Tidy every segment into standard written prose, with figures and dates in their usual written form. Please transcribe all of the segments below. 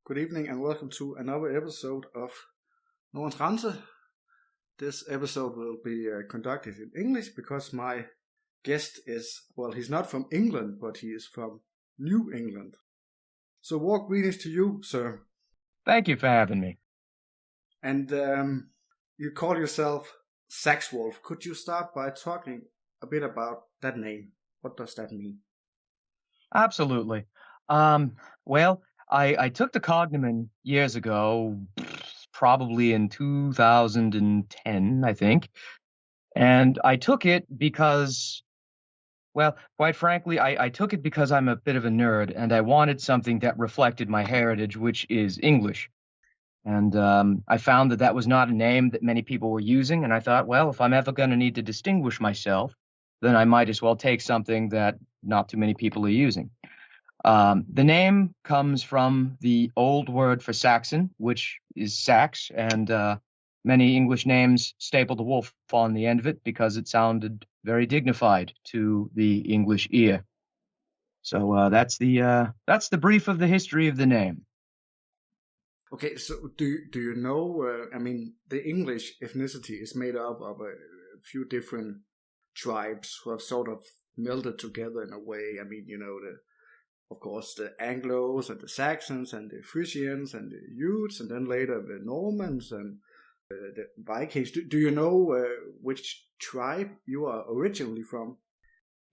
Good evening and welcome to another episode of Relevante. This episode will be conducted in English because my guest is, well, he's not from England, but he is from New England. So warm greetings to you, sir. Thank you for having me. And you call yourself Seaxwulf. Could you start by talking a bit about that name? What does that mean? Absolutely. Well, I took the cognomen years ago, probably in 2010, I think. And I took it because, well, quite frankly, I took it because I'm a bit of a nerd and I wanted something that reflected my heritage, which is English. And I found that was not a name that many people were using. And I thought, well, if I'm ever going to need to distinguish myself, then I might as well take something that not too many people are using. The name comes from the old word for Saxon, which is sax, and many English names stapled a wolf on the end of it because it sounded very dignified to the English ear. So that's the brief of the history of the name. Okay, so do you know? The English ethnicity is made up of a few different tribes who have sort of melded together in a way. Of course, the Anglos and the Saxons and the Frisians and the Utes, and then later the Normans and the Vikings. Do you know which tribe you are originally from?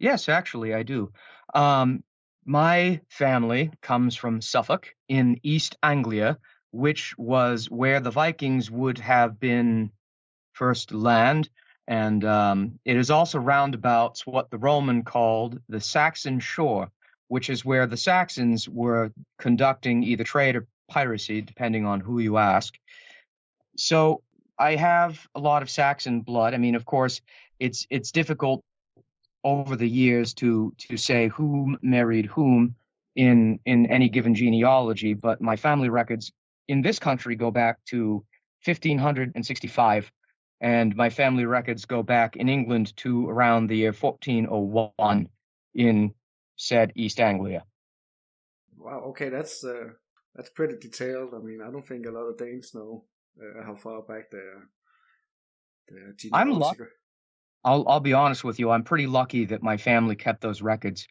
Yes, actually, I do. My family comes from Suffolk in East Anglia, which was where the Vikings would have been first land. And it is also roundabouts what the Roman called the Saxon shore, which is where the Saxons were conducting either trade or piracy, depending on who you ask. So I have a lot of Saxon blood. I mean, of course, it's difficult over the years to say whom married whom in any given genealogy, but my family records in this country go back to 1565, and my family records go back in England to around the year 1401 in said East Anglia. Wow, okay, that's pretty detailed. I mean, I don't think a lot of Danes know how far back their I'm genealogy. lucky. I'll be honest with you. I'm pretty lucky that my family kept those records.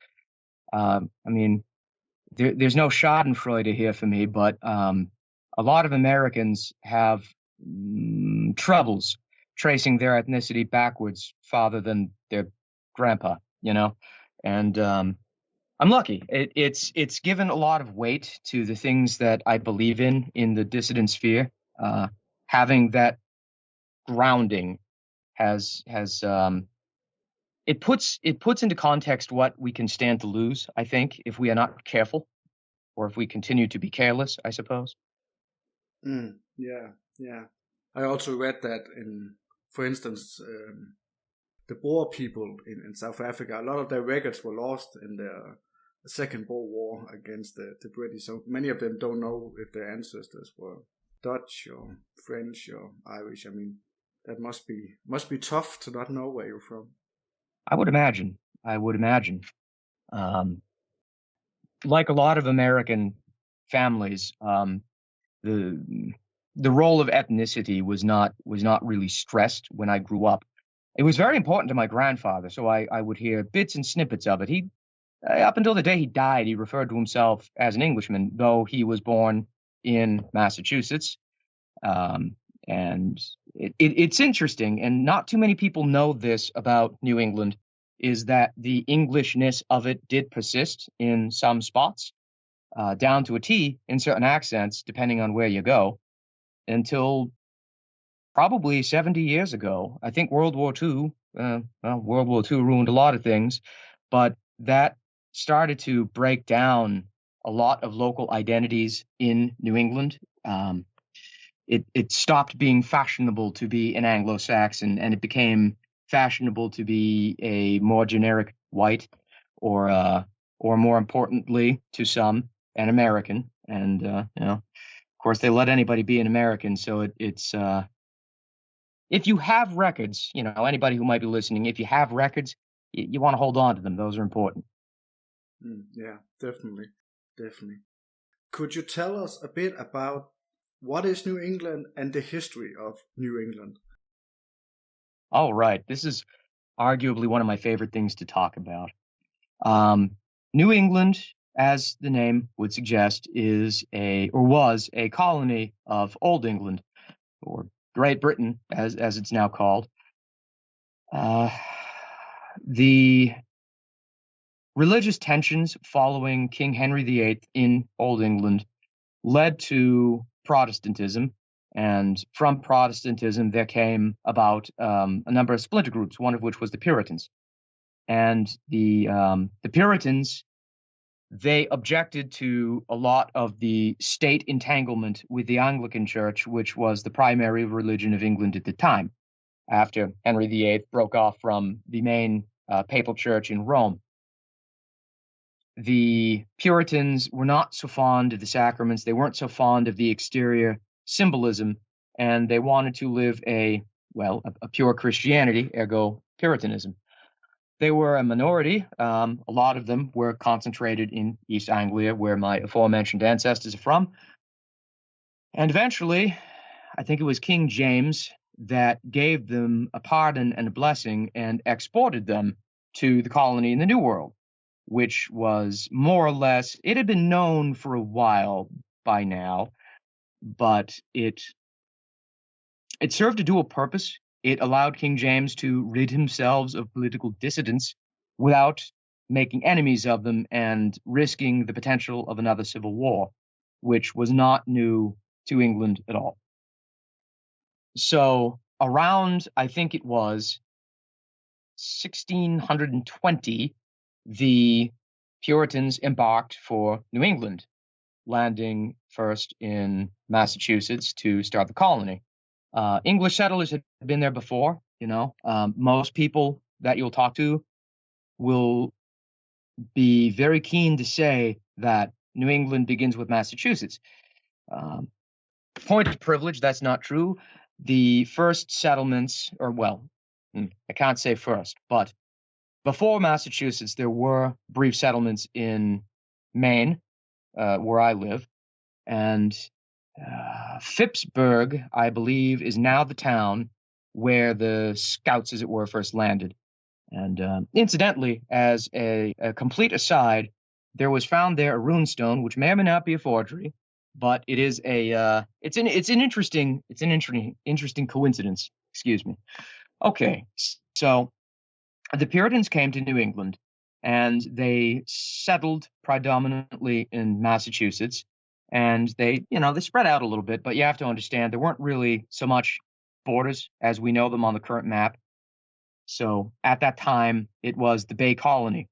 There's no Schadenfreude here for me, but a lot of Americans have troubles tracing their ethnicity backwards farther than their grandpa, and I'm lucky. It's given a lot of weight to the things that I believe in the dissident sphere. Having that grounding has it puts into context what we can stand to lose, I think, if we are not careful, or if we continue to be careless, I suppose. Yeah. I also read that for instance, the Boer people in South Africa, a lot of their records were lost in the Second Boer War against the British. So many of them don't know if their ancestors were Dutch or French or Irish. I mean, that must be tough to not know where you're from. I would imagine. Like a lot of American families, the role of ethnicity was not really stressed when I grew up. It was very important to my grandfather, so I would hear bits and snippets of it. He, up until the day he died, he referred to himself as an Englishman, though he was born in Massachusetts. And it's interesting, and not too many people know this about New England, is that the Englishness of it did persist in some spots, down to a T in certain accents, depending on where you go, until probably 70 years ago. I think World War II ruined a lot of things, but that started to break down a lot of local identities in New England. It stopped being fashionable to be an Anglo-Saxon, and it became fashionable to be a more generic white, or more importantly to some, an American. And of course, they let anybody be an American. So it's if you have records, anybody who might be listening, if you have records, you want to hold on to them. Those are important. Yeah, definitely. Could you tell us a bit about what is New England and the history of New England? All right. This is arguably one of my favorite things to talk about. New England, as the name would suggest, was a colony of Old England, or Great Britain, as it's now called. The religious tensions following King Henry VIII in Old England led to Protestantism, and from Protestantism there came about a number of splinter groups, one of which was the Puritans. And the Puritans, they objected to a lot of the state entanglement with the Anglican Church, which was the primary religion of England at the time, after Henry VIII broke off from the main papal church in Rome. The Puritans were not so fond of the sacraments. They weren't so fond of the exterior symbolism, and they wanted to live a pure Christianity, ergo Puritanism. They were a minority. A lot of them were concentrated in East Anglia, where my aforementioned ancestors are from. And eventually, I think it was King James that gave them a pardon and a blessing and exported them to the colony in the New World, which was more or less, it had been known for a while by now, but it served a dual purpose. It allowed King James to rid himself of political dissidents without making enemies of them and risking the potential of another civil war, which was not new to England at all. So around, I think it was 1620, the Puritans embarked for New England, landing first in Massachusetts to start the colony. English settlers had been there before, most people that you'll talk to will be very keen to say that New England begins with Massachusetts. Point of privilege, that's not true. The first settlements, I can't say first, but before Massachusetts, there were brief settlements in Maine, where I live, and Phippsburg, I believe, is now the town where the scouts, as it were, first landed. And incidentally, as a complete aside, there was found there a runestone, which may or may not be a forgery, but it is it's an interesting coincidence. Excuse me. Okay, so the Puritans came to New England, and they settled predominantly in Massachusetts. And they spread out a little bit, but you have to understand there weren't really so much borders as we know them on the current map. So at that time, it was the Bay Colony.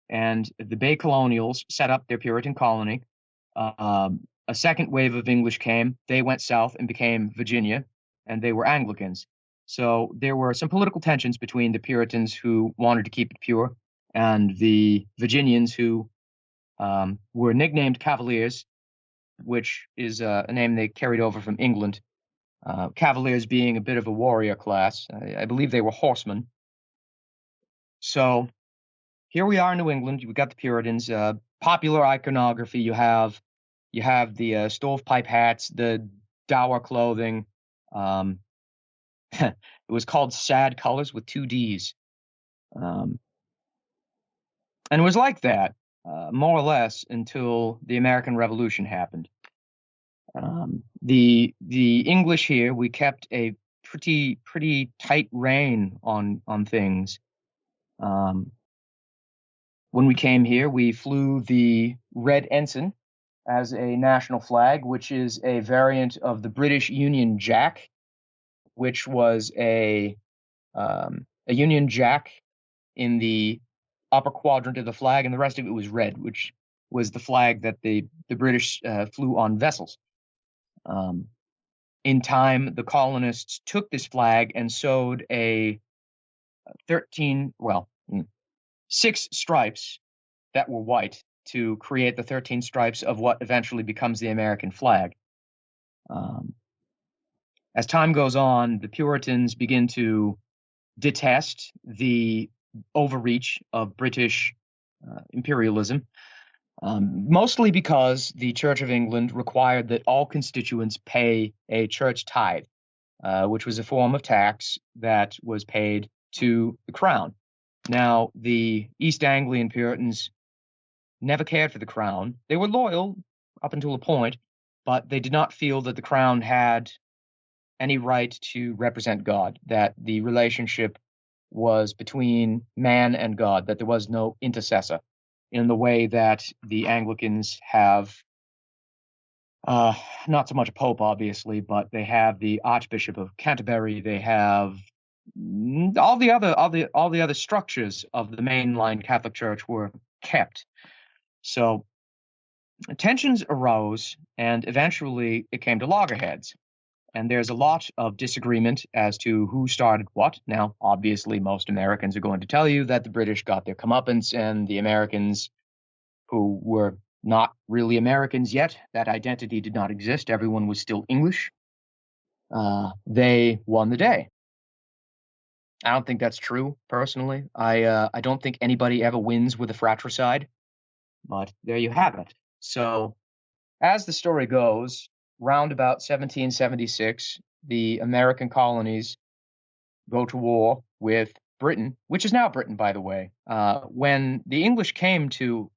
And the Bay Colonials set up their Puritan colony. A second wave of English came. They went south and became Virginia, and they were Anglicans. So there were some political tensions between the Puritans, who wanted to keep it pure, and the Virginians, who were nicknamed Cavaliers, which is a name they carried over from England. Cavaliers being a bit of a warrior class. I believe they were horsemen. So here we are in New England. We've got the Puritans. Popular iconography. You have the stovepipe hats, the dour clothing. It was called sad colors with 2 D's. And it was like that, more or less, until the American Revolution happened. The English here, we kept a pretty tight rein on things. When we came here, we flew the red ensign as a national flag, which is a variant of the British Union Jack, which was a Union Jack in the upper quadrant of the flag, and the rest of it was red, which was the flag that the British flew on vessels. In time, the colonists took this flag and sewed 6 stripes that were white to create the 13 stripes of what eventually becomes the American flag. As time goes on, the Puritans begin to detest the overreach of British imperialism. mostly because the Church of England required that all constituents pay a church tithe, which was a form of tax that was paid to the crown. Now, the East Anglian Puritans never cared for the crown. They were loyal up until a point, but they did not feel that the crown had any right to represent God, that the relationship was between man and God, that there was no intercessor in the way that the Anglicans have, not so much a pope, obviously, but they have the Archbishop of Canterbury. They have all the other structures of the mainline Catholic Church were kept. So tensions arose, and eventually it came to loggerheads. And there's a lot of disagreement as to who started what. Now, obviously, most Americans are going to tell you that the British got their comeuppance, and the Americans, who were not really Americans yet, that identity did not exist. Everyone was still English. They won the day. I don't think that's true, personally. I don't think anybody ever wins with a fratricide, but there you have it. So, as the story goes, round about 1776, the American colonies go to war with Britain, which is now Britain, by the way. When the English came to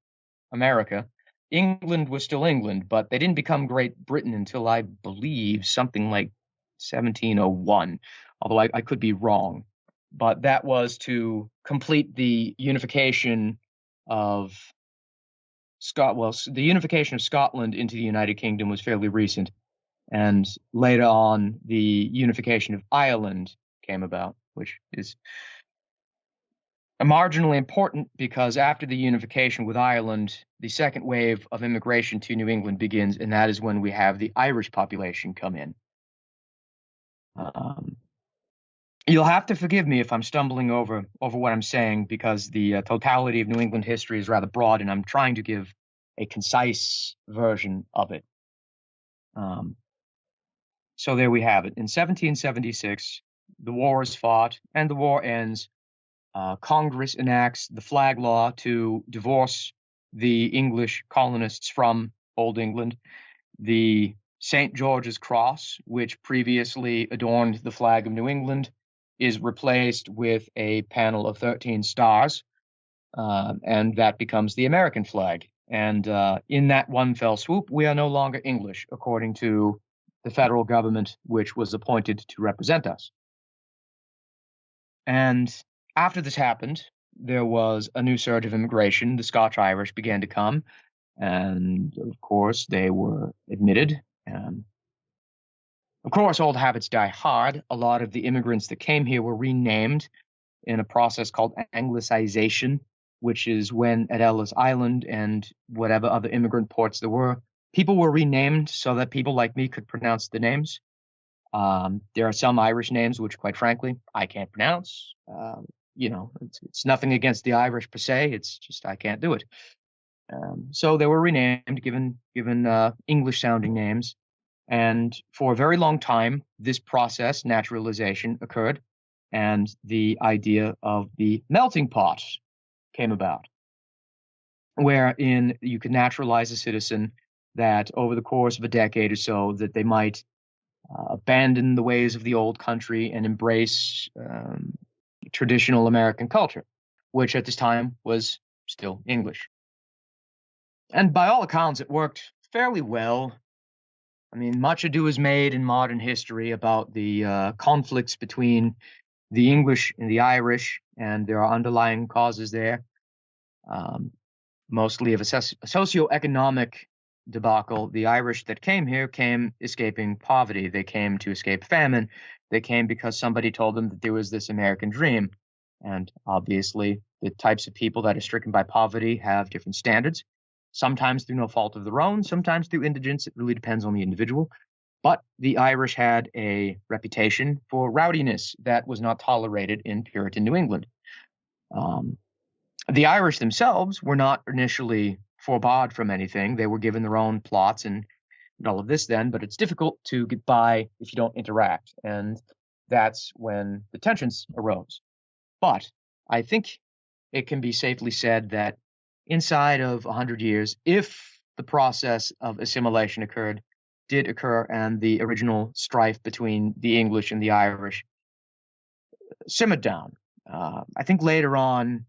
America, England was still England, but they didn't become Great Britain until, I believe, something like 1701, although I could be wrong. But that was to complete the unification of the unification of Scotland into the United Kingdom was fairly recent, and later on, the unification of Ireland came about, which is marginally important because after the unification with Ireland, the second wave of immigration to New England begins, and that is when we have the Irish population come in. You'll have to forgive me if I'm stumbling over what I'm saying, because the totality of New England history is rather broad, and I'm trying to give a concise version of it. So there we have it. In 1776, the war is fought, and the war ends. Congress enacts the flag law to divorce the English colonists from Old England. The St. George's Cross, which previously adorned the flag of New England, is replaced with a panel of 13 stars, and that becomes the American flag. And in that one fell swoop, we are no longer English, according to the federal government, which was appointed to represent us. And after this happened, there was a new surge of immigration. The Scotch-Irish began to come, and of course, they were admitted. Of course, old habits die hard. A lot of the immigrants that came here were renamed in a process called anglicization, which is when at Ellis Island and whatever other immigrant ports there were, people were renamed so that people like me could pronounce the names. There are some Irish names which, quite frankly, I can't pronounce. It's nothing against the Irish per se. It's just I can't do it. So they were renamed, given English-sounding names. And for a very long time, this process, naturalization, occurred, and the idea of the melting pot came about, wherein you could naturalize a citizen that over the course of a decade or so that they might abandon the ways of the old country and embrace traditional American culture, which at this time was still English. And by all accounts, it worked fairly well. I mean, much ado is made in modern history about the conflicts between the English and the Irish, and there are underlying causes there, mostly of a socioeconomic debacle. The Irish that came here came escaping poverty. They came to escape famine. They came because somebody told them that there was this American dream. And obviously, the types of people that are stricken by poverty have different standards, sometimes through no fault of their own, sometimes through indigence. It really depends on the individual. But the Irish had a reputation for rowdiness that was not tolerated in Puritan New England. The Irish themselves were not initially forbade from anything. They were given their own plots and all of this then, but it's difficult to get by if you don't interact. And that's when the tensions arose. But I think it can be safely said that inside of 100 years, if the process of assimilation did occur, and the original strife between the English and the Irish simmered down. I think later on,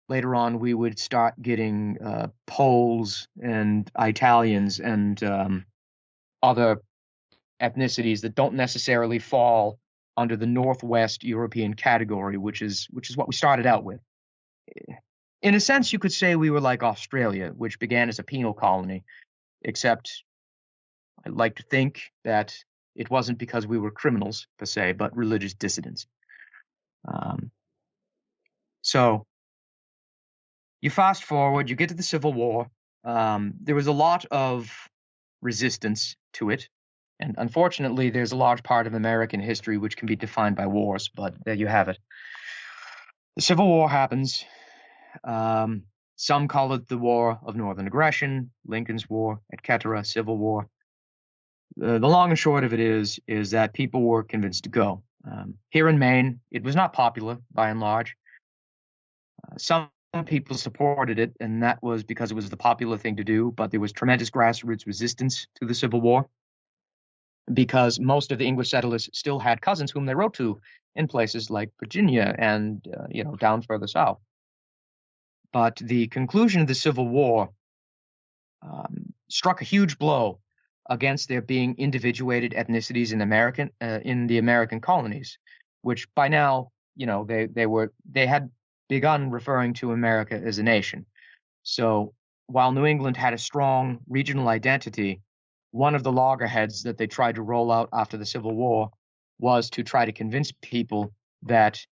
we would start getting Poles and Italians and other ethnicities that don't necessarily fall under the Northwest European category, which is what we started out with. In a sense, you could say we were like Australia, which began as a penal colony, except I like to think that it wasn't because we were criminals, per se, but religious dissidents. So you fast forward, you get to the Civil War. There was a lot of resistance to it. And unfortunately, there's a large part of American history which can be defined by wars, but there you have it. The Civil War happens. Some call it the War of Northern Aggression, Lincoln's War, etc., Civil War. The long and short of it is that people were convinced to go. Here in Maine, it was not popular, by and large. Some people supported it, and that was because it was the popular thing to do, but there was tremendous grassroots resistance to the Civil War, because most of the English settlers still had cousins whom they wrote to in places like Virginia and, down further south. But the conclusion of the Civil War struck a huge blow against there being individuated ethnicities in the American colonies, which by now, they had begun referring to America as a nation. So while New England had a strong regional identity, one of the loggerheads that they tried to roll out after the Civil War was to try to convince people that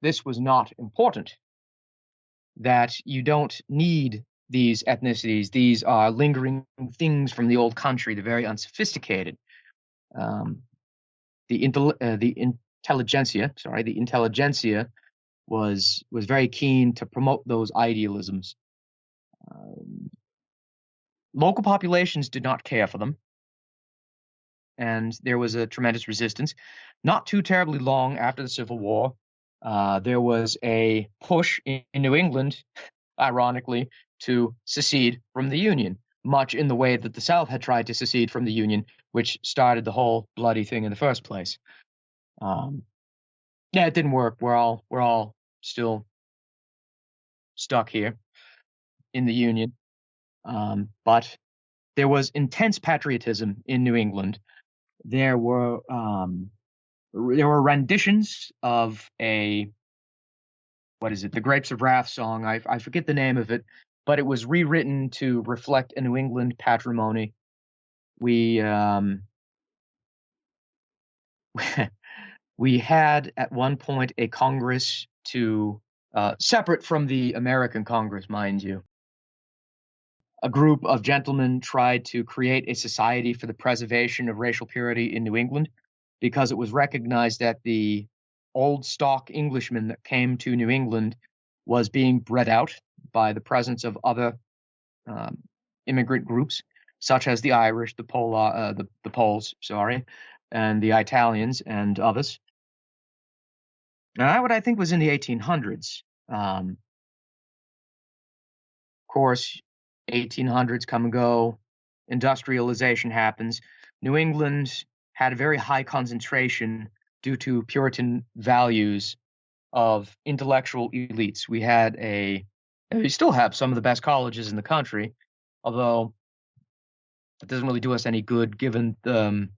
this was not important, that you don't need these ethnicities. These are lingering things from the old country. They're very unsophisticated. The intelligentsia was very keen to promote those idealisms. Local populations did not care for them, and there was a tremendous resistance. Not too terribly long after the Civil War, there was a push in New England, ironically, to secede from the Union, much in the way that the South had tried to secede from the Union, which started the whole bloody thing in the first place. It didn't work. We're all still stuck here in the Union. But there was intense patriotism in New England. There were renditions of the Grapes of Wrath song. I forget the name of it, but it was rewritten to reflect a New England patrimony. We we had at one point a Congress separate from the American Congress, mind you. A group of gentlemen tried to create a society for the preservation of racial purity in New England, because it was recognized that the old stock Englishman that came to New England was being bred out by the presence of other immigrant groups, such as the Irish, the Poles, and the Italians and others. Now, that I think was in the 1800s. Of course, 1800s come and go. Industrialization happens. New England had a very high concentration due to Puritan values of intellectual elites. We still have some of the best colleges in the country, although that doesn't really do us any good given the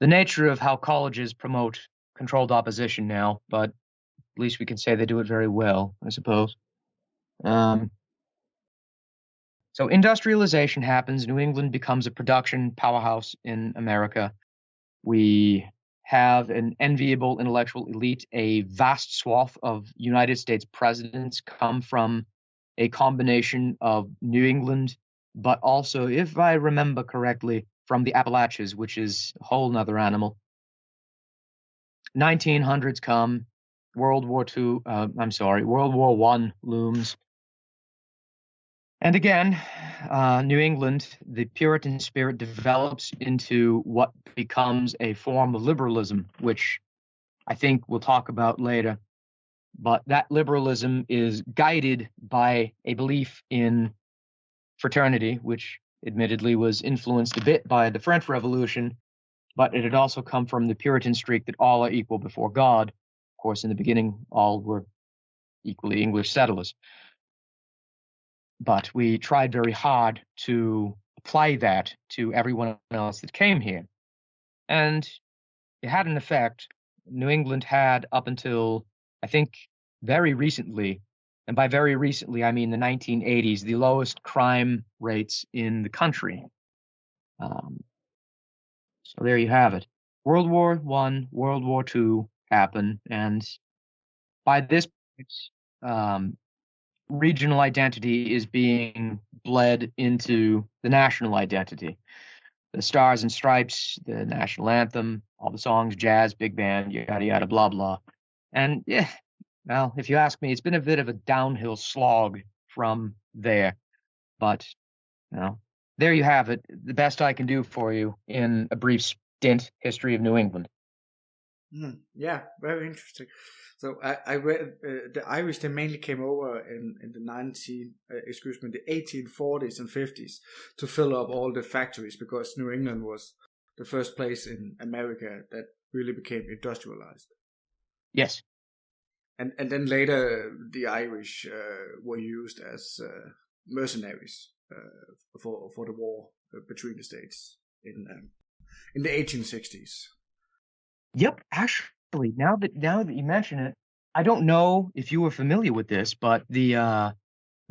nature of how colleges promote controlled opposition now, but at least we can say they do it very well, I suppose. So industrialization happens. New England becomes a production powerhouse in America. We have an enviable intellectual elite. A vast swath of United States presidents come from a combination of New England, but also, if I remember correctly, from the Appalachians, which is a whole nother animal. 1900s come. World War I looms. And again, New England, the Puritan spirit develops into what becomes a form of liberalism, which I think we'll talk about later. but that liberalism is guided by a belief in fraternity, which admittedly was influenced a bit by the French Revolution, but it had also come from the Puritan streak that all are equal before God. Of course, in the beginning, all were equally English settlers. But we tried very hard to apply that to everyone else that came here. And it had an effect. New England had, up until, I think, very recently, and by very recently, I mean the 1980s, the lowest crime rates in the country. So there you have it. World War I, World War II happened, and by this point, regional identity is being bled into the national identity. The Stars and Stripes, the national anthem, all the songs, jazz, big band, yada, yada, blah, blah. And yeah, well, if you ask me, it's been a bit of a downhill slog from there. But, you know, there you have it. The best I can do for you in a brief stint history of New England. Yeah, very interesting. So I read the Irish. They mainly came over in the 1840s and 50s to fill up all the factories, because New England was the first place in America that really became industrialized. Yes. And then later the Irish were used as mercenaries for the war between the states in the 1860s. Yep, actually, now that you mention it, I don't know if you were familiar with this, but the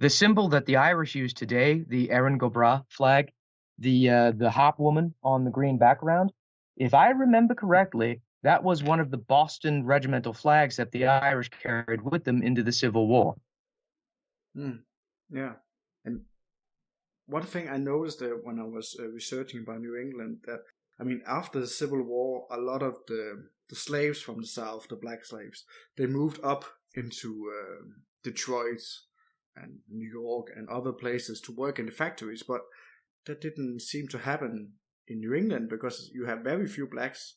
symbol that the Irish use today, the Erin go Bragh flag, the hop woman on the green background, if I remember correctly, that was one of the Boston regimental flags that the Irish carried with them into the Civil War. Yeah, and one thing I noticed when I was researching about New England, that I mean, after the Civil War, a lot of the slaves from the South, the black slaves, they moved up into Detroit and New York and other places to work in the factories, but that didn't seem to happen in New England because you have very few blacks.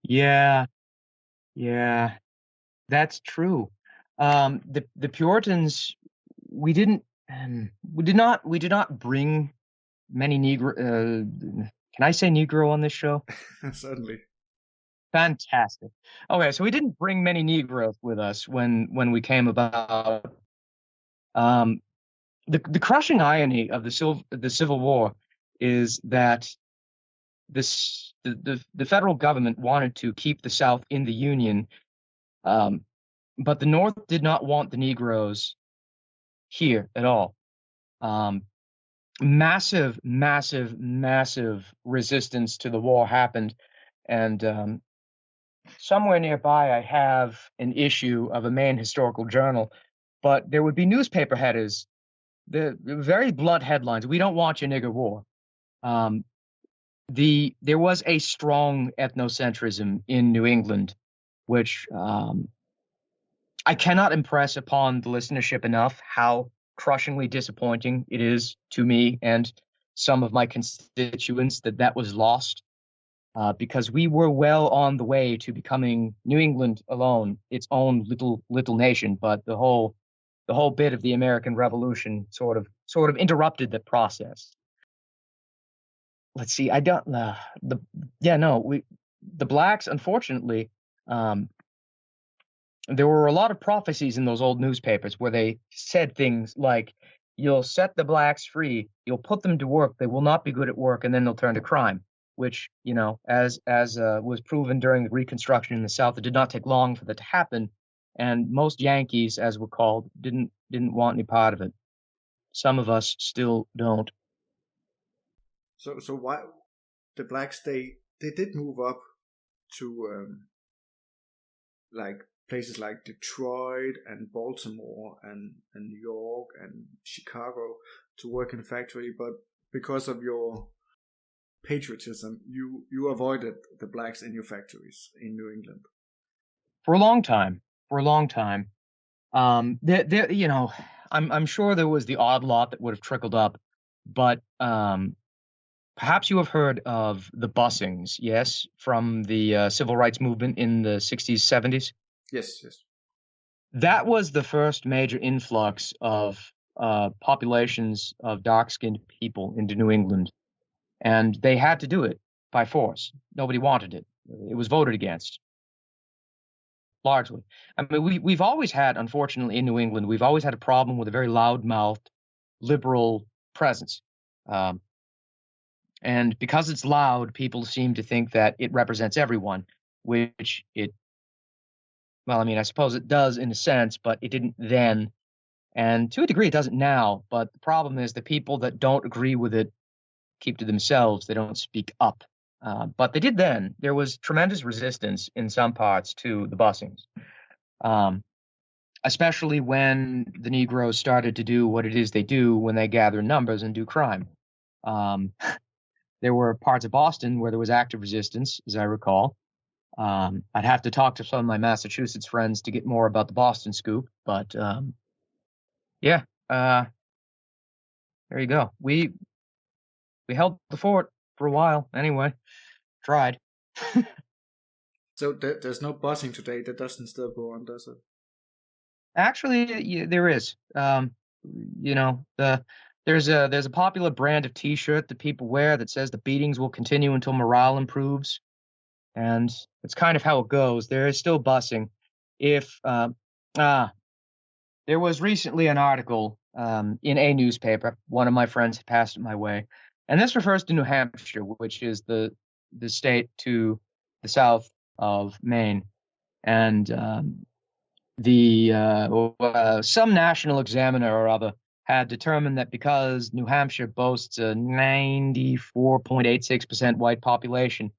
Yeah, that's true. The Puritans, we did not bring many Negro. Can I say Negro on this show? Certainly. Fantastic. Okay, so we didn't bring many Negroes with us when we came about. The crushing irony of the Civil War is that the federal government wanted to keep the South in the Union, but the North did not want the Negroes here at all. Massive resistance to the war happened, and somewhere nearby I have an issue of a main historical journal, but there would be newspaper headers, the very blunt headlines: "We don't want your nigger war." There was a strong ethnocentrism in New England, which I cannot impress upon the listenership enough how crushingly disappointing it is to me and some of my constituents that was lost, because we were well on the way to becoming New England alone, its own little nation. But the whole bit of the American Revolution sort of interrupted the process. Let's see. The blacks, unfortunately, there were a lot of prophecies in those old newspapers where they said things like, "You'll set the blacks free, you'll put them to work, they will not be good at work, and then they'll turn to crime," which, as was proven during the Reconstruction in the South, it did not take long for that to happen, and most Yankees, as we're called, didn't want any part of it. Some of us still don't. So why the blacks, they did move up to like places like Detroit and Baltimore and New York and Chicago to work in a factory, but because of your patriotism, you avoided the blacks in your factories in New England for a long time. I'm sure there was the odd lot that would have trickled up, but perhaps you have heard of the busings, yes, from the civil rights movement in the 60s, 70s? Yes, yes. That was the first major influx of populations of dark-skinned people into New England, and they had to do it by force. Nobody wanted it. It was voted against, largely. I mean, we've always had, unfortunately, in New England, we've always had a problem with a very loud-mouthed liberal presence. And because it's loud, people seem to think that it represents everyone, which well, I mean, I suppose it does in a sense, but it didn't then. And to a degree, it doesn't now. But the problem is the people that don't agree with it keep to themselves. They don't speak up. But they did then. There was tremendous resistance in some parts to the busings, especially when the Negroes started to do what it is they do when they gather in numbers and do crime. There were parts of Boston where there was active resistance, as I recall. I'd have to talk to some of my Massachusetts friends to get more about the Boston scoop, but yeah, there you go. We held the fort for a while, anyway. Tried. So there's no busing today. That doesn't still go on, does it? Actually, there is. There's a popular brand of T-shirt that people wear that says the beatings will continue until morale improves, and it's kind of how it goes. There is still busing. If there was recently an article in a newspaper, one of my friends had passed it my way, and this refers to New Hampshire, which is the state to the south of Maine, and some national examiner or other had determined that because New Hampshire boasts a 94.86% white population,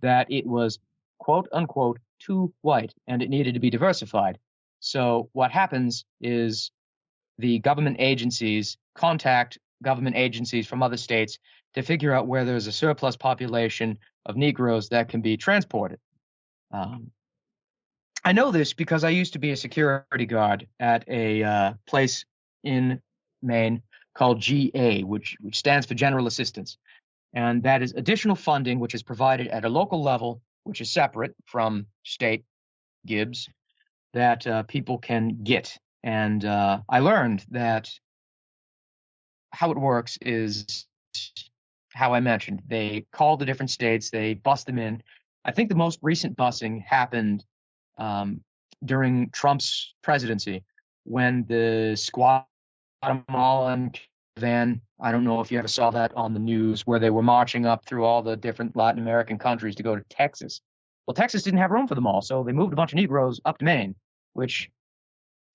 that it was quote unquote too white and it needed to be diversified. So what happens is the government agencies contact government agencies from other states to figure out where there's a surplus population of Negroes that can be transported. I know this because I used to be a security guard at a place in Maine called GA, which stands for General Assistance. And that is additional funding which is provided at a local level, which is separate from state GIBs, that people can get. And I learned that how it works is how I mentioned. They call the different states, they bus them in. I think the most recent busing happened during Trump's presidency, when the Guatemalan van, I don't know if you ever saw that on the news, where they were marching up through all the different Latin American countries to go to Texas. Well, Texas didn't have room for them all, so they moved a bunch of Negroes up to Maine, which,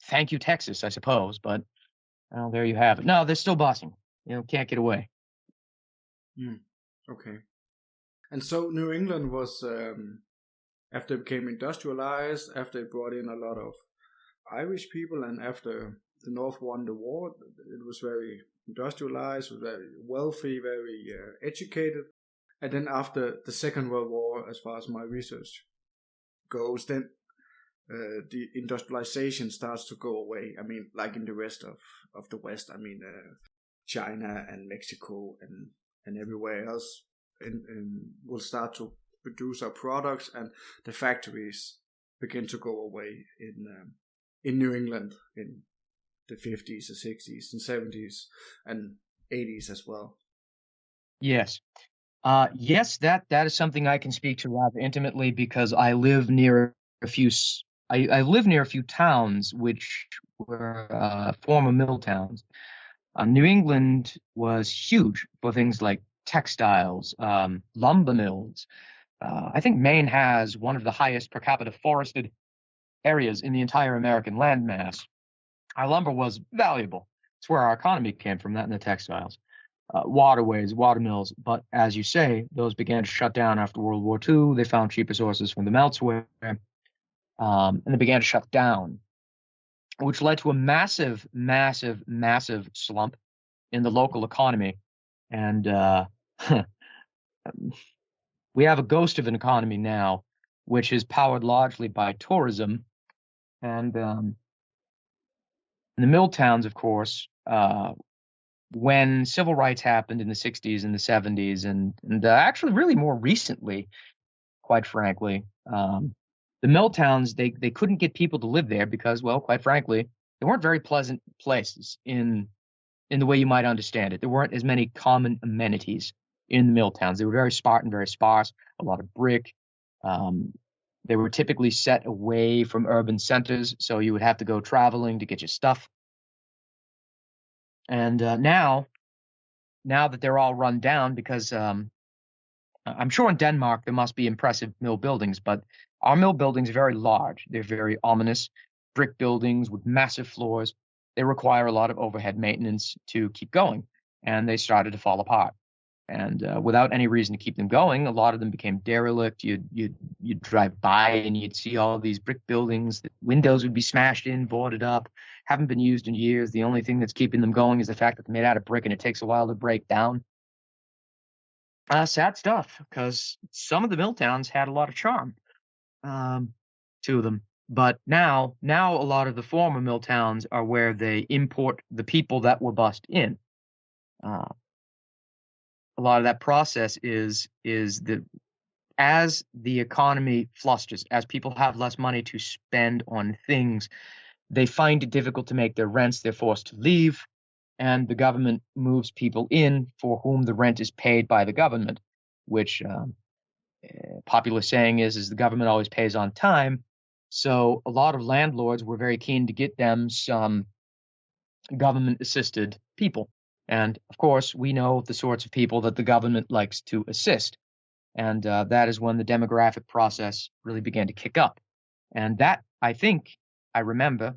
thank you, Texas, I suppose, but well, there you have it. No, they're still busing. Can't get away. Okay. And so New England was... after it became industrialized, after it brought in a lot of Irish people, and after the North won the war, it was very industrialized, very wealthy, very educated. And then after the Second World War, as far as my research goes, then the industrialization starts to go away. I mean, like in the rest of the West, I mean, China and Mexico and everywhere else will start to produce our products, and the factories begin to go away in New England in the 50s, the 60s, and 70s, and 80s as well. Yes. Yes, that is something I can speak to rather intimately, because I live near a few towns which were former mill towns. New England was huge for things like textiles, lumber mills. I think Maine has one of the highest per capita forested areas in the entire American landmass. Our lumber was valuable. It's where our economy came from, that and the textiles. Waterways, water mills. But as you say, those began to shut down after World War II. They found cheaper sources from them elsewhere, and they began to shut down, which led to a massive, massive, massive slump in the local economy. And we have a ghost of an economy now, which is powered largely by tourism. And in the mill towns, of course, when civil rights happened in the 60s and the 70s, and actually really more recently, quite frankly, the mill towns, they couldn't get people to live there because, well, quite frankly, they weren't very pleasant places in the way you might understand it. There weren't as many common amenities in the mill towns. They were very Spartan, very sparse, a lot of brick. They were typically set away from urban centers, so you would have to go traveling to get your stuff. And now that they're all run down, because I'm sure in Denmark there must be impressive mill buildings, but our mill buildings are very large. They're very ominous, brick buildings with massive floors. They require a lot of overhead maintenance to keep going, and they started to fall apart. And without any reason to keep them going, a lot of them became derelict. You'd drive by and you'd see all these brick buildings. The windows would be smashed in, boarded up, haven't been used in years. The only thing that's keeping them going is the fact that they're made out of brick and it takes a while to break down. Sad stuff, because some of the mill towns had a lot of charm to them. But now a lot of the former mill towns are where they import the people that were bussed in. A lot of that process is as the economy flusters, as people have less money to spend on things, they find it difficult to make their rents. They're forced to leave, and the government moves people in for whom the rent is paid by the government, which popular saying is the government always pays on time. So a lot of landlords were very keen to get them some government-assisted people. And of course, we know the sorts of people that the government likes to assist. And that is when the demographic process really began to kick up. And that, I think, I remember,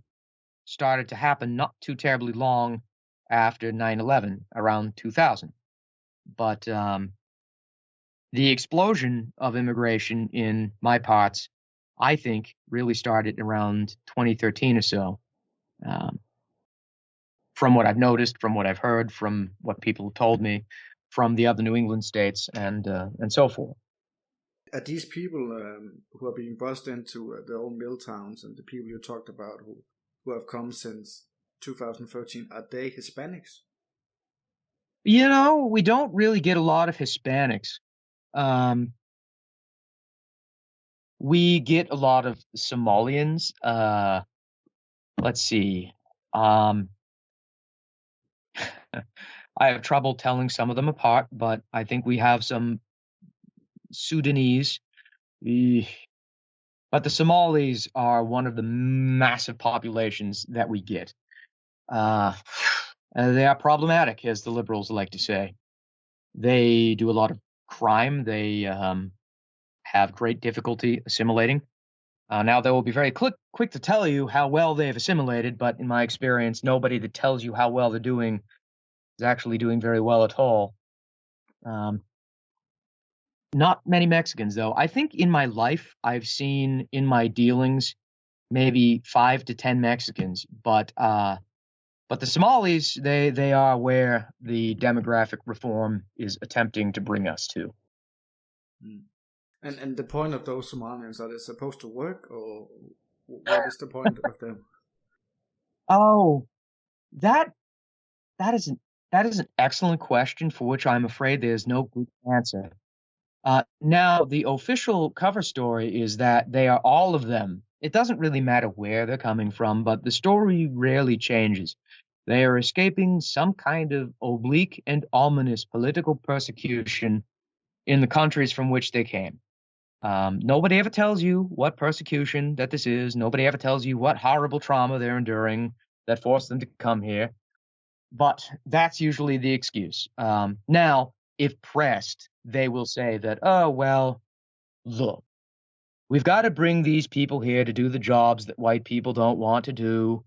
started to happen not too terribly long after 9/11, around 2000. But the explosion of immigration in my parts, I think, really started around 2013 or so. From what I've noticed, from what I've heard, from what people have told me, from the other New England states, and so forth. Are these people who are being bussed into their own mill towns, and the people you talked about who have come since 2013, are they Hispanics? You know, we don't really get a lot of Hispanics. We get a lot of Somalians. Let's see. I have trouble telling some of them apart, but I think we have some Sudanese. But the Somalis are one of the massive populations that we get. They are problematic, as the liberals like to say. They do a lot of crime. They have great difficulty assimilating. Now, they will be very quick to tell you how well they've assimilated, but in my experience, nobody that tells you how well they're doing is actually doing very well at all. Not many Mexicans, though. I think in my life, I've seen in my dealings maybe 5 to 10 Mexicans, but the Somalis, they are where the demographic reform is attempting to bring us to. And the point of those Somalians, are they supposed to work, or what is the point of them? Oh, that is an excellent question for which I'm afraid there's no good answer. Now, the official cover story is that they are all of them. It doesn't really matter where they're coming from, but the story rarely changes. They are escaping some kind of oblique and ominous political persecution in the countries from which they came. Nobody ever tells you what persecution that this is. Nobody ever tells you what horrible trauma they're enduring that forced them to come here. But that's usually the excuse. Now, if pressed, they will say that, oh, well, look, we've got to bring these people here to do the jobs that white people don't want to do.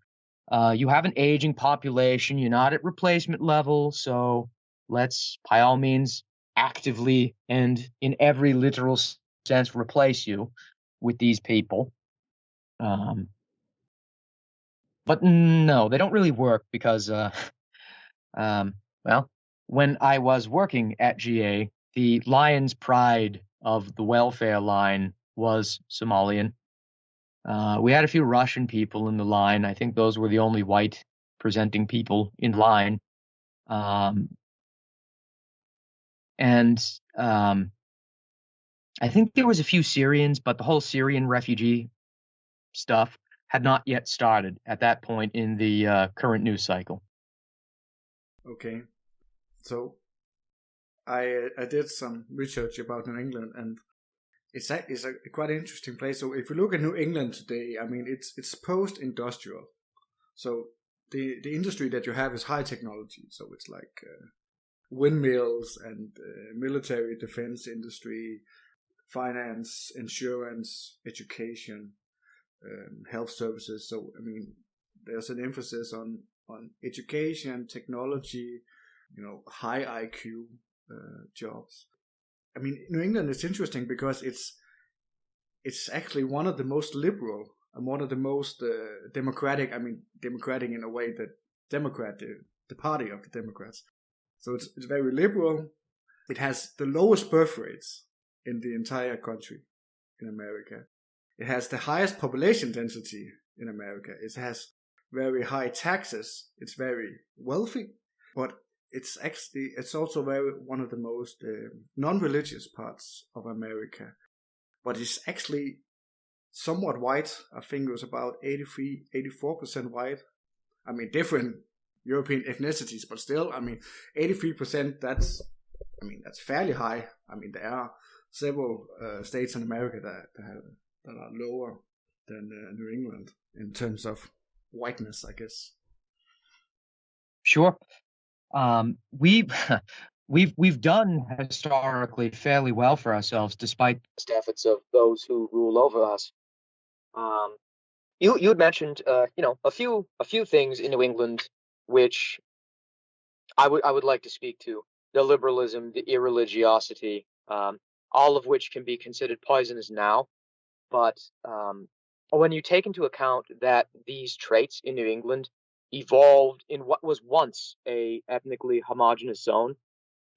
You have an aging population. You're not at replacement level. So let's, by all means, actively and in every literal sense, replace you with these people. But no, they don't really work because, well, when I was working at GA, the lion's pride of the welfare line was Somalian. We had a few Russian people in the line. I think those were the only white presenting people in line. And I think there was a few Syrians, but the whole Syrian refugee stuff had not yet started at that point in the current news cycle. Okay, so I did some research about New England, and it's a quite interesting place. So if you look at New England today, I mean it's post-industrial. So the industry that you have is high technology. So it's like windmills and military defense industry, finance, insurance, education, health services. So I mean, there's an emphasis on education, technology, high IQ jobs. I mean, New England is interesting because it's actually one of the most liberal and one of the most democratic. I mean, democratic in a way that the party of the Democrats. So it's very liberal. It has the lowest birth rates in the entire country in America. It has the highest population density in America. It has very high taxes. It's very wealthy, but it's also one of the most non-religious parts of America. But it's actually somewhat white. I think it was about 84% white. I mean, different European ethnicities, but still, I mean, 83%, that's fairly high. I mean, there are several states in America that are lower than New England in terms of whiteness, I guess. Sure. We've done historically fairly well for ourselves, despite the efforts of those who rule over us. You had mentioned, a few things in New England which I would like to speak to: the liberalism, the irreligiosity, all of which can be considered poisonous now. But when you take into account that these traits in New England evolved in what was once a ethnically homogeneous zone,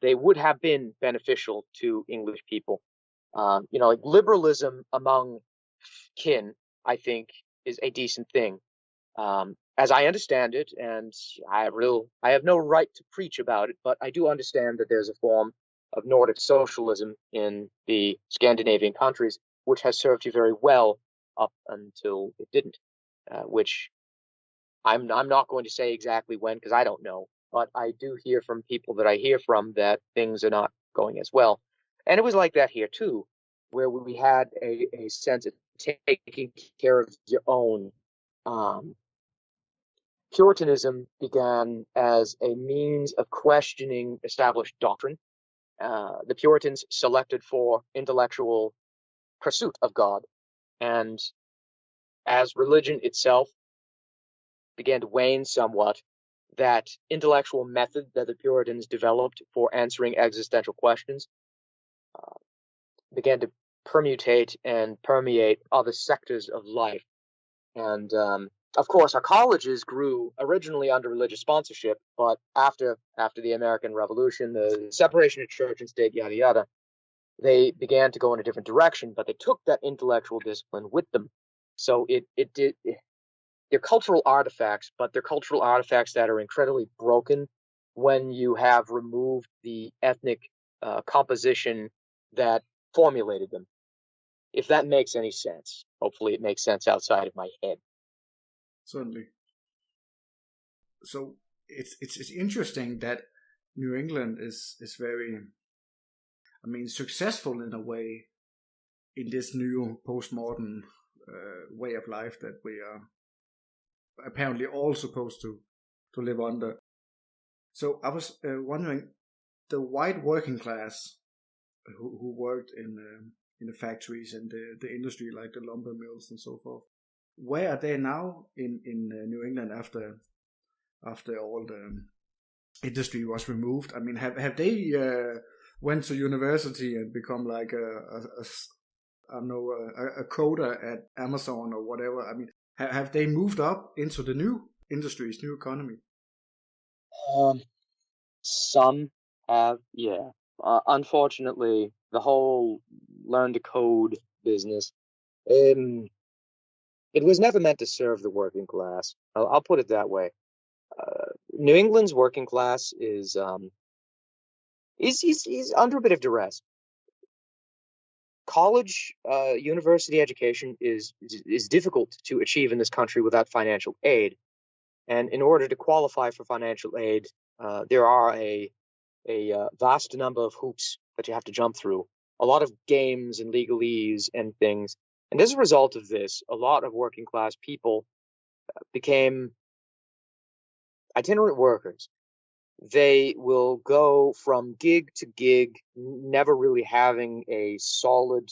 they would have been beneficial to English people. Like liberalism among kin, I think, is a decent thing. As I understand it, and I have no right to preach about it, but I do understand that there's a form of Nordic socialism in the Scandinavian countries, which has served you very well up until it didn't, which I'm not going to say exactly when, because I don't know, but I do hear from people that I hear from that things are not going as well. And it was like that here too, where we had a sense of taking care of your own. Puritanism began as a means of questioning established doctrine. The Puritans selected for intellectual pursuit of God, and as religion itself began to wane somewhat, that intellectual method that the Puritans developed for answering existential questions began to permutate and permeate other sectors of life. And of course, our colleges grew originally under religious sponsorship, but after the American Revolution, the separation of church and state, yada yada, they began to go in a different direction. But they took that intellectual discipline with them. So they're cultural artifacts, but they're cultural artifacts that are incredibly broken when you have removed the ethnic composition that formulated them. If that makes any sense. Hopefully it makes sense outside of my head. Certainly. So it's interesting that New England is very, successful in a way in this new postmodern way of life that we are apparently all supposed to live under. So I was wondering, the white working class who worked in the factories and the industry, like the lumber mills and so forth, where are they now in New England after all the industry was removed? I mean, have they went to university and become like a coder at Amazon or whatever? I mean, have they moved up into the new industries, new economy? Some have, yeah. Unfortunately, the whole learn to code business, it was never meant to serve the working class. I'll put it that way. New England's working class is under a bit of duress. college, university education is difficult to achieve in this country without financial aid. And in order to qualify for financial aid, there are a vast number of hoops that you have to jump through, a lot of games and legalese and things. And as a result of this, a lot of working class people became itinerant workers. They will go from gig to gig, never really having a solid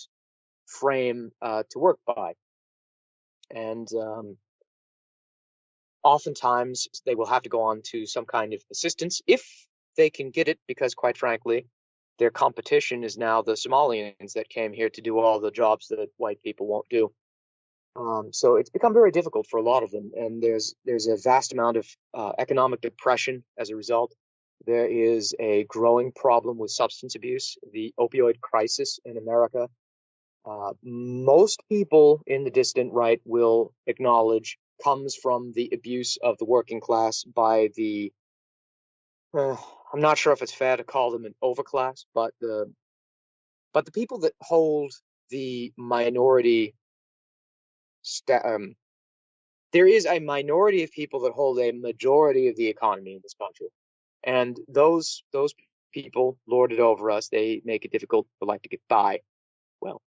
frame to work by. And oftentimes they will have to go on to some kind of assistance if they can get it, because quite frankly, their competition is now the Somalians that came here to do all the jobs that white people won't do. So it's become very difficult for a lot of them, and there's a vast amount of economic depression as a result. There is a growing problem with substance abuse, the opioid crisis in America. Most people in the dissident right will acknowledge comes from the abuse of the working class by the, I'm not sure if it's fair to call them an overclass, but the people that hold the minority there is a minority of people that hold a majority of the economy in this country, and those people lord it over us. They make it difficult for life to get by. Well,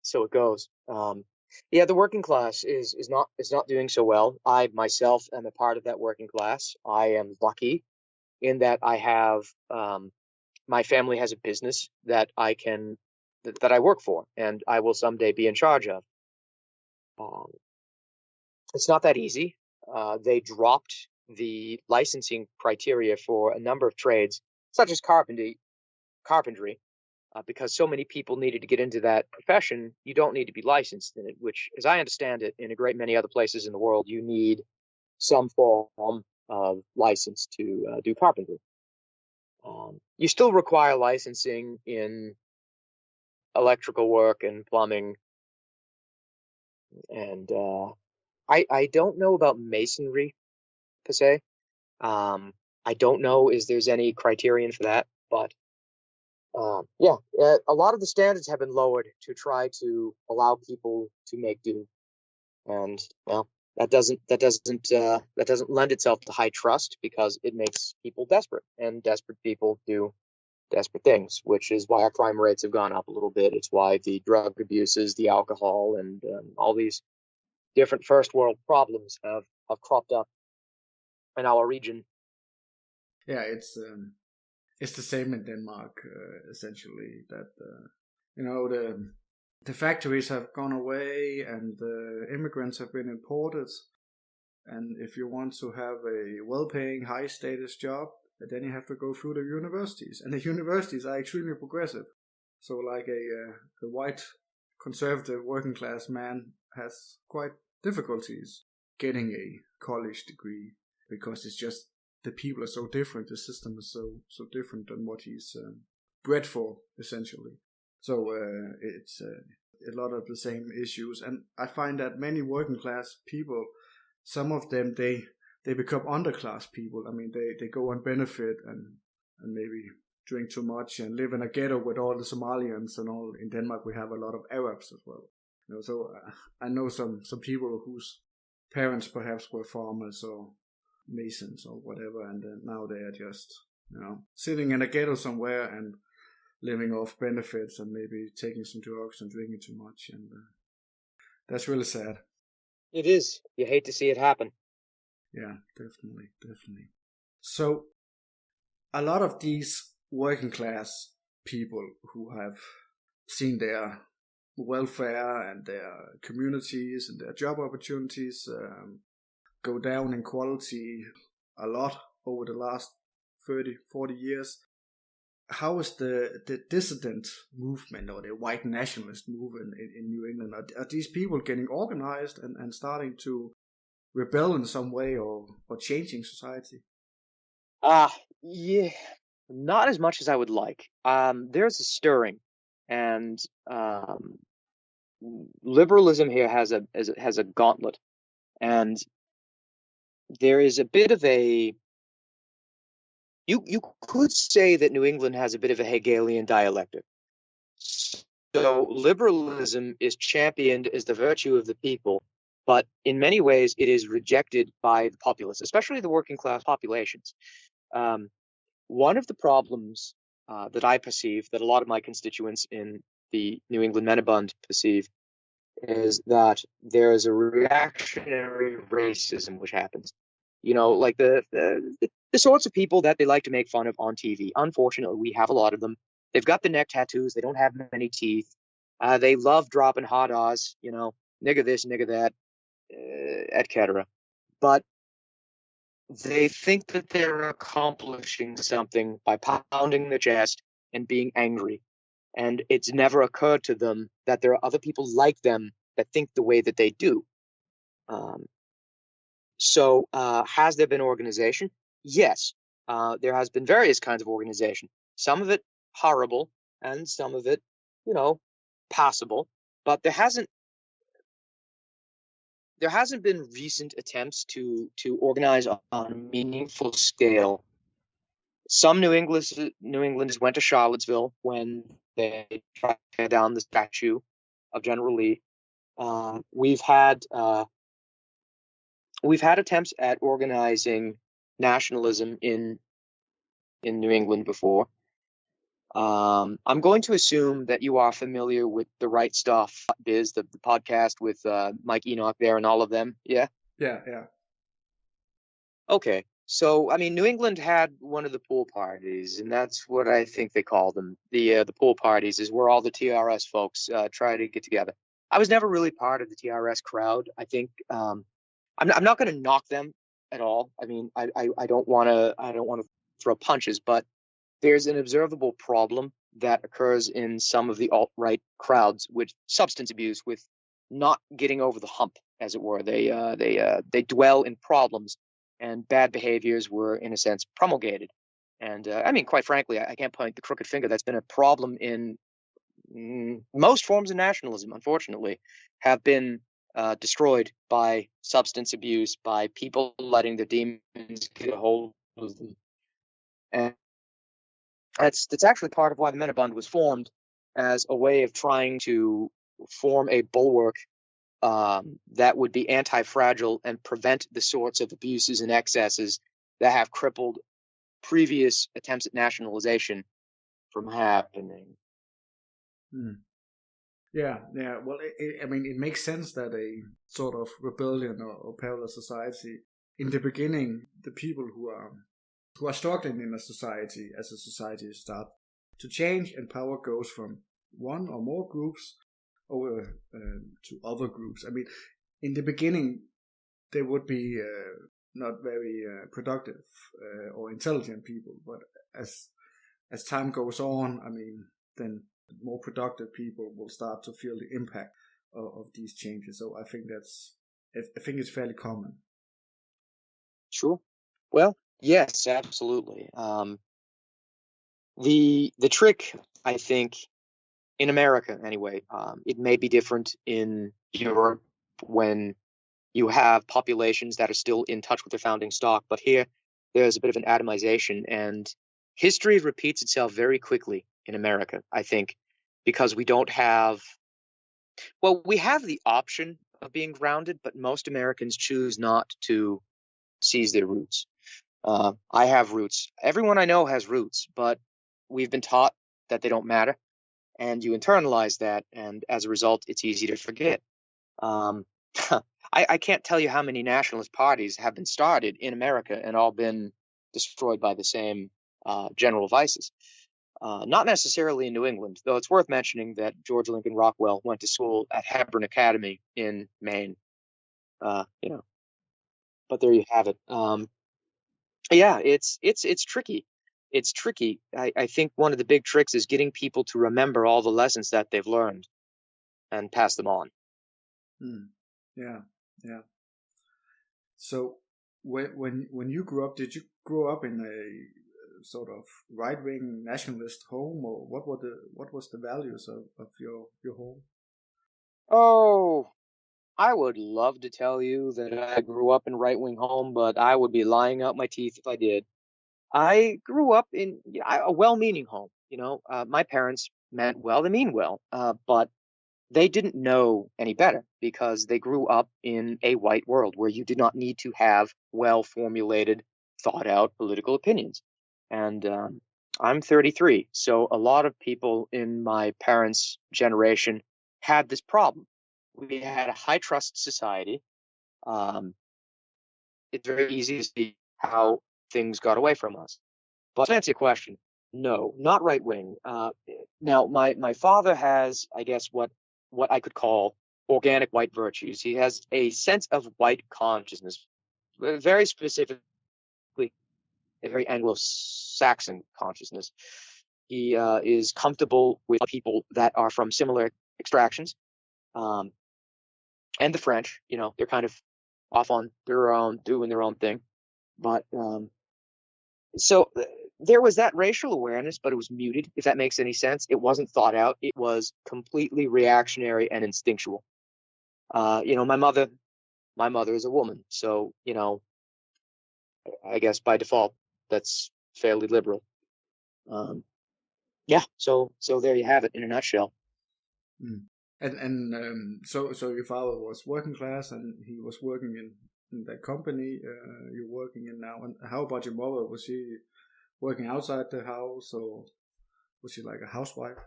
so it goes. Yeah, the working class is not doing so well. I myself am a part of that working class. I am lucky in that I have my family has a business that I work for, and I will someday be in charge of. It's not that easy. They dropped the licensing criteria for a number of trades, such as carpentry, because so many people needed to get into that profession. You don't need to be licensed in it, which, as I understand it, in a great many other places in the world, you need some form of license to do carpentry. You still require licensing in electrical work and plumbing, and I don't know about masonry per se. I don't know if there's any criterion for that, but a lot of the standards have been lowered to try to allow people to make do, and well, that doesn't lend itself to high trust, because it makes people desperate, and desperate people do desperate things, which is why our crime rates have gone up a little bit. It's why the drug abuses, the alcohol, and all these different first world problems have cropped up in our region. Yeah, it's the same in Denmark, essentially. That the factories have gone away, and the immigrants have been imported. And if you want to have a well-paying, high-status job, then you have to go through the universities, and the universities are extremely progressive. So, like a white, conservative, working-class man has quite difficulties getting a college degree, because it's just the people are so different. The system is so different than what he's bred for, essentially. So it's a lot of the same issues, and I find that many working-class people, some of them, they become underclass people. I mean, they go on benefit and maybe drink too much and live in a ghetto with all the Somalians and all. In Denmark, we have a lot of Arabs as well. So I know some people whose parents perhaps were farmers or masons or whatever, and now they are just sitting in a ghetto somewhere and living off benefits and maybe taking some drugs and drinking too much, and that's really sad. It is. You hate to see it happen. Yeah, definitely. So a lot of these working class people who have seen their welfare and their communities and their job opportunities go down in quality a lot over the last 30-40 years. How is the dissident movement or the white nationalist movement in New England? Are these people getting organized and starting to rebel in some way or changing society? Yeah, not as much as I would like. There's a stirring, and liberalism here has a gauntlet, and there is a bit of a. You could say that New England has a bit of a Hegelian dialectic. So liberalism is championed as the virtue of the people, but in many ways it is rejected by the populace, especially the working class populations. Um, One of the problems that I perceive, that a lot of my constituents in the New England Mannerbund perceive, is that there is a reactionary racism which happens. You know, like the sorts of people that they like to make fun of on TV. Unfortunately, we have a lot of them. They've got the neck tattoos. They don't have many teeth. They love dropping hot ahs, you know, nigger this, nigger that, etc. But they think that they're accomplishing something by pounding the chest and being angry. And it's never occurred to them that there are other people like them that think the way that they do. Um, so, has there been organization? Yes. There has been various kinds of organization. Some of it horrible, and some of it, you know, passable. But there hasn't been recent attempts to organize on a meaningful scale. Some New Englanders went to Charlottesville when they tried to tear down the statue of General Lee. We've had attempts at organizing nationalism in New England before. I'm going to assume that you are familiar with the Right Stuff Biz, the podcast with Mike Enoch there and all of them. Yeah. Yeah. Okay. So, I mean, New England had one of the pool parties, and that's what I think they call them. The pool parties is where all the TRS folks try to get together. I was never really part of the TRS crowd. I think I'm not going to knock them at all. I mean, I don't want to throw punches, but there's an observable problem that occurs in some of the alt-right crowds with substance abuse, with not getting over the hump, as it were. They dwell in problems, and bad behaviors were, in a sense, promulgated. And I mean, quite frankly, I can't point the crooked finger. That's been a problem in most forms of nationalism, unfortunately, have been destroyed by substance abuse, by people letting the demons get a hold of them. And that's actually part of why the Mannerbund was formed, as a way of trying to form a bulwark that would be anti-fragile and prevent the sorts of abuses and excesses that have crippled previous attempts at nationalization from happening. Yeah. Well, I mean, it makes sense that a sort of rebellion or parallel society, in the beginning, the people who are struggling in a society, as a society start to change, and power goes from one or more groups over to other groups. I mean, in the beginning, they would be not very productive or intelligent people, but as time goes on, I mean, then more productive people will start to feel the impact of these changes. So I think it's fairly common. Sure. Well, yes, absolutely. The trick, I think, in America anyway, it may be different in Europe when you have populations that are still in touch with their founding stock, but here there's a bit of an atomization, and history repeats itself very quickly in America, I think, because we have the option of being grounded, but most Americans choose not to seize their roots. I have roots. Everyone I know has roots, but we've been taught that they don't matter, and you internalize that, and as a result, it's easy to forget. I can't tell you how many nationalist parties have been started in America and all been destroyed by the same general vices. Not necessarily in New England, though it's worth mentioning that George Lincoln Rockwell went to school at Hebron Academy in Maine. But there you have it. Yeah, it's tricky. It's tricky. I think one of the big tricks is getting people to remember all the lessons that they've learned and pass them on. Yeah. So when you grew up, did you grow up in a sort of right-wing nationalist home, or what was the values of your home? Oh, I would love to tell you that I grew up in right-wing home, but I would be lying out my teeth if I did. I grew up in a well-meaning home. My parents meant well, they mean well, but they didn't know any better because they grew up in a white world where you did not need to have well-formulated, thought-out political opinions. And I'm 33, so a lot of people in my parents' generation had this problem. We had a high-trust society. It's very easy to see how things got away from us. But to answer your question, no, not right wing. Now, my father has, I guess, what I could call organic white virtues. He has a sense of white consciousness, very specifically a very Anglo-Saxon consciousness. He is comfortable with people that are from similar extractions, and the French. You know, they're kind of off on their own, doing their own thing. But so there was that racial awareness, but it was muted, if that makes any sense. It wasn't thought out. It was completely reactionary and instinctual. You know, my mother is a woman, so, you know, I guess by default, that's fairly liberal. Yeah, so there you have it in a nutshell. Mm. And so your father was working class, and he was working in that company you're working in now. And how about your mother? Was she working outside the house, or was she like a housewife?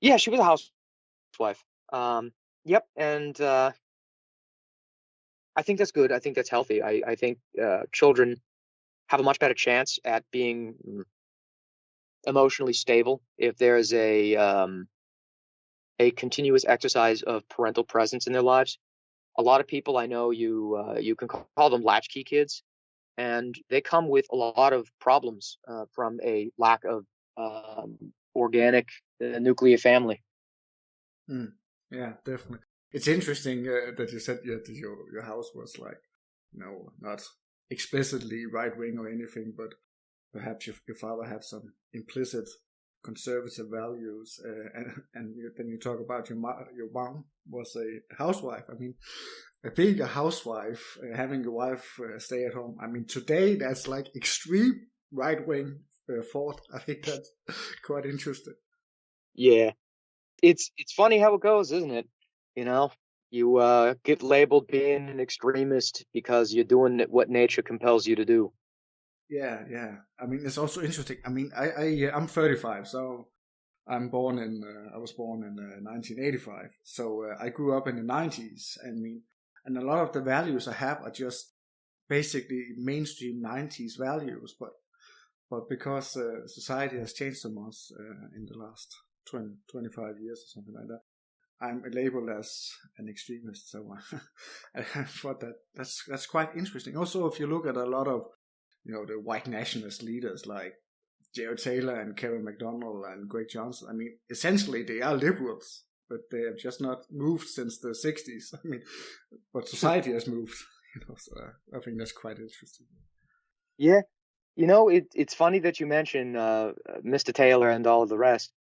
Yeah, she was a housewife. Yep, and I think that's good. I think that's healthy. I think children have a much better chance at being emotionally stable if there's a continuous exercise of parental presence in their lives. A lot of people I know, you can call them latchkey kids, and they come with a lot of problems from a lack of organic nuclear family. Mm. Yeah, definitely. It's interesting that you said that your house was like, you know, not explicitly right wing or anything, but perhaps your father had some implicit conservative values, then you talk about your mom was a housewife. I mean, being a housewife, having your wife stay at home. I mean, today that's like extreme right wing thought. I think that's quite interesting. Yeah, it's funny how it goes, isn't it? You know, you get labeled being an extremist because you're doing what nature compels you to do. Yeah, yeah. I mean, it's also interesting. I mean, I'm 35, so I was born in 1985. So I grew up in the 90s. I mean, and a lot of the values I have are just basically mainstream 90s values, but because society has changed so much in the last 20, 25 years or something like that, I'm labeled as an extremist. So I thought that's quite interesting. Also, if you look at a lot of, you know, the white nationalist leaders like J.O. Taylor and Kevin McDonald and Greg Johnson, I mean, essentially they are liberals, but they have just not moved since the 60s. I mean, but society has moved, you know, so I think that's quite interesting. Yeah, you know, it's funny that you mention Mr. Taylor and all of the rest,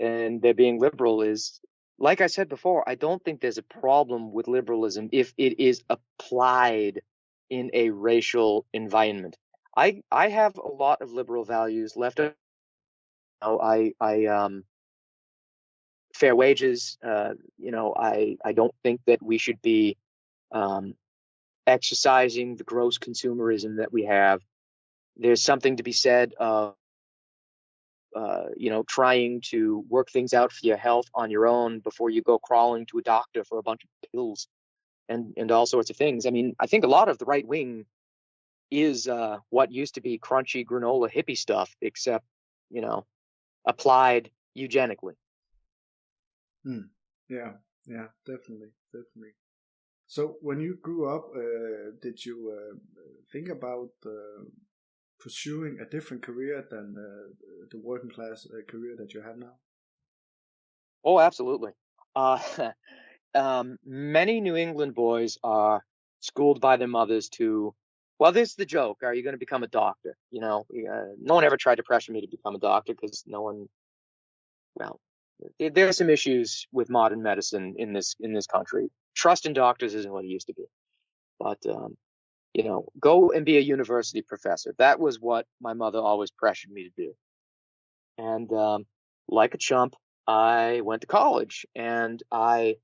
and they're being liberal. Is like I said before, I don't think there's a problem with liberalism if it is applied in a racial environment. I have a lot of liberal values left. You know, I fair wages. You know, I don't think that we should be um, exercising the gross consumerism that we have. There's something to be said of you know, trying to work things out for your health on your own before you go crawling to a doctor for a bunch of pills and all sorts of things. I mean, I think a lot of the right wing is what used to be crunchy granola hippie stuff, except, you know, applied eugenically. Hmm. Yeah, yeah, definitely, definitely. So when you grew up, did you think about pursuing a different career than the working class career that you have now? Oh, absolutely. Uh, many New England boys are schooled by their mothers to, well, this is the joke. Are you going to become a doctor? You know, no one ever tried to pressure me to become a doctor because no one, well, there are some issues with modern medicine in this country. Trust in doctors isn't what it used to be. But you know, go and be a university professor. That was what my mother always pressured me to do. And like a chump, I went to college, and I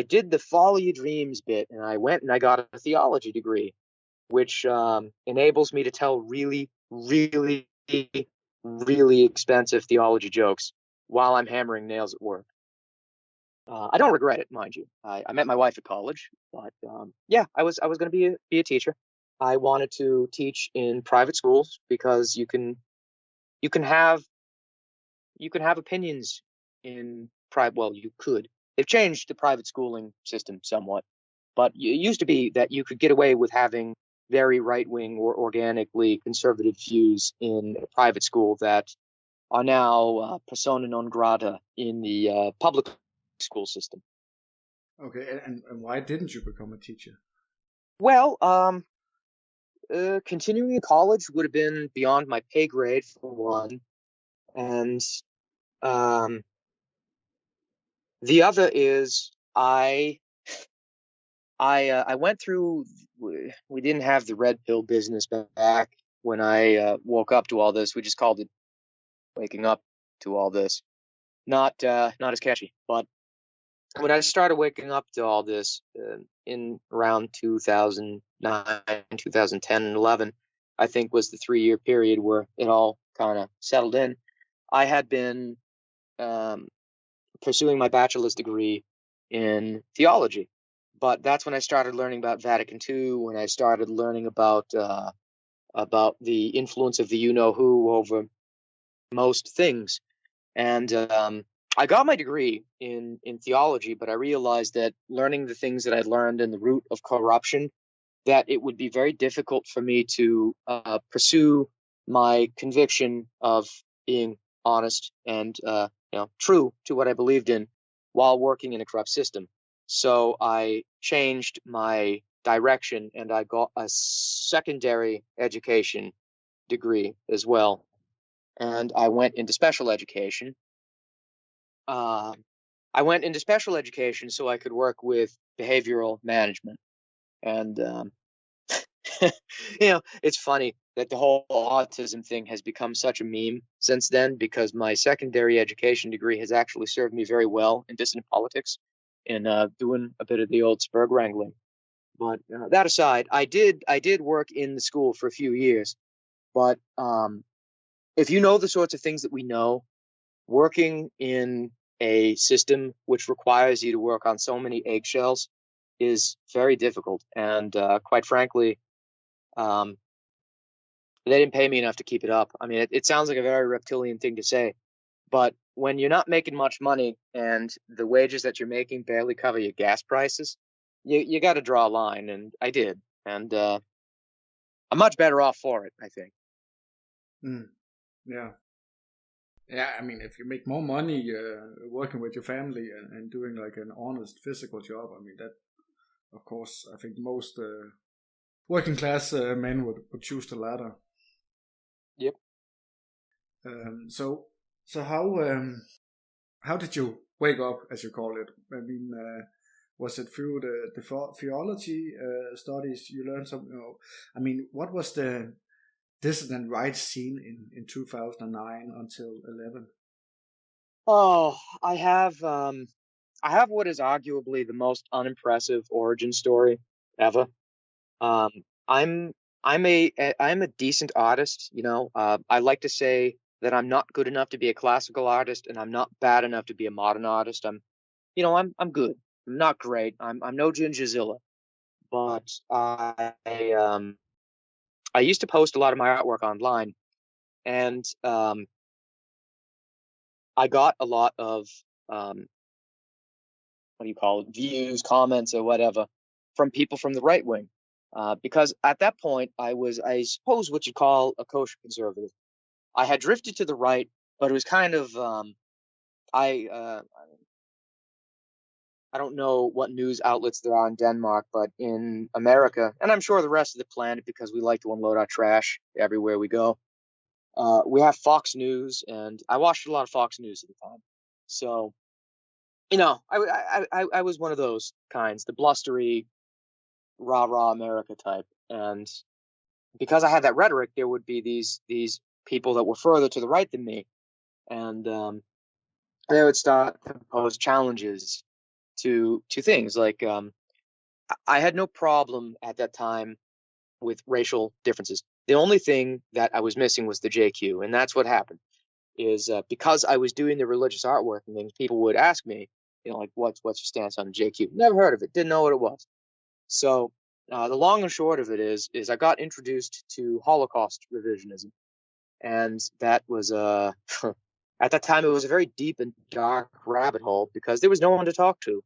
did the follow your dreams bit, and I went and I got a theology degree, which enables me to tell really, really, really expensive theology jokes while I'm hammering nails at work. I don't regret it, mind you. I met my wife at college, but yeah, I was going to be a teacher. I wanted to teach in private schools because you can have you can have opinions in private. Well, you could. They've changed the private schooling system somewhat, but it used to be that you could get away with having very right-wing or organically conservative views in a private school that are now persona non grata in the public school system. Okay, and why didn't you become a teacher? Well, continuing in college would have been beyond my pay grade for one, and um, the other is I went through. We didn't have the red pill business back when I woke up to all this. We just called it waking up to all this. Not as catchy, but when I started waking up to all this in around 2009, 2010, and 11, I think was the 3 year period where it all kind of settled in. I had been um, pursuing my bachelor's degree in theology, but that's when I started learning about Vatican II, when I started learning about the influence of the you know who over most things. And I got my degree in theology, but I realized that learning the things that I'd learned in the root of corruption, that it would be very difficult for me to pursue my conviction of being honest and true to what I believed in while working in a corrupt system. So I changed my direction and I got a secondary education degree as well. And I went into special education. Uh, I went into special education so I could work with behavioral management. And it's funny that the whole autism thing has become such a meme since then because my secondary education degree has actually served me very well in dissident politics and doing a bit of the old spurg wrangling. But that aside, I did work in the school for a few years. But if you know the sorts of things that we know, working in a system which requires you to work on so many eggshells is very difficult. And quite frankly, um, they didn't pay me enough to keep it up. I mean, it sounds like a very reptilian thing to say, but when you're not making much money and the wages that you're making barely cover your gas prices, you got to draw a line, and I did, and I'm much better off for it, I think. Mm, yeah. Yeah, I mean, if you make more money working with your family and doing like an honest physical job, I mean, that, of course, I think most working class men would choose the latter. Yep. So, so how did you wake up, as you call it? I mean, was it through the theology studies you learned something? I mean, what was the dissident rights scene in 2009 until 11? Oh, I have what is arguably the most unimpressive origin story ever. Um, I'm I'm a decent artist, you know. I like to say that I'm not good enough to be a classical artist, and I'm not bad enough to be a modern artist. I'm good. I'm not great. I'm no Gingazilla, but I used to post a lot of my artwork online, and I got a lot of um, what do you call it, views, comments, or whatever from people from the right wing. Because at that point, I was, I suppose, what you call a kosher conservative. I had drifted to the right, but it was kind of, I, uh, I don't know what news outlets there are in Denmark, but in America, and I'm sure the rest of the planet, because we like to unload our trash everywhere we go, we have Fox News, and I watched a lot of Fox News at the time. So, I was one of those kinds, the blustery, rah rah America type. And because I had that rhetoric, there would be these people that were further to the right than me, and they would start to pose challenges to things like I had no problem at that time with racial differences. The only thing that I was missing was the JQ, and that's what happened. Is because I was doing the religious artwork and things, people would ask me, like, what's your stance on JQ? Never heard of it, didn't know what it was. So the long and short of it is I got introduced to Holocaust revisionism, and that was at that time it was a very deep and dark rabbit hole because there was no one to talk to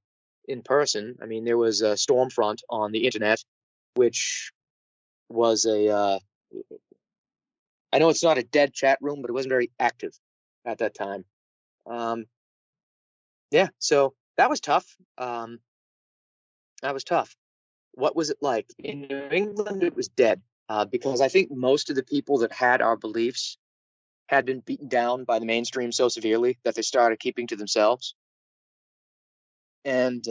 in person. I mean, there was a Stormfront on the internet, which was I know it's not a dead chat room, but it wasn't very active at that time. Yeah, so that was tough. That was tough. What was it like? In New England, it was dead because I think most of the people that had our beliefs had been beaten down by the mainstream so severely that they started keeping to themselves. And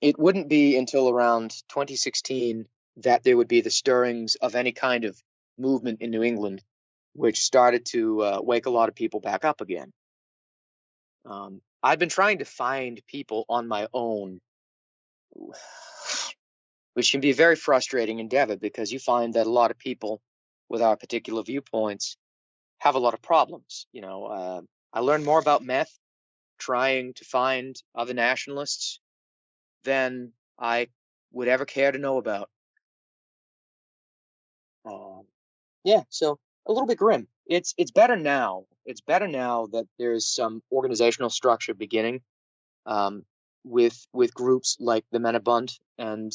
it wouldn't be until around 2016 that there would be the stirrings of any kind of movement in New England, which started to wake a lot of people back up again. I've been trying to find people on my own, which can be a very frustrating endeavor because you find that a lot of people with our particular viewpoints have a lot of problems. I learned more about meth trying to find other nationalists than I would ever care to know about. Yeah, so a little bit grim. It's better now. It's better now that there's some organizational structure beginning with groups like the Mannerbund, and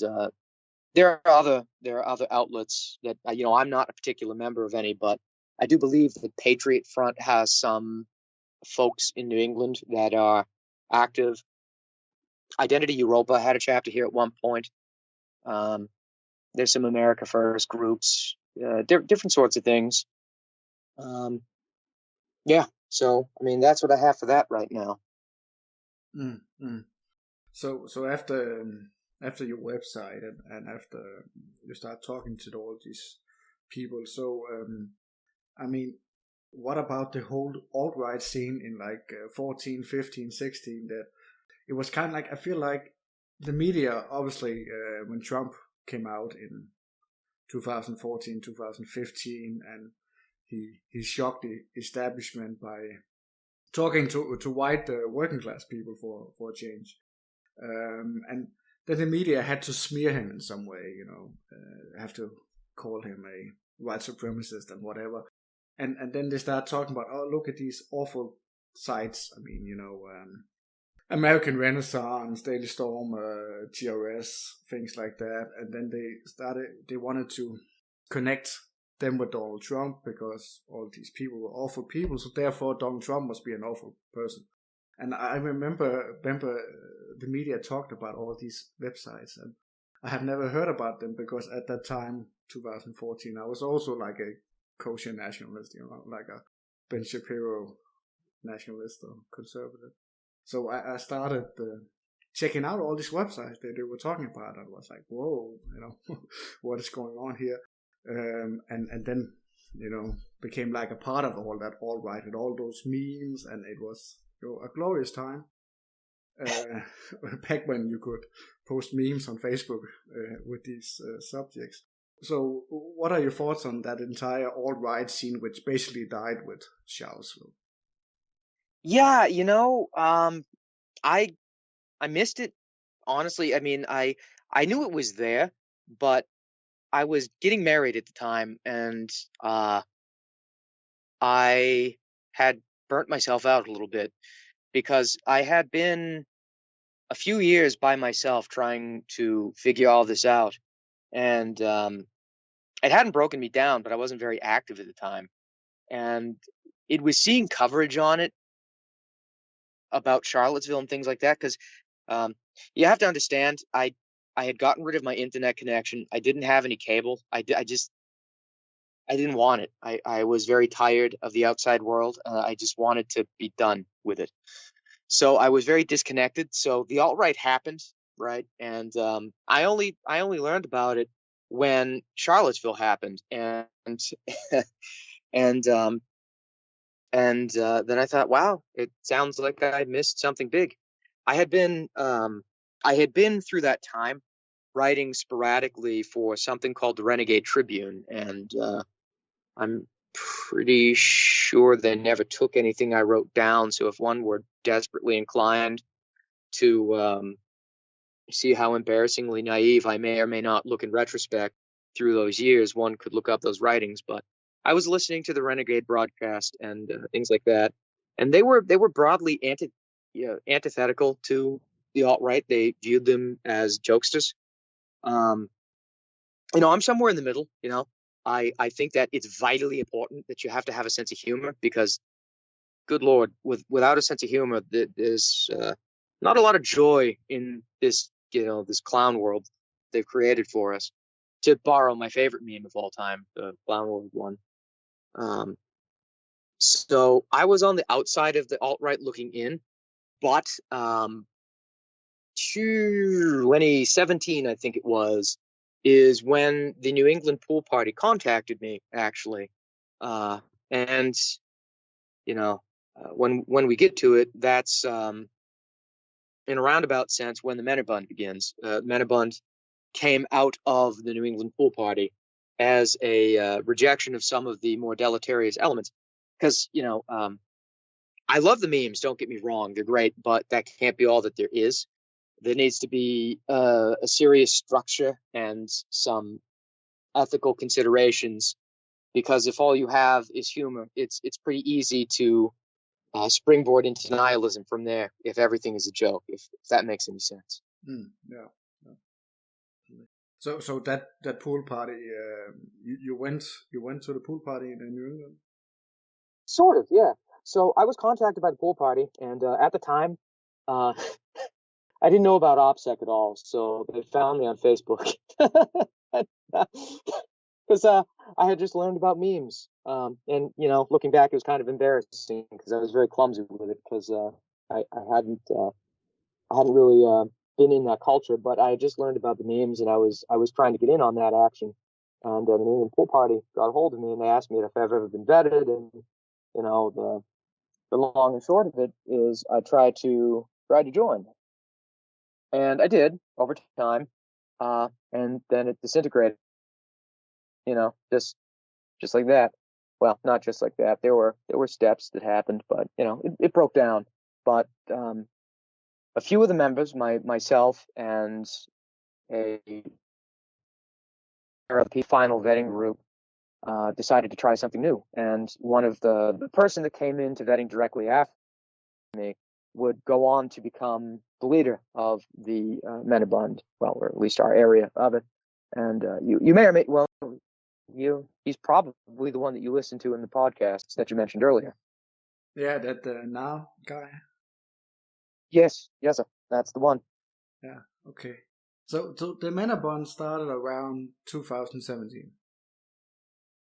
there are other outlets that I'm not a particular member of any, but I do believe that Patriot Front has some folks in New England that are active. Identity Europa had a chapter here at one point. There's some America First groups, different sorts of things. Yeah, so I mean that's what I have for that right now. So after your website and after you start talking to all these people, so I mean, what about the whole alt-right scene in like 14, 15, 16? That it was kind of like, I feel like the media, obviously, when Trump came out in 2014, 2015, and he shocked the establishment by talking to white working class people for a change. And then the media had to smear him in some way, have to call him a white supremacist and whatever. And then they start talking about, oh, look at these awful sites. I mean, American Renaissance, Daily Storm, GRS, things like that. And then they wanted to connect them with Donald Trump because all these people were awful people. So therefore, Donald Trump must be an awful person. And I remember the media talked about all these websites, and I have never heard about them because at that time, 2014, I was also like a kosher nationalist, like a Ben Shapiro nationalist or conservative. So I started checking out all these websites that they were talking about. I was like, whoa, what is going on here? And then, became like a part of all that alt-right and all those memes, and it was a glorious time. Back when you could post memes on Facebook with these subjects. So what are your thoughts on that entire alt-right scene, which basically died with Seaxwulf? Yeah, I missed it, honestly. I mean, I knew it was there, but I was getting married at the time, and I had burnt myself out a little bit because I had been a few years by myself trying to figure all this out, and it hadn't broken me down, but I wasn't very active at the time, and it was seeing coverage on it about Charlottesville and things like that, because you have to understand, I had gotten rid of my internet connection. I didn't have any cable. I didn't want it. I was very tired of the outside world. I just wanted to be done with it. So I was very disconnected. So the alt-right happened, right? And I only learned about it when Charlottesville happened, and and And then I thought, wow, it sounds like I missed something big. I had been through that time writing sporadically for something called the Renegade Tribune, and I'm pretty sure they never took anything I wrote down. So if one were desperately inclined to see how embarrassingly naive I may or may not look in retrospect through those years, one could look up those writings. But I was listening to the Renegade broadcast and things like that, and they were broadly antithetical to the alt-right. They viewed them as jokesters. Um, I'm somewhere in the middle. I think that it's vitally important that you have to have a sense of humor because, good Lord, without a sense of humor, there's not a lot of joy in this clown world they've created for us. To borrow my favorite meme of all time, the clown world one. Um, so I was on the outside of the alt-right looking in, but 2017, I think it was, is when the New England Pool Party contacted me, actually. And, when we get to it, that's in a roundabout sense when the Mannerbund begins. Mannerbund came out of the New England Pool Party as a rejection of some of the more deleterious elements. Because, I love the memes, don't get me wrong, they're great, but that can't be all that there is. There needs to be a serious structure and some ethical considerations, because if all you have is humor, it's pretty easy to springboard into nihilism from there if everything is a joke, if that makes any sense. Yeah. So that pool party, you went to the pool party in New England? Sort of, yeah. So I was contacted by the pool party, and at the time, uh, I didn't know about OPSEC at all, so they found me on Facebook. Because I had just learned about memes. And, looking back, it was kind of embarrassing because I was very clumsy with it because I hadn't really been in that culture, but I had just learned about the memes and I was trying to get in on that action. And the New England Pool Party got a hold of me and they asked me if I've ever been vetted. And, the long and short of it is I tried to join. And I did over time. And then it disintegrated, just like that. Well, not just like that. There were steps that happened, but it broke down. But a few of the members, myself and a final vetting group, decided to try something new. And one of the person that came into vetting directly after me would go on to become the leader of the Mannerbund, well, or at least our area of it. And you may or may he's probably the one that you listened to in the podcast that you mentioned earlier. Yeah, that now guy. Yes, sir. That's the one. Yeah. Okay. So the Mannerbund started around 2017.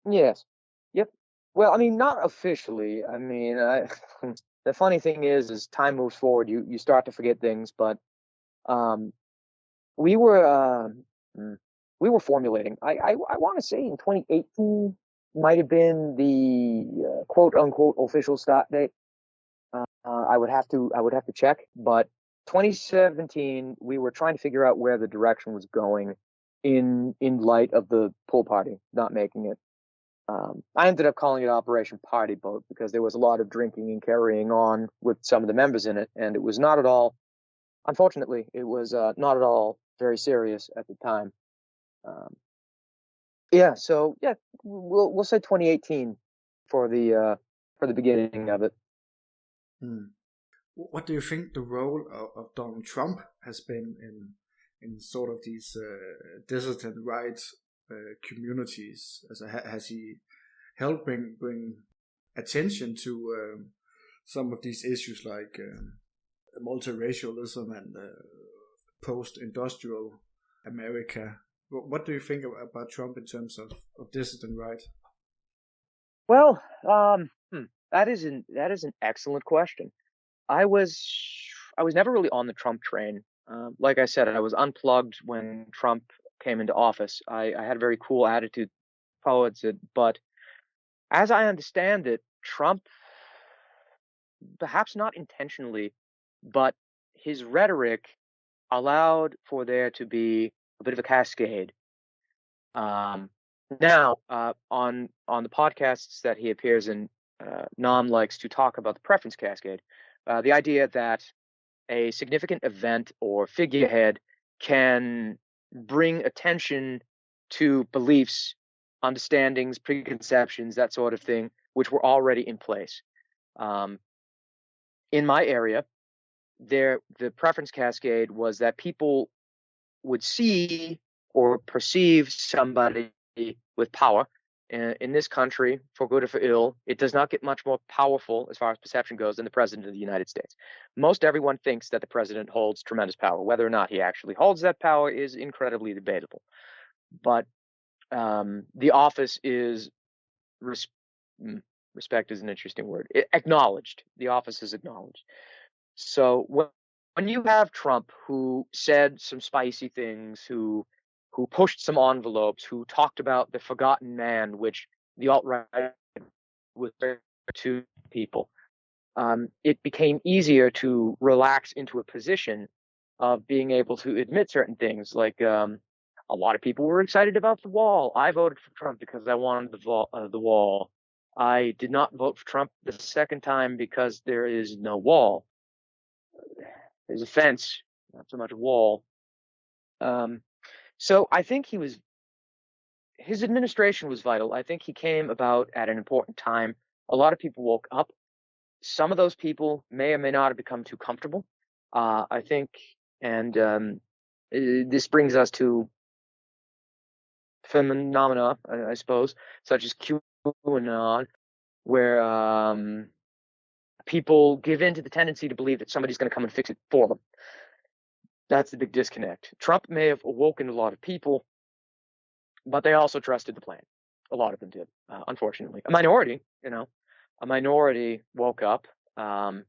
Yes. Yep. Well, I mean, not officially. I mean, the funny thing is, as time moves forward, you start to forget things. But we were formulating. I want to say in 2018 might have been the quote unquote official start date. I would have to check, but 2017 we were trying to figure out where the direction was going in light of the pool party not making it. I ended up calling it Operation Party Boat because there was a lot of drinking and carrying on with some of the members in it, and it was not at all, unfortunately, it was not at all very serious at the time. So we'll say 2018 for the beginning of it. What do you think the role of Donald Trump has been in sort of these dissident rights communities? Has he helped bring attention to some of these issues like multiracialism and post-industrial America? What do you think about Trump in terms of dissident rights? Well, that is an excellent question. I was never really on the Trump train. Like I said, I was unplugged when Trump came into office. I had a very cool attitude towards it, but as I understand it, Trump perhaps not intentionally, but his rhetoric allowed for there to be a bit of a cascade. Now, on the podcasts that he appears in, Nam likes to talk about the preference cascade, the idea that a significant event or figurehead can bring attention to beliefs, understandings, preconceptions, that sort of thing, which were already in place. In my area, the preference cascade was that people would see or perceive somebody with power. In this country, for good or for ill, it does not get much more powerful as far as perception goes than the president of the United States. Most everyone thinks that the president holds tremendous power. Whether or not he actually holds that power is incredibly debatable. But the office is respect is an interesting word. Acknowledged. The office is acknowledged. So when you have Trump, who said some spicy things, who pushed some envelopes, who talked about the forgotten man, which the alt-right was to people, it became easier to relax into a position of being able to admit certain things. Like a lot of people were excited about the wall. I voted for Trump because I wanted the wall. I did not vote for Trump the second time because there is no wall. There's a fence, not so much a wall. So I think his administration was vital. I think he came about at an important time. A lot of people woke up. Some of those people may or may not have become too comfortable. I think, and this brings us to phenomena, I suppose, such as QAnon, where people give in to the tendency to believe that somebody's going to come and fix it for them. That's the big disconnect. Trump may have awoken a lot of people, but they also trusted the plan. A lot of them did, unfortunately. A minority woke up. And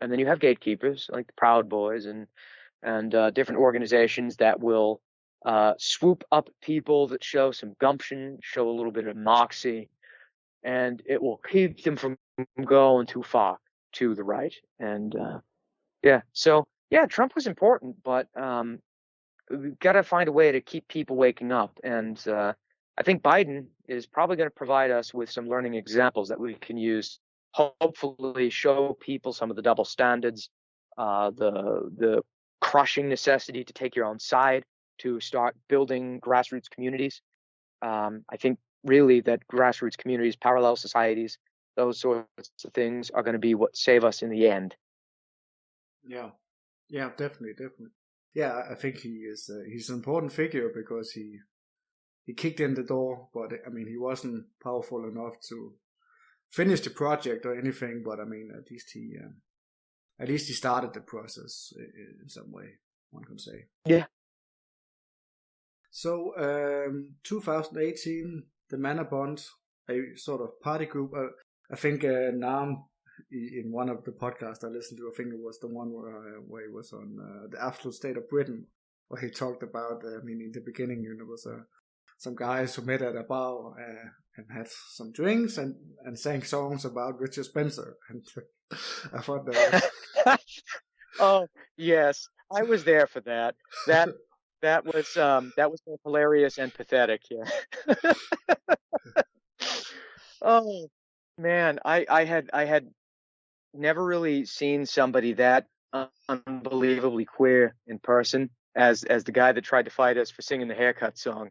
then you have gatekeepers like the Proud Boys and different organizations that will swoop up people that show some gumption, show a little bit of moxie, and it will keep them from going too far to the right. And Trump was important, but we've got to find a way to keep people waking up. And I think Biden is probably going to provide us with some learning examples that we can use, hopefully show people some of the double standards, the crushing necessity to take your own side, to start building grassroots communities. I think really that grassroots communities, parallel societies, those sorts of things are going to be what save us in the end. Yeah, definitely. Yeah, I think he's an important figure because he kicked in the door, but I mean he wasn't powerful enough to finish the project or anything. But I mean at least he started the process in some way, one can say. Yeah. So 2018, the Mannerbund, a sort of party group. I think Nam, in one of the podcasts I listened to, I think it was the one where he was on the Absolute State of Britain, where he talked about, in the beginning, there was some guys who met at a bar and had some drinks and sang songs about Richard Spencer. And I thought that was... Oh, yes. I was there for that. That was both hilarious and pathetic. Yeah. Oh man, I had never really seen somebody that unbelievably queer in person as the guy that tried to fight us for singing the haircut song.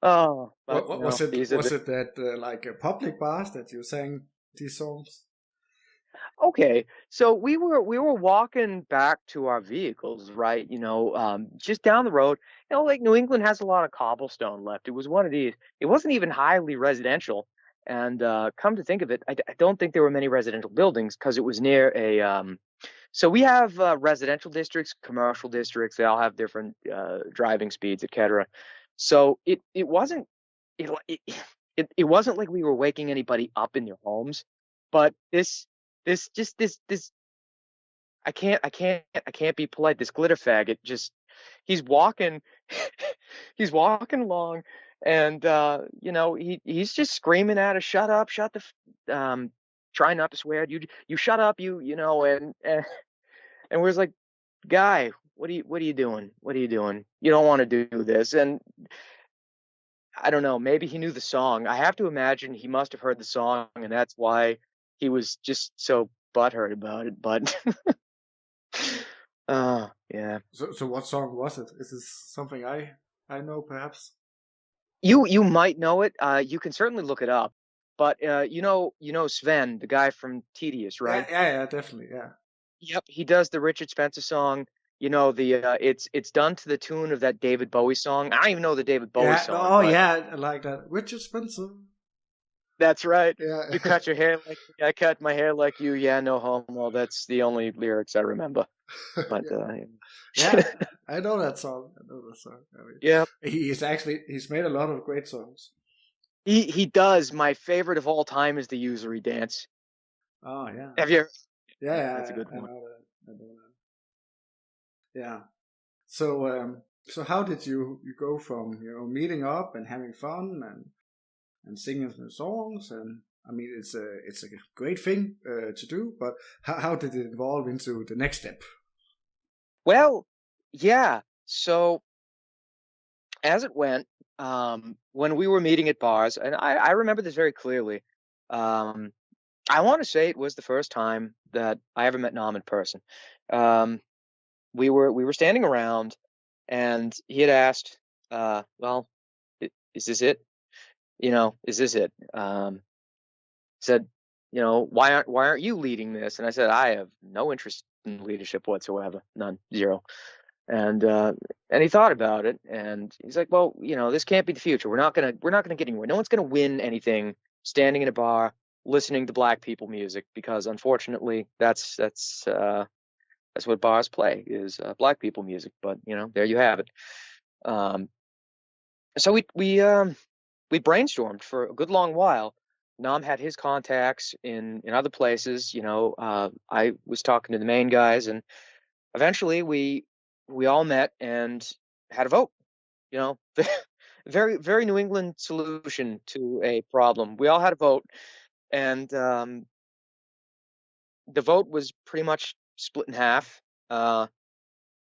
Oh, was it that like a public bars that you sang these songs? Okay, so we were walking back to our vehicles, right? Just down the road. Like New England has a lot of cobblestone left. It was one of these. It wasn't even highly residential. And come to think of it, I don't think there were many residential buildings because it was near a. So we have residential districts, commercial districts. They all have different driving speeds, etc. So it wasn't it wasn't like we were waking anybody up in their homes, but this I can't be polite. This glitter faggot he's walking he's walking along and he's just screaming at us, shut up, trying not to swear. You shut up, you know, and we're like, guy, what are you doing? What are you doing? You don't want to do this. And I don't know, maybe he knew the song. I have to imagine he must have heard the song, and that's why he was just so butthurt about it. But yeah. So what song was it? Is this something I know perhaps? You might know it. You can certainly look it up. But you know Sven, the guy from Tedious, right? Yeah, definitely, yeah. Yep, he does the Richard Spencer song. You know the it's done to the tune of that David Bowie song. I don't even know the David Bowie Yeah, song, oh but yeah, I like that. Richard Spencer. that's right. Yeah. You cut your hair like me, I cut my hair like you. Yeah, no homo. That's the only lyrics I remember. But yeah, I know that song. I know that song. I mean, yeah, he's made a lot of great songs. he does. My favorite of all time is the Usury Dance. Oh yeah. Have you? Yeah, That's a good I one. know that. I know that. Yeah. So how did you go from meeting up and having fun and singing some songs, and I mean it's a great thing to do, but how did it evolve into the next step? Well, yeah. So as it went, when we were meeting at bars, and I remember this very clearly. Um, I want to say it was the first time that I ever met Nam in person. Um, we were standing around, and he had asked, "Well, is this it? You know, is this it?" Said, why aren't you leading this? And I said, I have no interest in leadership whatsoever, none, zero. And he thought about it, and he's like, well, this can't be the future. We're not gonna get anywhere. No one's gonna win anything standing in a bar listening to black people music, because unfortunately that's what bars play is black people music. But there you have it. Um, so we brainstormed for a good long while. Nam had his contacts in other places. I was talking to the main guys, and eventually we all met and had a vote. You know, very very New England solution to a problem. We all had a vote, and the vote was pretty much split in half.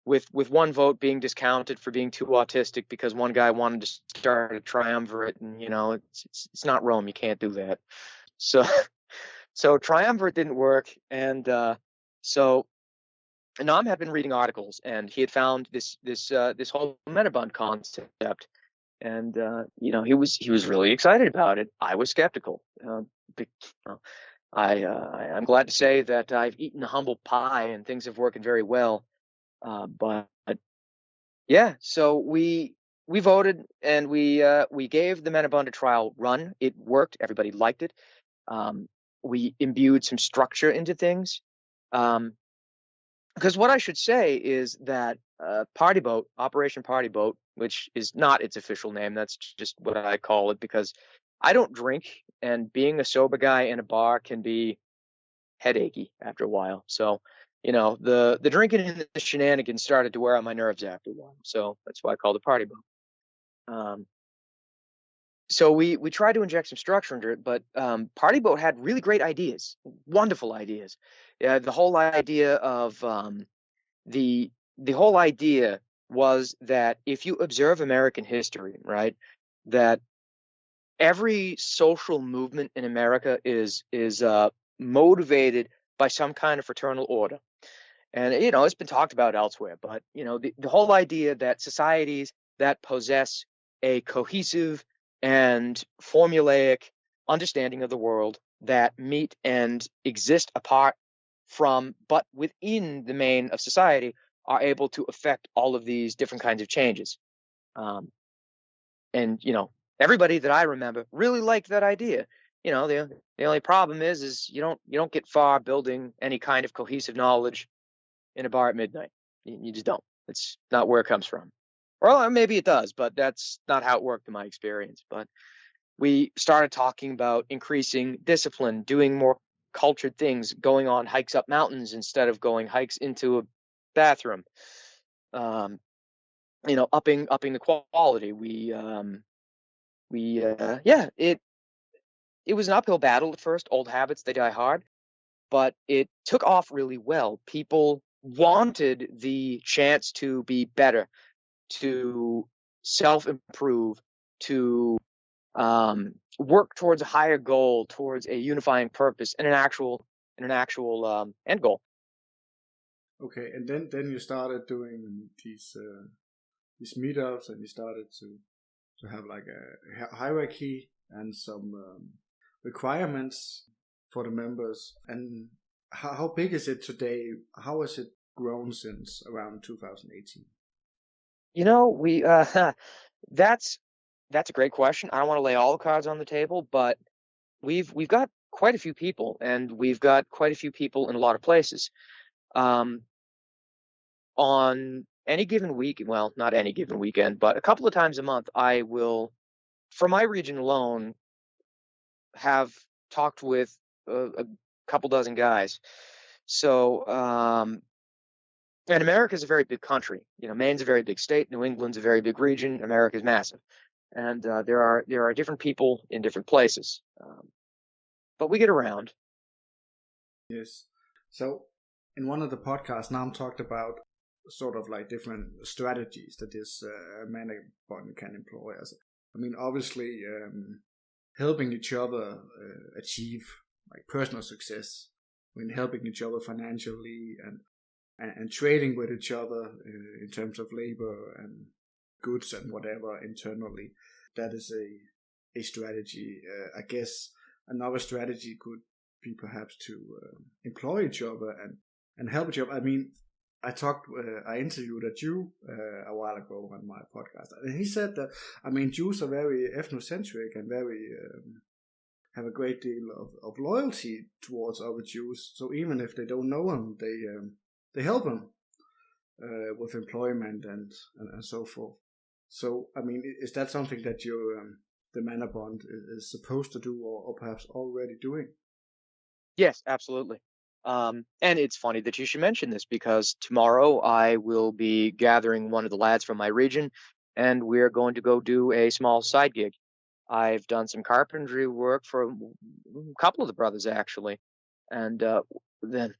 With one vote being discounted for being too autistic because one guy wanted to start a triumvirate, and it's not Rome, you can't do that. So so triumvirate didn't work, and so Nam had been reading articles, and he had found this whole Mannerbund concept, and he was really excited about it. I was skeptical. I'm glad to say that I've eaten a humble pie and things have worked very well. But yeah, so we voted, and we gave the Mannerbund a trial run. It worked. Everybody liked it. We imbued some structure into things. Because what I should say is that Party Boat, Operation Party Boat, which is not its official name, that's just what I call it because I don't drink, and being a sober guy in a bar can be headachy after a while. So, the drinking and the shenanigans started to wear on my nerves after a while. So that's why I called it Party Boat. So we tried to inject some structure into it, but Party Boat had really great ideas, wonderful ideas. The whole idea of the whole idea was that if you observe American history, right, that every social movement in America is motivated by some kind of fraternal order. And it's been talked about elsewhere, but the whole idea that societies that possess a cohesive and formulaic understanding of the world that meet and exist apart from but within the main of society are able to affect all of these different kinds of changes. And everybody that I remember really liked that idea. The only problem is you don't get far building any kind of cohesive knowledge in a bar at midnight. You just don't. It's not where it comes from. Or maybe it does, but that's not how it worked in my experience. But we started talking about increasing discipline, doing more cultured things, going on hikes up mountains instead of going hikes into a bathroom. Upping the quality. it was an uphill battle at first. Old habits, they die hard. But it took off really well. People wanted the chance to be better, to self-improve, to work towards a higher goal, towards a unifying purpose and an actual end goal. Okay, and then you started doing these meetups, and you started to have like a hierarchy and some requirements for the members. And how big is it today? How has it grown since around 2018? We that's a great question. I don't want to lay all the cards on the table, but we've got quite a few people, and we've got quite a few people in a lot of places. On any given week, well, not any given weekend, but a couple of times a month, I will, for my region alone, have talked with a couple dozen guys. So, and America is a very big country. Maine's a very big state. New England's a very big region. America is massive, and there are different people in different places. But we get around. Yes. So, in one of the podcasts, Nam talked about sort of like different strategies that this Mannerbund can employ. Obviously, helping each other achieve like personal success. Helping each other financially and trading with each other in terms of labor and goods and whatever internally. That is a strategy. I guess another strategy could be perhaps to employ each other and help each other. I interviewed a Jew a while ago on my podcast, and he said that Jews are very ethnocentric and very have a great deal of loyalty towards other Jews. So even if they don't know them, they help them with employment and so forth. So is that something that the Mannerbund is supposed to do, or perhaps already doing? Yes, absolutely. And it's funny that you should mention this, because tomorrow I will be gathering one of the lads from my region, and we're going to go do a small side gig. I've done some carpentry work for a couple of the brothers, actually. And then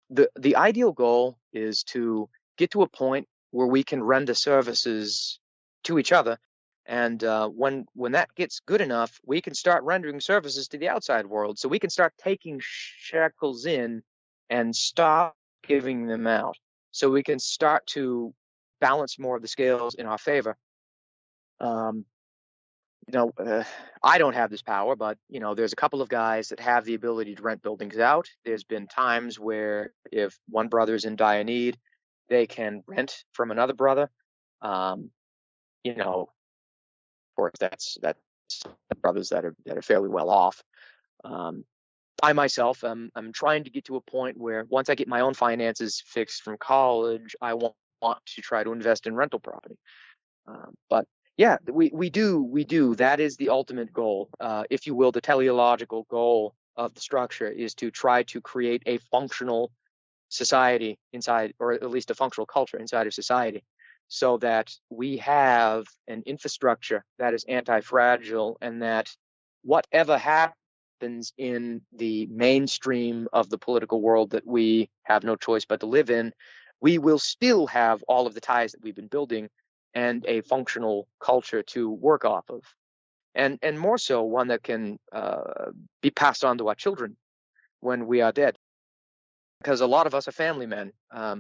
the ideal goal is to get to a point where we can render services to each other. And when that gets good enough, we can start rendering services to the outside world. So we can start taking shekels in and stop giving them out. So we can start to balance more of the scales in our favor. I don't have this power, but there's a couple of guys that have the ability to rent buildings out. There's been times where if one brother's in dire need, they can rent from another brother. Of course, that's brothers that are fairly well off. I myself I'm trying to get to a point where once I get my own finances fixed from college, I want to try to invest in rental property. But yeah, we do. That is the ultimate goal, if you will. The teleological goal of the structure is to try to create a functional society inside, or at least a functional culture inside of society, so that we have an infrastructure that is anti-fragile, and that whatever happens in the mainstream of the political world that we have no choice but to live in, we will still have all of the ties that we've been building and a functional culture to work off of, and more so one that can be passed on to our children when we are dead, because a lot of us are family men. I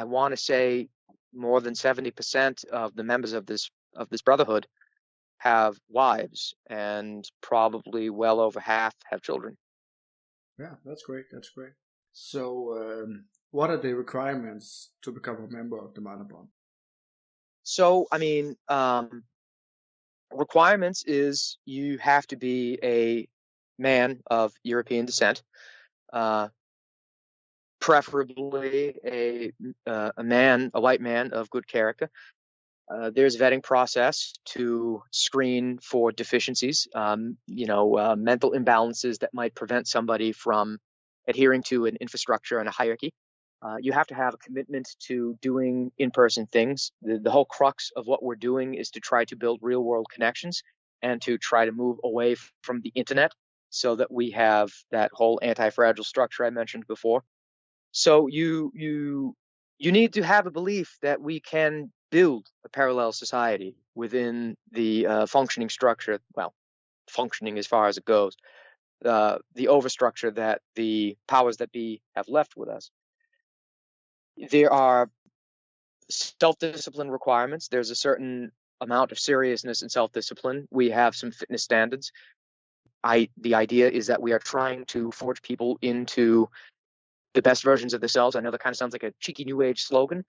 want to say more than 70% of the members of this brotherhood have wives, and probably well over half have children. Yeah, that's great. So what are the requirements to become a member of the Mannerbund? So, requirements is you have to be a man of European descent, preferably a white man of good character. There's a vetting process to screen for deficiencies, mental imbalances that might prevent somebody from adhering to an infrastructure and a hierarchy. You have to have a commitment to doing in-person things. The whole crux of what we're doing is to try to build real-world connections. and to try to move away from the internet so that we have that whole anti-fragile structure I mentioned before. So you need to have a belief that we can build a parallel society within the functioning structure. Well, functioning as far as it goes, the overstructure that the powers that be have left with us. There are self-discipline requirements. There's a certain amount of seriousness in self-discipline. We have some fitness standards. The idea is that we are trying to forge people into the best versions of themselves. I know that kind of sounds like a cheeky new age slogan,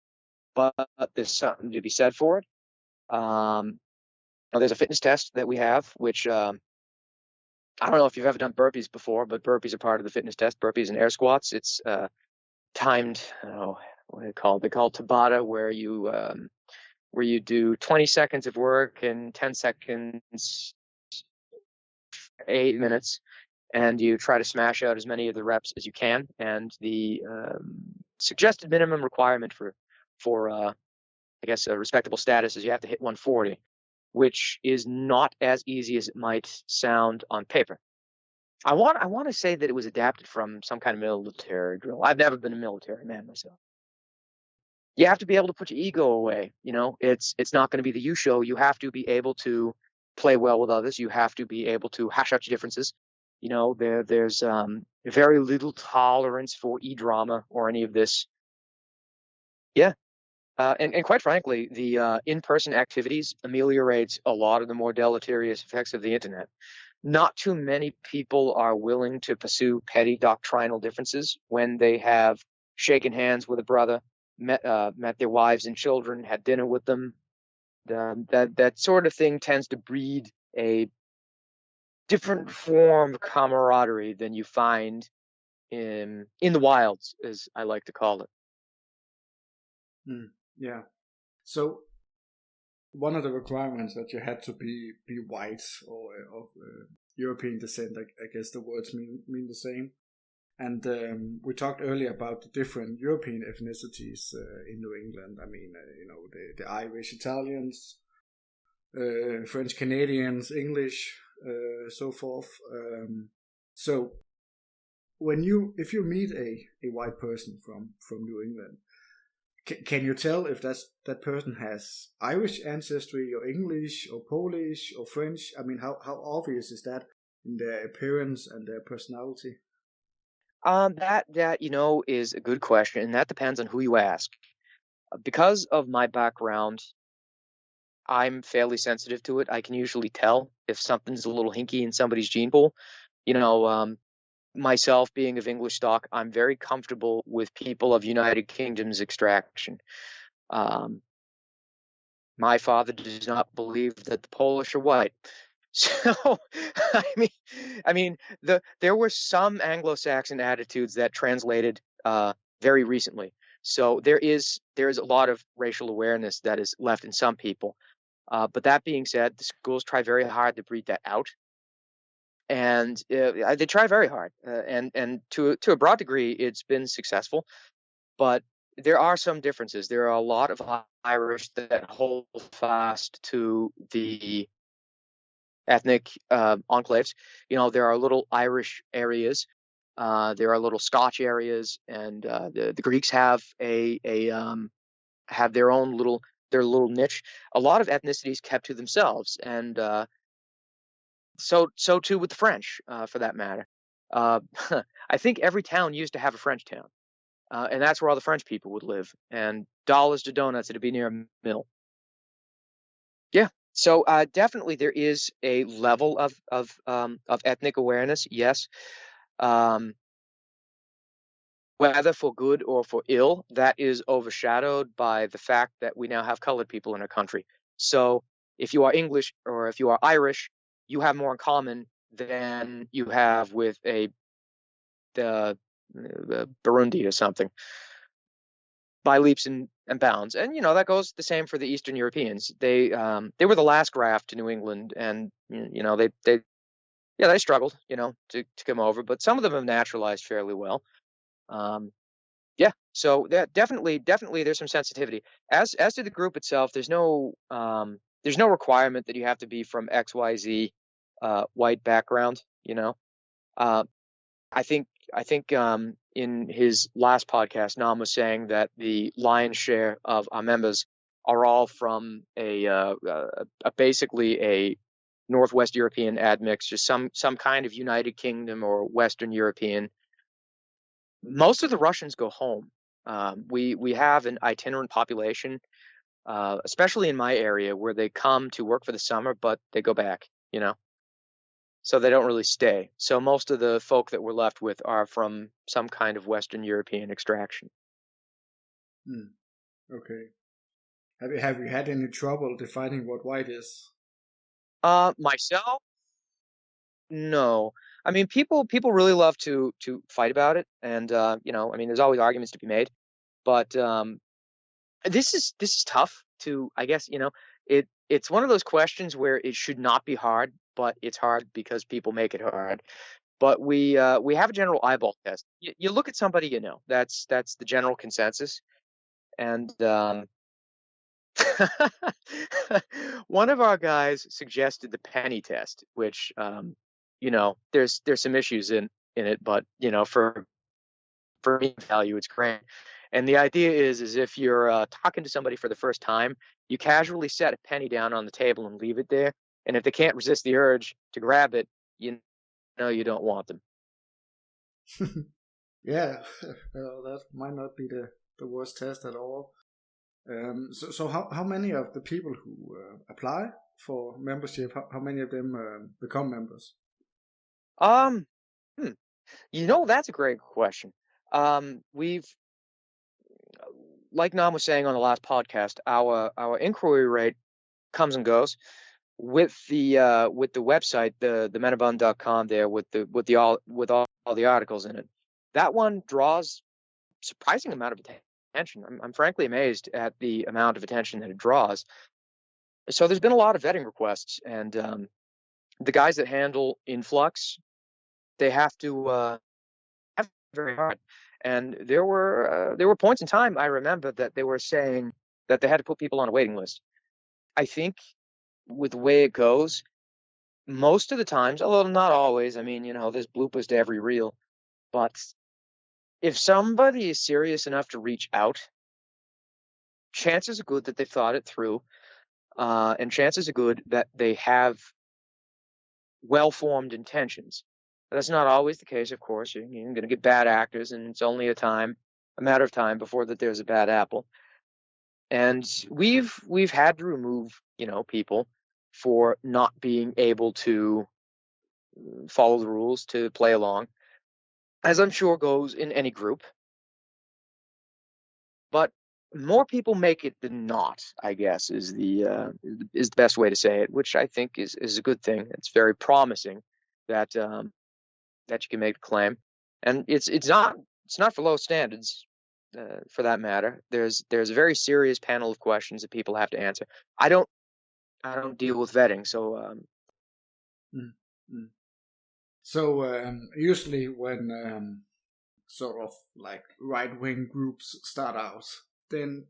but there's something to be said for it. There's a fitness test that we have, which I don't know if you've ever done burpees before, but burpees are part of the fitness test. Burpees and air squats. It's timed. What are they called? They're called Tabata, where you do 20 seconds of work in 10 seconds, 8 minutes, and you try to smash out as many of the reps as you can. And the suggested minimum requirement for I guess a respectable status is you have to hit 140, which is not as easy as it might sound on paper. I want to say that it was adapted from some kind of military drill. I've never been a military man myself. You have to be able to put your ego away. It's not going to be the you show. You have to be able to play well with others. You have to be able to hash out your differences. There's very little tolerance for e-drama or any of this. Yeah. And quite frankly, the in-person activities ameliorates a lot of the more deleterious effects of the internet. Not too many people are willing to pursue petty doctrinal differences when they have shaken hands with a brother, met their wives and children, had dinner with them. That sort of thing tends to breed a different form of camaraderie than you find in the wilds, as I like to call it. Yeah. So one of the requirements that you had to be white or of European descent, I guess the words mean the same. And we talked earlier about the different European ethnicities in New England. I mean, the Irish, Italians, French Canadians, English, so forth. So if you meet a white person from New England, can you tell if that person has Irish ancestry or English or Polish or French? I mean, how obvious is that in their appearance and their personality? That is a good question, and that depends on who you ask. Because of my background, I'm fairly sensitive to it. I can usually tell if something's a little hinky in somebody's gene pool. Myself being of English stock, I'm very comfortable with people of United Kingdom's extraction. My father does not believe that the Polish are white. So, I mean, there were some Anglo-Saxon attitudes that translated very recently. So there is a lot of racial awareness that is left in some people. But that being said, the schools try very hard to breed that out, and they try very hard, and to a broad degree, it's been successful. But there are some differences. There are a lot of Irish that hold fast to the ethnic enclaves. There are little Irish areas, there are little Scotch areas, and the Greeks have have their own little niche. A lot of ethnicities kept to themselves, and so too with the French, for that matter. I think every town used to have a French town, and that's where all the French people would live. And dollars to donuts, it'd be near a mill. Yeah. So definitely there is a level of ethnic awareness, yes. Whether for good or for ill, that is overshadowed by the fact that we now have colored people in our country. So if you are English or if you are Irish, you have more in common than you have with the Burundi or something, by leaps and bounds. And that goes the same for the Eastern Europeans. They were the last graft to New England, and they struggled to come over, but some of them have naturalized fairly well. Yeah, so that definitely there's some sensitivity. As to the group itself, there's no there's no requirement that you have to be from XYZ white background, you know. I think in his last podcast, Nam was saying that the lion's share of our members are all from a basically a Northwest European admixture, some kind of United Kingdom or Western European. Most of the Russians go home. We have an itinerant population, especially in my area, where they come to work for the summer, but they go back, you know. So they don't really stay. So most of the folk that we're left with are from some kind of Western European extraction. Okay. Have you had any trouble defining what white is? Myself, no. I mean, people really love to fight about it, and you know, I mean, there's always arguments to be made, but this is tough to, I guess, you know, it's one of those questions where it should not be hard, but it's hard because people make it hard. But we have a general eyeball test. You look at somebody, you know, that's the general consensus, and one of our guys suggested the penny test, which you know, there's some issues in it, but you know, for me value, it's great. And the idea is if you're talking to somebody for the first time, you casually set a penny down on the table and leave it there. And if they can't resist the urge to grab it, you know you don't want them. Yeah, that might not be the worst test at all. So how many of the people who apply for membership, how many of them become members? You know, that's a great question. We've, like Nam was saying on the last podcast, our inquiry rate comes and goes. With the website, the Mannerbund.com there, with all the articles in it, that one draws surprising amount of attention. I'm frankly amazed at the amount of attention that it draws. So there's been a lot of vetting requests, and the guys that handle influx, they have to have very hard. And there were points in time, I remember, that they were saying that they had to put people on a waiting list. I think with the way it goes, most of the times, although not always, I mean, you know, there's bloopers to every reel, but if somebody is serious enough to reach out, chances are good that they've thought it through, and chances are good that they have well-formed intentions. That's not always the case, of course. You're going to get bad actors, and it's only a matter of time before that there's a bad apple. And we've had to remove, you know, people for not being able to follow the rules, to play along, as I'm sure goes in any group. But more people make it than not, I guess, is the best way to say it, which I think is a good thing. It's very promising that that you can make a claim, and it's not for low standards. For that matter, there's a very serious panel of questions that people have to answer. I don't deal with vetting, so So usually when sort of like right-wing groups start out, then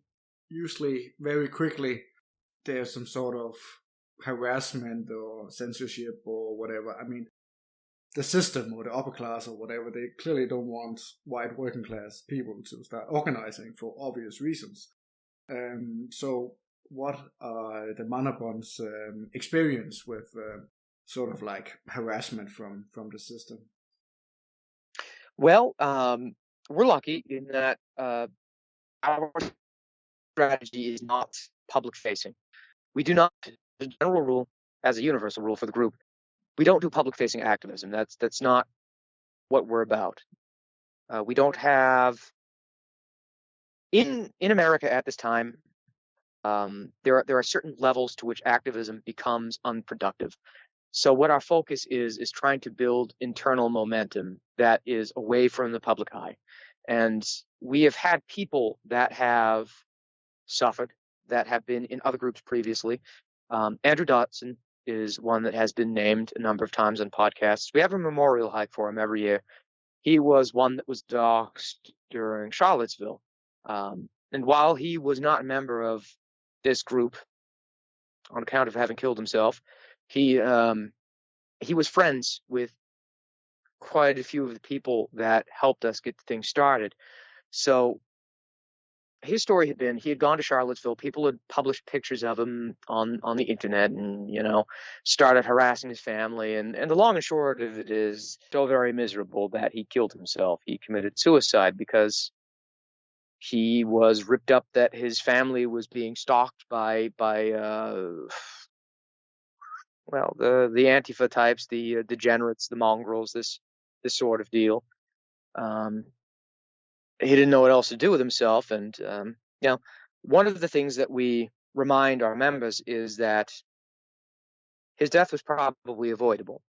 usually very quickly there's some sort of harassment or censorship or whatever. I mean, the system or the upper class or whatever, they clearly don't want white working class people to start organizing for obvious reasons. So what are the Mannerbund's experience with sort of like harassment from the system? Well, we're lucky in that our strategy is not public facing. We do not, as a general rule, as a universal rule for the group, we don't do public facing activism. That's not what we're about. We don't have in America at this time. There are certain levels to which activism becomes unproductive. So what our focus is trying to build internal momentum that is away from the public eye. And we have had people that have suffered, that have been in other groups previously. Andrew Dotson is one that has been named a number of times on podcasts. We have a memorial hike for him every year. He was one that was doxxed during Charlottesville. And while he was not a member of this group, on account of having killed himself. He was friends with quite a few of the people that helped us get the thing started. So his story had been, he had gone to Charlottesville. People had published pictures of him on the internet, and started harassing his family. And the long and short of it is so very miserable that he killed himself. He committed suicide because he was ripped up that his family was being stalked by the Antifa types, the degenerates, the mongrels, this sort of deal. He didn't know what else to do with himself. And, one of the things that we remind our members is that his death was probably avoidable.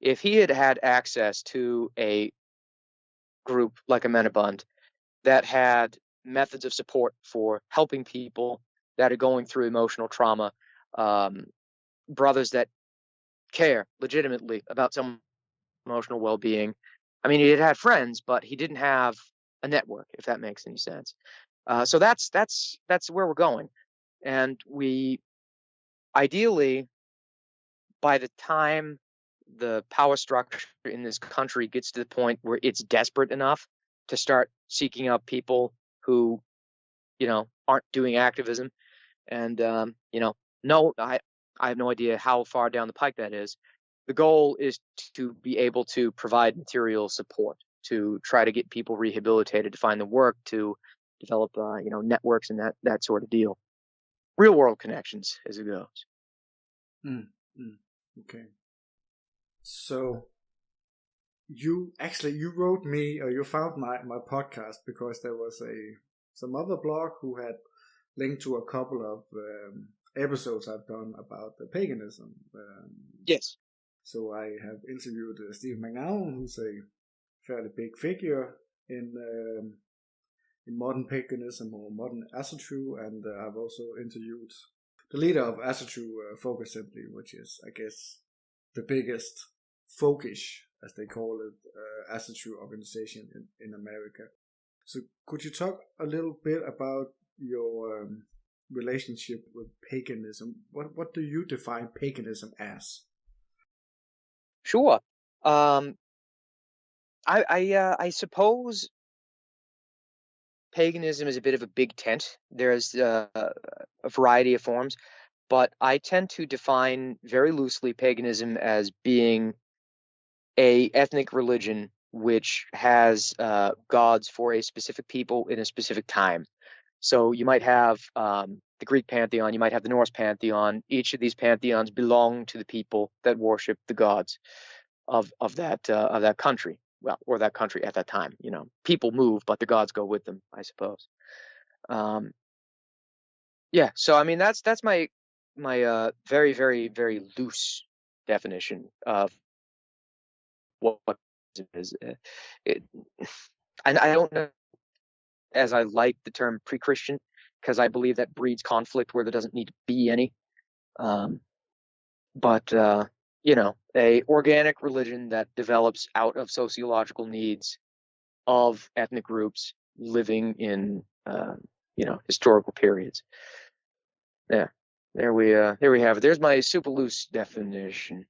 If he had had access to a group like a Mannerbund that had methods of support for helping people that are going through emotional trauma, brothers that care legitimately about some emotional well-being. I mean, he had friends, but he didn't have a network, if that makes any sense. So that's where we're going. And we ideally, by the time the power structure in this country gets to the point where it's desperate enough to start seeking out people who, aren't doing activism, and no, I have no idea how far down the pike that is. The goal is to be able to provide material support, to try to get people rehabilitated, to find the work, to develop, networks and that sort of deal. Real world connections as it goes. Okay. So you wrote me, or you found my podcast because there was some other blog who had linked to a couple of episodes I've done about the paganism. Yes. So I have interviewed Steve McNown, who's a fairly big figure in modern paganism or modern asatru, and I've also interviewed the leader of Asatru Folk Assembly, which is, I guess, the biggest folkish, as they call it, Asatru organization in America. So could you talk a little bit about your relationship with paganism? What do you define paganism as? Sure. I suppose paganism is a bit of a big tent. There's a variety of forms, but I tend to define very loosely paganism as being a ethnic religion which has gods for a specific people in a specific time. So you might have the Greek pantheon, you might have the Norse pantheon. Each of these pantheons belong to the people that worship the gods of that country. Well, or that country at that time. People move, but the gods go with them, I suppose. So I mean that's my very, very, very loose definition of what it is. And I don't know, as I like the term pre-Christian, because I believe that breeds conflict where there doesn't need to be any. But a organic religion that develops out of sociological needs of ethnic groups living in historical periods. Yeah, there we have it. There's my super loose definition.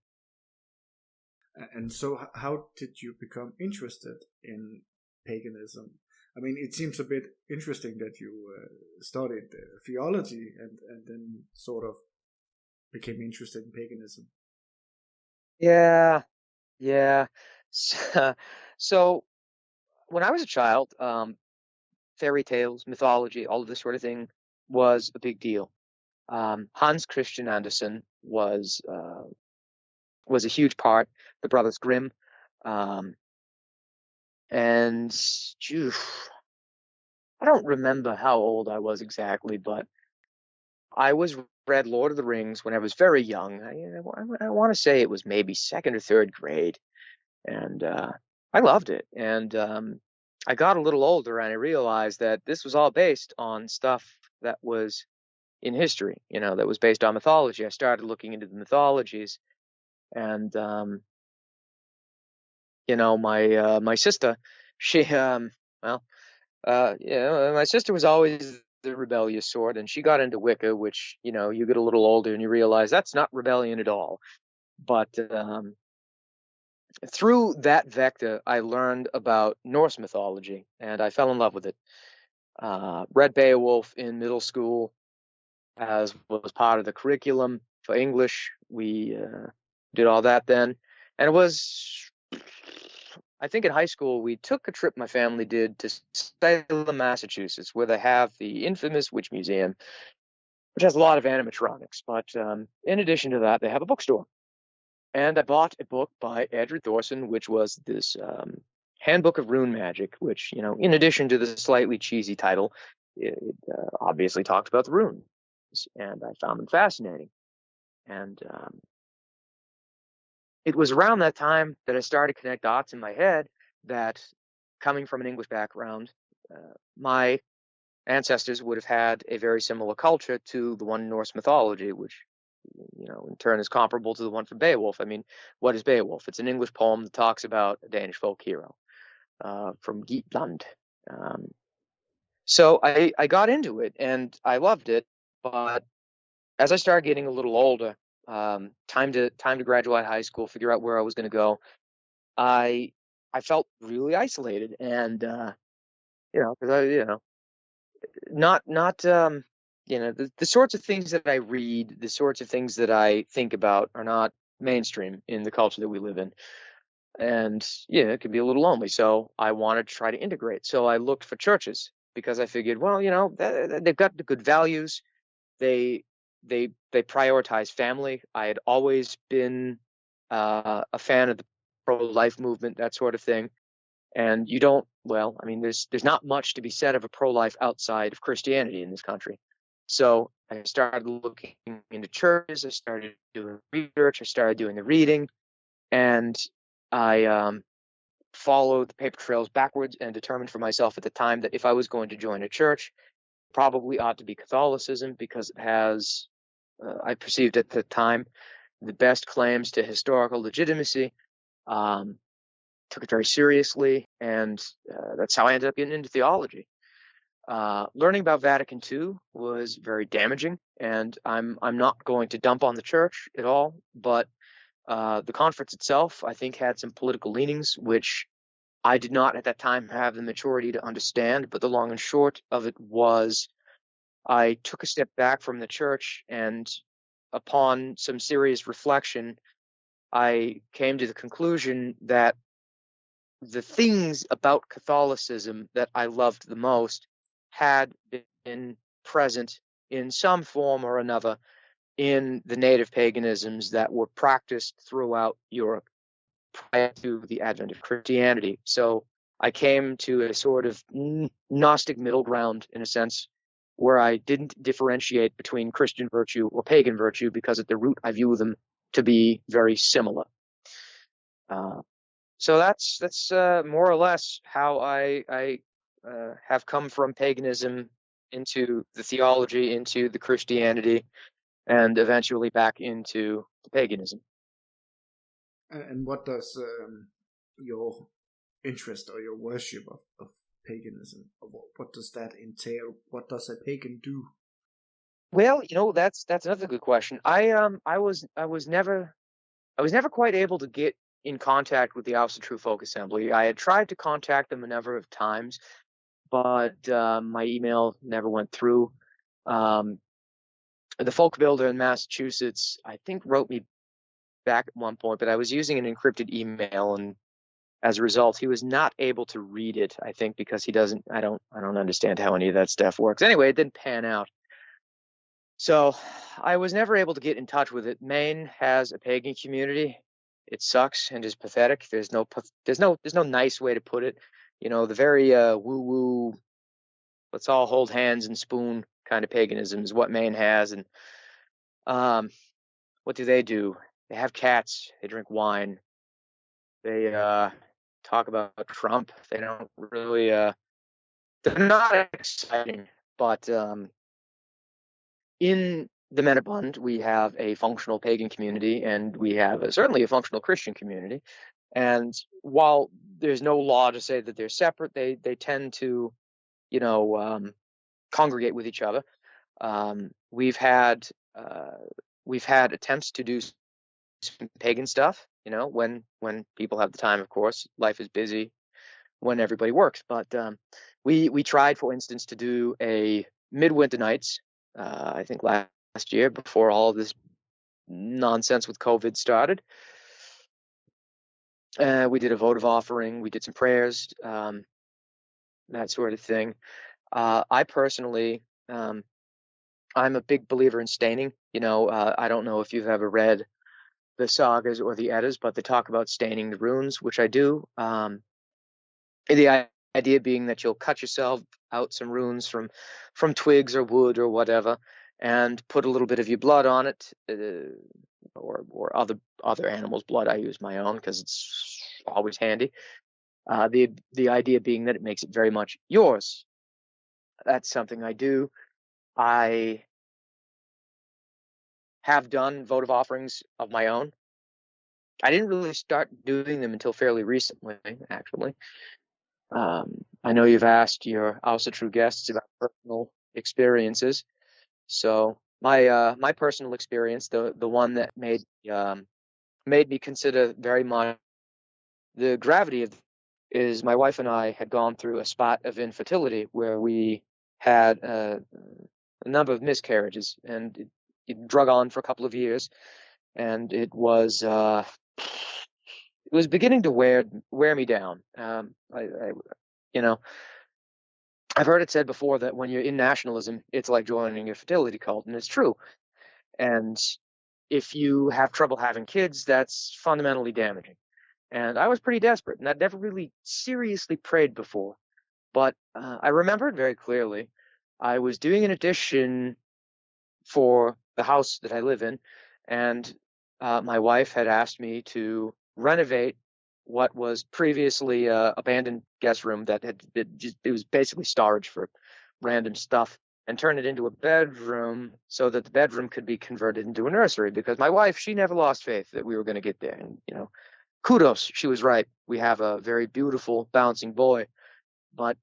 And so how did you become interested in paganism? I mean, it seems a bit interesting that you studied theology and then sort of became interested in paganism. Yeah. So when I was a child, fairy tales, mythology, all of this sort of thing was a big deal. Hans Christian Andersen was a huge part. The Brothers Grimm, and I don't remember how old I was exactly, but I read Lord of the Rings when I was very young. I want to say it was maybe second or third grade, and I loved it. And I got a little older and I realized that this was all based on stuff that was in history, that was based on mythology. I started looking into the mythologies, and my sister, she my sister was always the rebellious sort, and she got into Wicca, which, you know, you get a little older and you realize that's not rebellion at all. But through that vector, I learned about Norse mythology, and I fell in love with it. Read Beowulf in middle school, as was part of the curriculum for English. We did all that then. And it was, I think in high school, we took a trip my family did to Salem, Massachusetts, where they have the infamous Witch Museum, which has a lot of animatronics. But in addition to that, they have a bookstore. And I bought a book by Andrew Thorson, which was this Handbook of Rune Magic, which, you know, in addition to the slightly cheesy title, it obviously talked about the runes. And I found them fascinating. And it was around that time that I started to connect dots in my head that, coming from an English background, my ancestors would have had a very similar culture to the one in Norse mythology, which, you know, in turn is comparable to the one from Beowulf. I mean, what is Beowulf? It's an English poem that talks about a Danish folk hero from Geatland. So I got into it and I loved it, but as I started getting a little older, time to graduate high school, figure out where I was going to go, I felt really isolated, and you know, because not you know, the sorts of things that I read, the sorts of things that I think about are not mainstream in the culture that we live in. And yeah, it can be a little lonely. So I wanted to try to integrate. So I looked for churches because I figured, well, you know, they've got the good values. They prioritize family. I had always been a fan of the pro-life movement, that sort of thing. And you don't, well, I mean, there's not much to be said of a pro-life outside of Christianity in this country. So I started looking into churches. I started doing research. I started doing the reading, and I followed the paper trails backwards and determined for myself at the time that if I was going to join a church, probably ought to be Catholicism, because it has, I perceived at the time, the best claims to historical legitimacy. Took it very seriously, and that's how I ended up getting into theology. Learning about Vatican II was very damaging, and I'm not going to dump on the church at all, but the conference itself, I think, had some political leanings, which I did not at that time have the maturity to understand. But the long and short of it was, I took a step back from the church, and upon some serious reflection, I came to the conclusion that the things about Catholicism that I loved the most had been present in some form or another in the native paganisms that were practiced throughout Europe prior to the advent of Christianity. So I came to a sort of Gnostic middle ground, in a sense, where I didn't differentiate between Christian virtue or pagan virtue, because at the root I view them to be very similar. So that's more or less how I have come from paganism into the theology, into the Christianity, and eventually back into the paganism. And what does your interest or your worship of paganism, what does that entail? What does a pagan do? Well, you know, that's another good question. I was never quite able to get in contact with the House of True Folk Assembly. I had tried to contact them a number of times, but my email never went through. The folk builder in Massachusetts, I think, wrote me back at one point, but I was using an encrypted email, and as a result, he was not able to read it, I think, because I don't understand how any of that stuff works. Anyway, it didn't pan out. So I was never able to get in touch with it. Maine has a pagan community. It sucks and is pathetic. There's no nice way to put it. You know, the very woo-woo, let's all hold hands and spoon kind of paganism is what Maine has. And what do? They have cats. They drink wine. They talk about Trump. They don't really. They're not exciting, but in the Mannerbund, we have a functional pagan community, and we have certainly a functional Christian community. And while there's no law to say that they're separate, they tend to, you know, congregate with each other. We've had attempts to do some pagan stuff, when people have the time. Of course, life is busy when everybody works. But we tried, for instance, to do a midwinter nights. I think last year, before all of this nonsense with COVID started. We did a votive offering. We did some prayers, that sort of thing. I personally, I'm a big believer in staining. I don't know if you've ever read the sagas or the Eddas, but they talk about staining the runes, which I do. The idea being that you'll cut yourself out some runes from twigs or wood or whatever, and put a little bit of your blood on it, or other animals' blood. I use my own because it's always handy. The idea being that it makes it very much yours. That's something I do. I have done votive offerings of my own. I didn't really start doing them until fairly recently, actually. I know you've asked your Also True guests about personal experiences. So my personal experience, the one that made me consider very much the gravity of, is my wife and I had gone through a spot of infertility where we had a number of miscarriages, and it drug on for a couple of years, and it was beginning to wear me down. I've heard it said before that when you're in nationalism, it's like joining a fertility cult, and it's true. And if you have trouble having kids, that's fundamentally damaging. And I was pretty desperate, and I'd never really seriously prayed before. But I remembered very clearly, I was doing an addition for the house that I live in, and my wife had asked me to renovate what was previously a abandoned guest room that it was basically storage for random stuff, and turn it into a bedroom so that the bedroom could be converted into a nursery, because my wife, she never lost faith that we were going to get there. And kudos, she was right. We have a very beautiful bouncing boy, but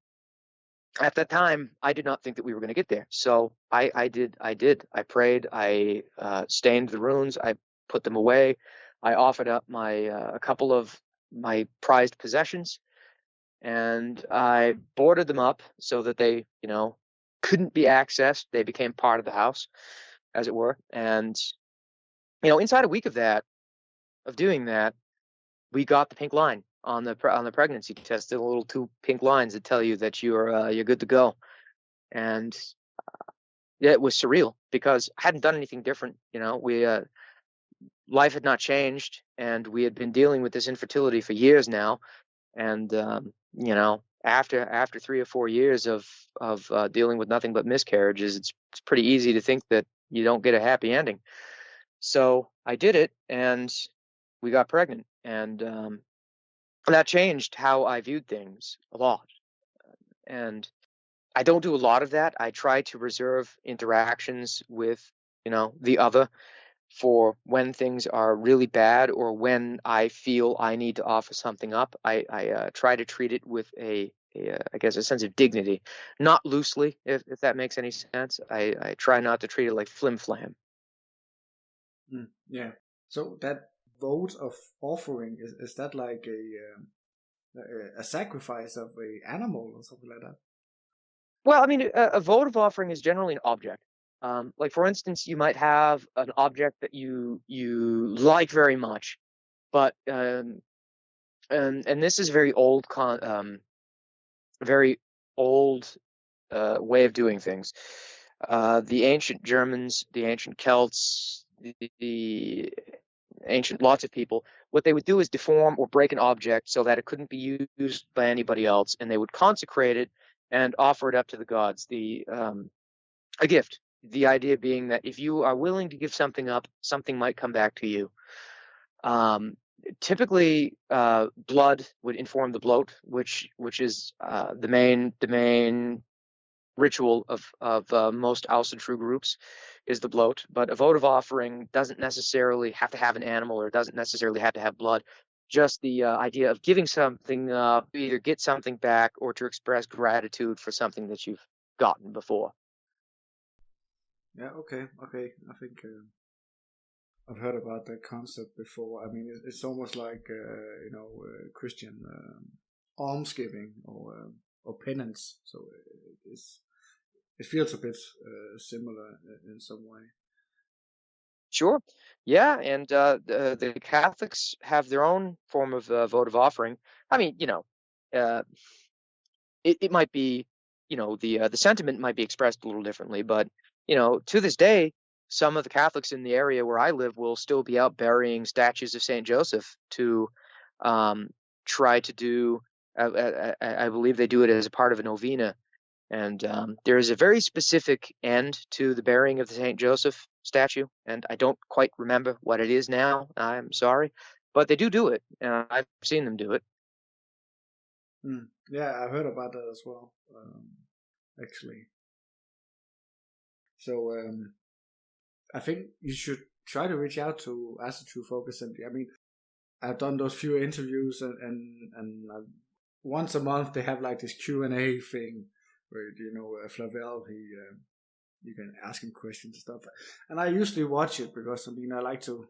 at that time I did not think that we were going to get there. So I did. I prayed. I stained the runes. I put them away. I offered up a couple of my prized possessions, and I boarded them up so that they, couldn't be accessed. They became part of the house, as it were. And, inside a week of doing that, we got the pink line on the pregnancy test. The little 2 pink lines that tell you that you're good to go. And it was surreal because I hadn't done anything different. Life had not changed, and we had been dealing with this infertility for years now. And after 3 or 4 years of dealing with nothing but miscarriages, it's pretty easy to think that you don't get a happy ending. So I did it, and we got pregnant, and that changed how I viewed things a lot. And I don't do a lot of that. I try to reserve interactions with the other for when things are really bad, or when I feel I need to offer something up. I try to treat it with I guess a sense of dignity, not loosely, if that makes any sense. I try not to treat it like flim flam. Yeah. So that vote of offering, is that like a sacrifice of an animal or something like that? Well, I mean, a votive offering is generally an object. Like, for instance, you might have an object that you like very much, but and this is very old way of doing things. The ancient Germans, the ancient Celts, the ancient lots of people, what they would do is deform or break an object so that it couldn't be used by anybody else, and they would consecrate it and offer it up to the gods, a gift. The idea being that if you are willing to give something up, something might come back to you. Typically, blood would inform the bloat, which is the main ritual of most Also True groups, is the bloat. But a votive offering doesn't necessarily have to have an animal, or doesn't necessarily have to have blood. Just the idea of giving something, either get something back or to express gratitude for something that you've gotten before. Yeah, okay. I think I've heard about that concept before. I mean, it's almost like Christian almsgiving or penance. So it feels a bit similar in some way. Sure. Yeah, and the Catholics have their own form of votive offering. I mean, it might be, the sentiment might be expressed a little differently, but to this day, some of the Catholics in the area where I live will still be out burying statues of Saint Joseph to try to do. I believe they do it as a part of a novena. And there is a very specific end to the burying of the St. Joseph statue, and I don't quite remember what it is now. I'm sorry, but they do it, and I've seen them do it. Yeah, I heard about that as well, actually. So I think you should try to reach out to As a True Focus. And I mean, I've done those few interviews, and once a month they have like this Q&A thing where Flavel, you can ask him questions and stuff, and I usually watch it because I mean I like to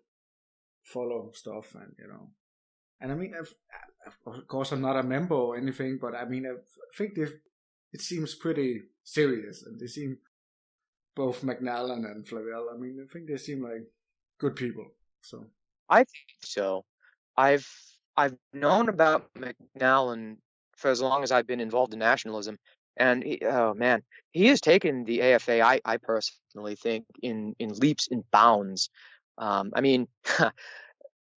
follow stuff, and I mean of course I'm not a member or anything, but I mean I think it seems pretty serious, and they seem, both McNallen and Flavel, I mean I think they seem like good people. So I think so. I've known about McNallen for as long as I've been involved in nationalism. And he has taken the AFA, I personally think, in leaps and bounds. I mean,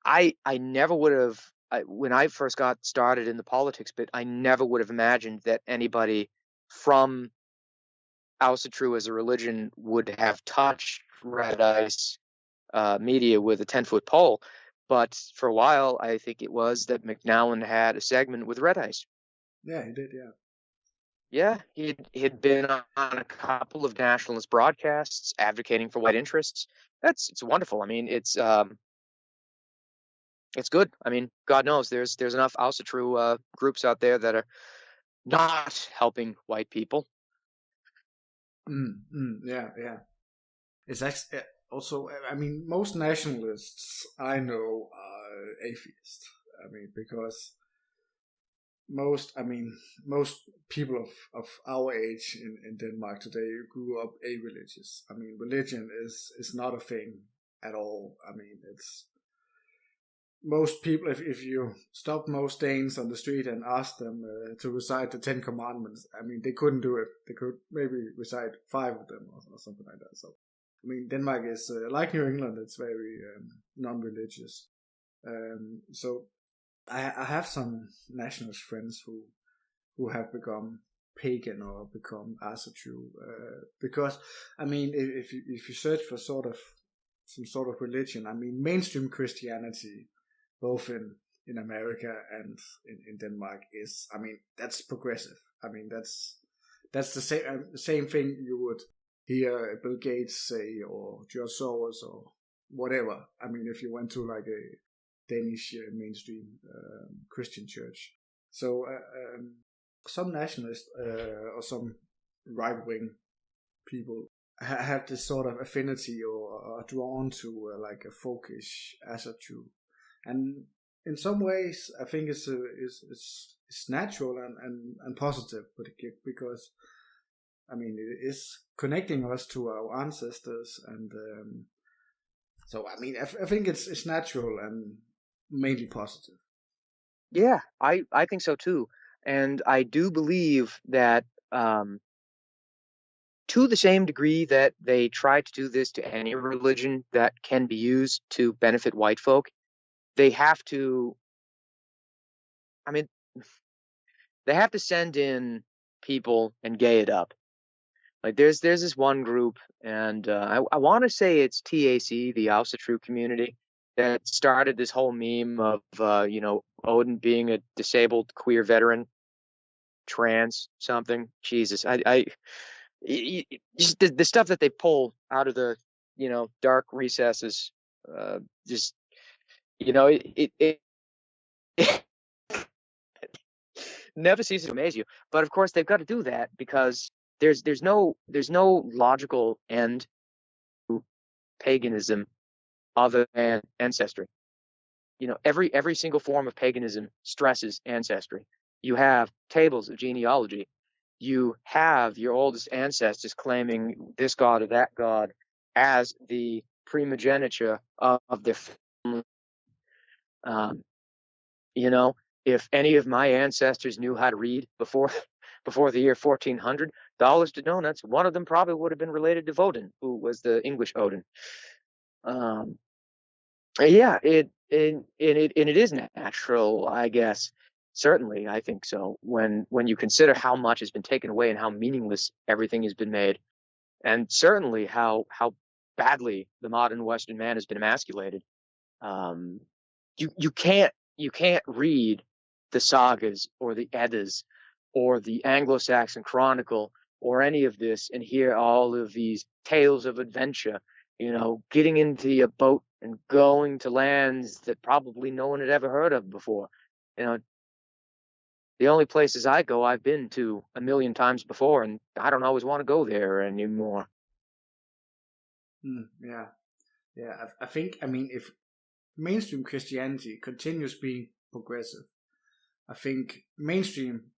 I never would have, when I first got started in the politics, but I never would have imagined that anybody from Ausatru as a religion would have touched red ice media with a 10-foot pole. But for a while, I think it was that McNallen had a segment with red ice. Yeah, he did, yeah. Yeah, he'd been on a couple of nationalist broadcasts advocating for white interests. It's wonderful. I mean, it's good. I mean, God knows there's enough Ausatru groups out there that are not helping white people. Yeah. It's actually also, I mean, most nationalists I know are atheists. I mean, because most people of our age in Denmark today grew up a-religious. I mean, religion is not a thing at all. I mean, it's most people, if you stop most Danes on the street and ask them to recite the 10 Commandments, I mean, they couldn't do it. They could maybe recite 5 of them or something like that. So, I mean, Denmark is like New England. It's very non-religious. So I have some nationalist friends who have become pagan or become Asatru, because I mean, if you search for some sort of religion, I mean, mainstream Christianity, both in America and in Denmark, is, I mean, that's progressive. I mean, that's the same thing you would hear Bill Gates say, or George Soros, or whatever. I mean, if you went to like a Danish mainstream Christian church. So some nationalists or some right-wing people have this sort of affinity or are drawn to like a folkish Asatru, and in some ways I think it's natural and positive, but because I mean it is connecting us to our ancestors, and so I mean I think it's natural and mainly positive. Yeah, I think so too. And I do believe that to the same degree that they try to do this to any religion that can be used to benefit white folk, they have to, I mean, they have to send in people and gay it up. Like there's this one group, and I want to say it's TAC, the Ausatru community, that started this whole meme of Odin being a disabled queer veteran, trans something. Jesus, just the stuff that they pull out of the dark recesses, just it never ceases to amaze you. But of course, they've got to do that because there's no logical end to paganism other than ancestry. You know, every single form of paganism stresses ancestry. You have tables of genealogy. You have your oldest ancestors claiming this god or that god as the primogeniture of their family. You know, if any of my ancestors knew how to read before the year 1400, dollars to donuts, one of them probably would have been related to Woden, who was the English Odin. Yeah, it is natural, I guess. Certainly, I think so. When you consider how much has been taken away and how meaningless everything has been made, and certainly how badly the modern Western man has been emasculated, you can't read the sagas or the Eddas or the Anglo-Saxon Chronicle or any of this and hear all of these tales of adventure. You know, getting into a boat and going to lands that probably no one had ever heard of before. You know, the only places I go, I've been to a million times before, and I don't always want to go there anymore. Yeah. I think, I mean, if mainstream Christianity continues being progressive, I think mainstream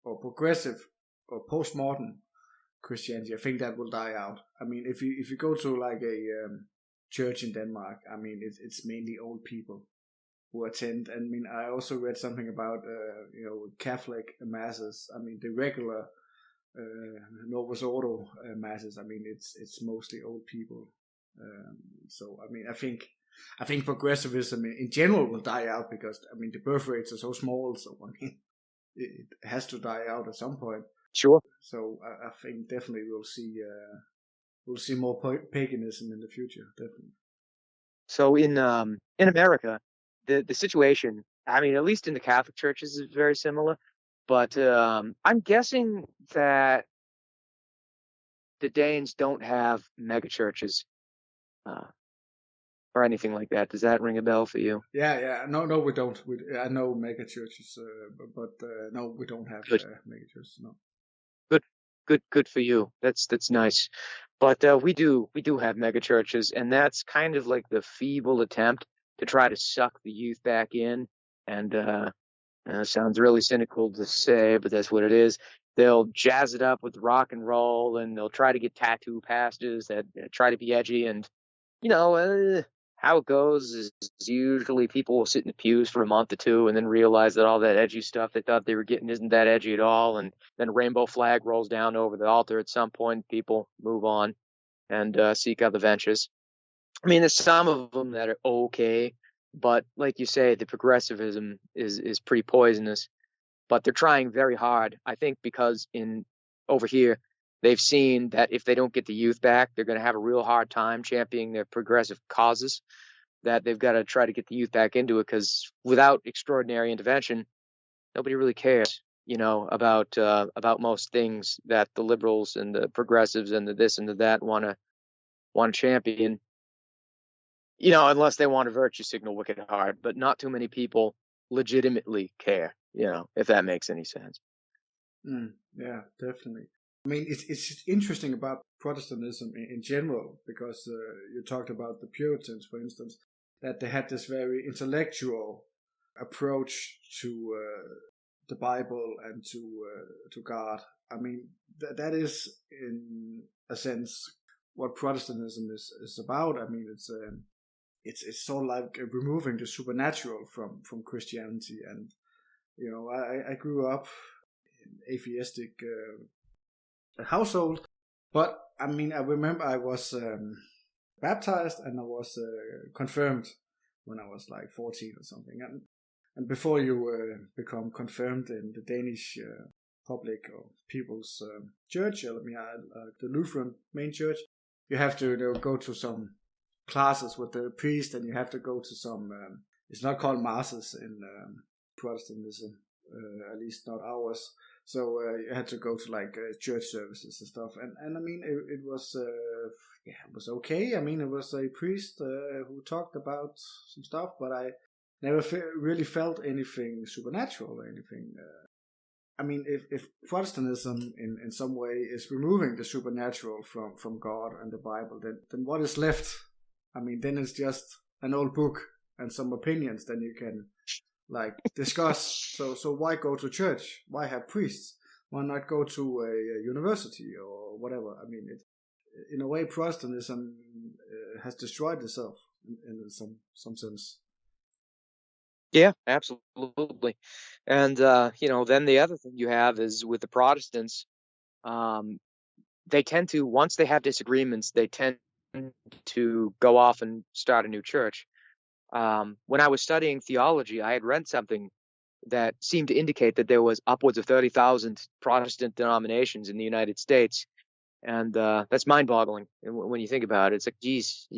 or progressive or postmodern Christianity, I think that will die out. I mean, if you go to like a church in Denmark, I mean, it's mainly old people who attend. I mean, I also read something about Catholic masses. I mean, the regular Novus Ordo masses. I mean, it's mostly old people. So I mean, I think progressivism in general will die out because I mean the birth rates are so small. So I mean, it has to die out at some point. Sure. So I think definitely we'll see more paganism in the future. Definitely. So in America, the situation, I mean, at least in the Catholic churches, is very similar. But I'm guessing that the Danes don't have mega churches or anything like that. Does that ring a bell for you? Yeah. No, we don't. I know mega churches, but no, we don't have mega churches. No. Good for you. That's nice. But we do have mega churches, and that's kind of like the feeble attempt to try to suck the youth back in. And sounds really cynical to say, but that's what it is. They'll jazz it up with rock and roll, and they'll try to get tattoo pastors that try to be edgy. And how it goes is usually people will sit in the pews for a month or two and then realize that all that edgy stuff they thought they were getting isn't that edgy at all. And then a rainbow flag rolls down over the altar at some point. People move on and seek other ventures. I mean, there's some of them that are okay, but like you say, the progressivism is pretty poisonous. But they're trying very hard, I think, because over here, they've seen that if they don't get the youth back, they're going to have a real hard time championing their progressive causes, that they've got to try to get the youth back into it, because without extraordinary intervention, nobody really cares, about most things that the liberals and the progressives and the this and the that want to champion, unless they want to virtue signal wicked hard. But not too many people legitimately care, if that makes any sense. Yeah, definitely. I mean, it's interesting about Protestantism in general, because you talked about the Puritans, for instance, that they had this very intellectual approach to the Bible and to God. I mean, that is in a sense what Protestantism is about. I mean, it's sort of like removing the supernatural from Christianity. And I grew up in atheistic household, but I mean, I remember I was baptized and I was confirmed when I was like 14 or something. And before you become confirmed in the Danish public or people's church, the Lutheran main church, you have to go to some classes with the priest, and you have to go to some it's not called masses in Protestantism, at least not ours. So you had to go to like church services and stuff, and I mean it was it was okay. I mean, it was a priest who talked about some stuff, but I never really felt anything supernatural or anything. I mean, if Protestantism in some way is removing the supernatural from God and the Bible, then what is left? I mean, then it's just an old book and some opinions. Then you can like discuss. So why go to church? Why have priests? Why not go to a university or whatever? I mean, in a way, Protestantism has destroyed itself in some sense. Yeah, absolutely. And then the other thing you have is with the Protestants, they tend to, once they have disagreements, they tend to go off and start a new church. When I was studying theology, I had read something that seemed to indicate that there was upwards of 30,000 Protestant denominations in the United States. And that's mind-boggling when you think about it. It's like, geez,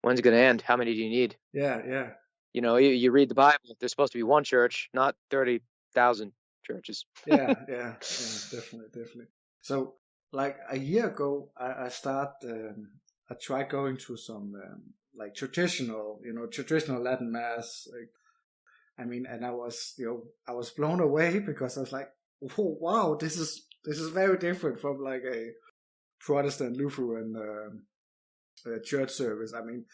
when's it going to end? How many do you need? Yeah. You read the Bible, there's supposed to be one church, not 30,000 churches. yeah, definitely. So, like a year ago, I tried going to some like traditional Latin mass. And I was blown away because I was like, oh, wow, this is very different from like a Protestant Lutheran church service. I mean,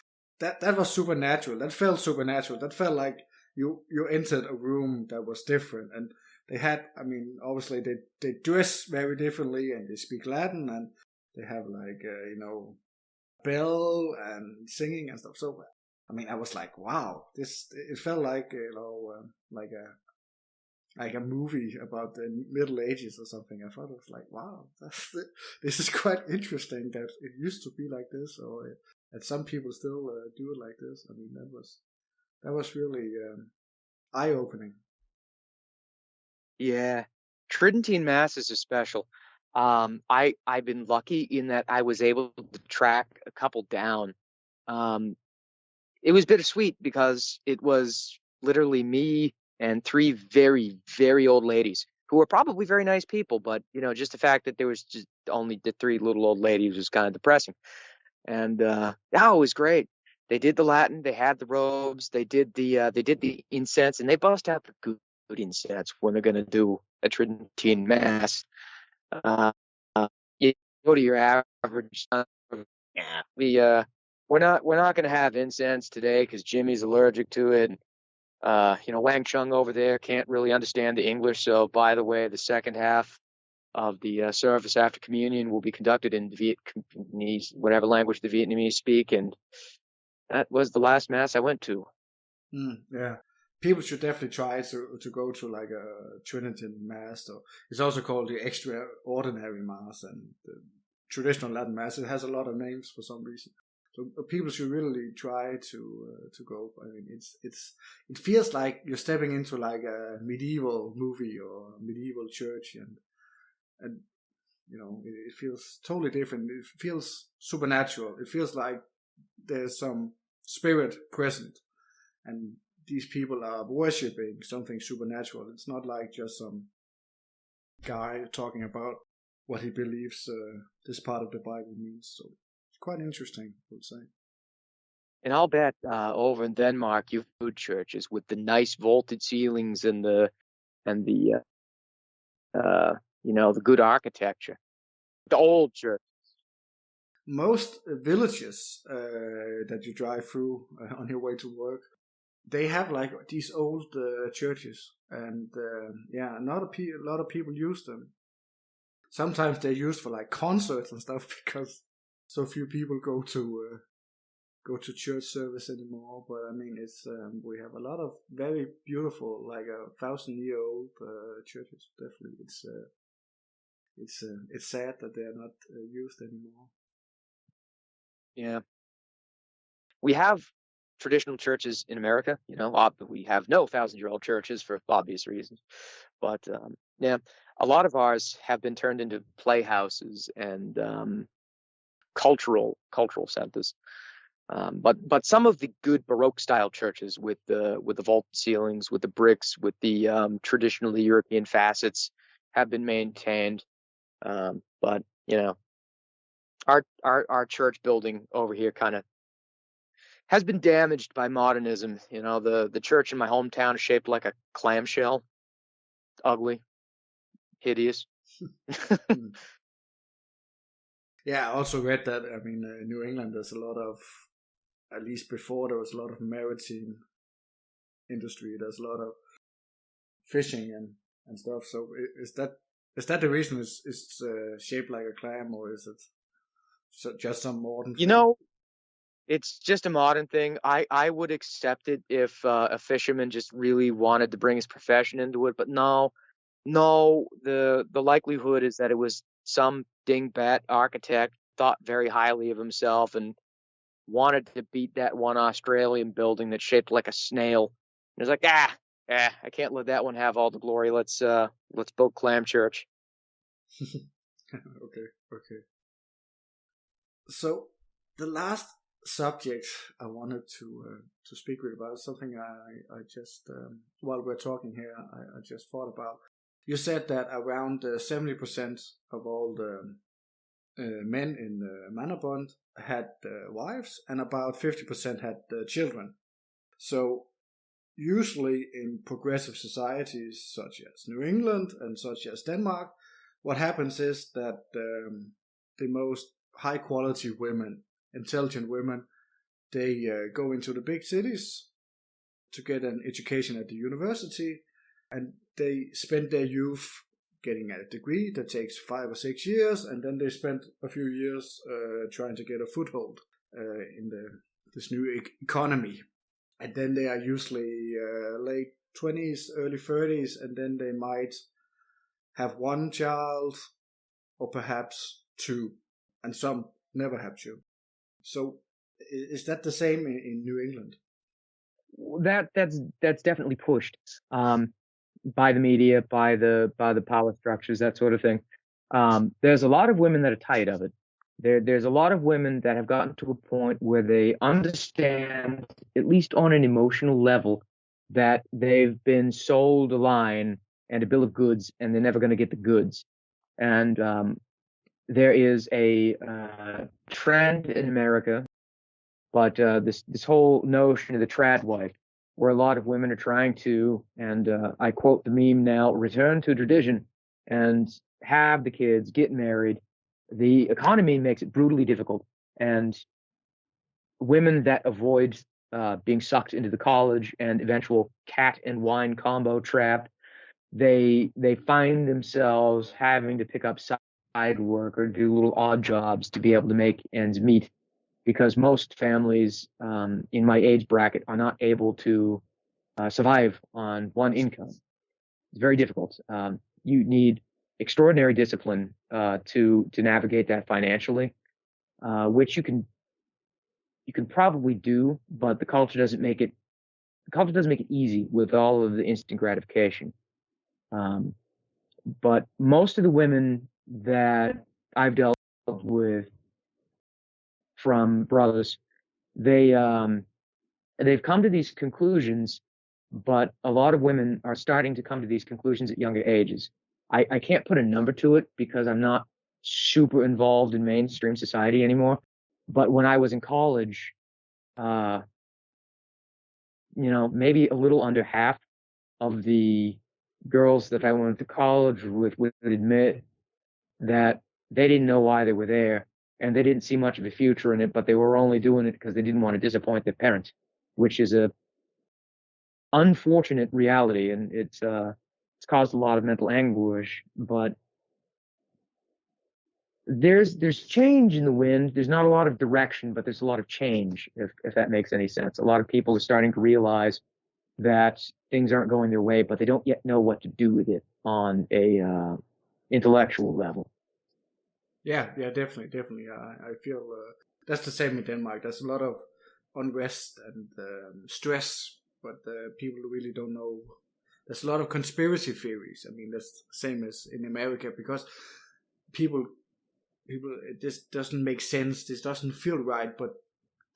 that was supernatural. That felt supernatural. That felt like you entered a room that was different. And they had, I mean, obviously they dress very differently and they speak Latin and they have like bell and singing and stuff. So I mean, I was like, wow, it felt like like a movie about the Middle Ages or something. I thought it was like, wow, this is quite interesting that it used to be like this, or that some people still do it like this. I mean, that was really eye-opening. Yeah, Tridentine masses are special. I've been lucky in that I was able to track a couple down. It was bittersweet because it was literally me and three very, very old ladies who were probably very nice people, but just the fact that there was just only the three little old ladies was kind of depressing. And it was great. They did the Latin, they had the robes, they did the incense, and they bust out the good incense when they're going to do a Tridentine mass. You go to your average. We're not going to have incense today because Jimmy's allergic to it. Wang Chung over there can't really understand the English. So, by the way, the second half of the service after communion will be conducted in Vietnamese, whatever language the Vietnamese speak. And that was the last mass I went to. Yeah. People should definitely try to go to like a Trinitarian mass. So it's also called the extraordinary mass and the traditional Latin mass. It has a lot of names for some reason. So people should really try to go. I mean, it feels like you're stepping into like a medieval movie or a medieval church, and it feels totally different. It feels supernatural. It feels like there's some spirit present, and these people are worshipping something supernatural. It's not like just some guy talking about what he believes this part of the Bible means. So it's quite interesting, I would say. And I'll bet over in Denmark, you've food churches with the nice vaulted ceilings and the good architecture. The old church. Most villages that you drive through on your way to work, they have like these old churches, and a lot of people use them. Sometimes they're used for like concerts and stuff because so few people go to church service anymore. But I mean, it's we have a lot of very beautiful, like 1,000-year-old churches. Definitely, it's sad that they are not used anymore. Yeah, we have traditional churches in America. We have no 1,000-year-old churches for obvious reasons, but a lot of ours have been turned into playhouses and cultural centers. But some of the good Baroque style churches with the vaulted ceilings, with the bricks, with the traditionally European facets have been maintained. But our church building over here kind of has been damaged by modernism. The church in my hometown is shaped like a clamshell. ugly, hideous. Yeah, I also read that. I mean, in New England, there's a lot of, at least before, there was a lot of maritime industry. There's a lot of fishing and stuff. So is that the reason it's shaped like a clam, or is it just some modern thing? It's just a modern thing. I would accept it if a fisherman just really wanted to bring his profession into it, but no, the likelihood is that it was some dingbat architect, thought very highly of himself and wanted to beat that one Australian building that's shaped like a snail. And it's like, I can't let that one have all the glory. Let's build Clam Church. Okay. So the last subject I wanted to speak with about is something I just while we're talking here I just thought about. You said that around 70% of all the men in Mannerbund had wives, and about 50% had children. So usually in progressive societies such as New England and such as Denmark, what happens is that the most high quality women, intelligent women, they go into the big cities to get an education at the university, and they spend their youth getting a degree that takes 5 or 6 years, and then they spend a few years trying to get a foothold in this new economy. And then they are usually late 20s, early 30s, and then they might have one child or perhaps two, and some never have children. So is that the same in New England? That's definitely pushed by the media, by the power structures, that sort of thing. There's a lot of women that are tired of it. There's a lot of women that have gotten to a point where they understand, at least on an emotional level, that they've been sold a line and a bill of goods, and they're never going to get the goods. And there is a trend in America, but this whole notion of the trad wife, where a lot of women are trying to, and I quote the meme now, return to tradition and have the kids, get married. The economy makes it brutally difficult, and women that avoid being sucked into the college and eventual cat and wine combo trap, they find themselves having to pick up side work or do little odd jobs to be able to make ends meet, because most families in my age bracket are not able to survive on one income. It's very difficult. You need extraordinary discipline to navigate that financially, which you can probably do, but the culture doesn't make it easy with all of the instant gratification. But most of the women that I've dealt with from brothers, they've come to these conclusions, but a lot of women are starting to come to these conclusions at younger ages. I can't put a number to it because I'm not super involved in mainstream society anymore. But when I was in college, maybe a little under half of the girls that I went to college with would admit that they didn't know why they were there, and they didn't see much of a future in it, but they were only doing it because they didn't want to disappoint their parents, which is a unfortunate reality, and it's caused a lot of mental anguish. But there's change in the wind. There's not a lot of direction, but there's a lot of change, if that makes any sense. A lot of people are starting to realize that things aren't going their way, but they don't yet know what to do with it on a intellectual level. Yeah, definitely. I feel that's the same in Denmark. There's a lot of unrest and stress, but people really don't know. There's a lot of conspiracy theories. I mean, that's the same as in America, because people, this doesn't make sense. This doesn't feel right, but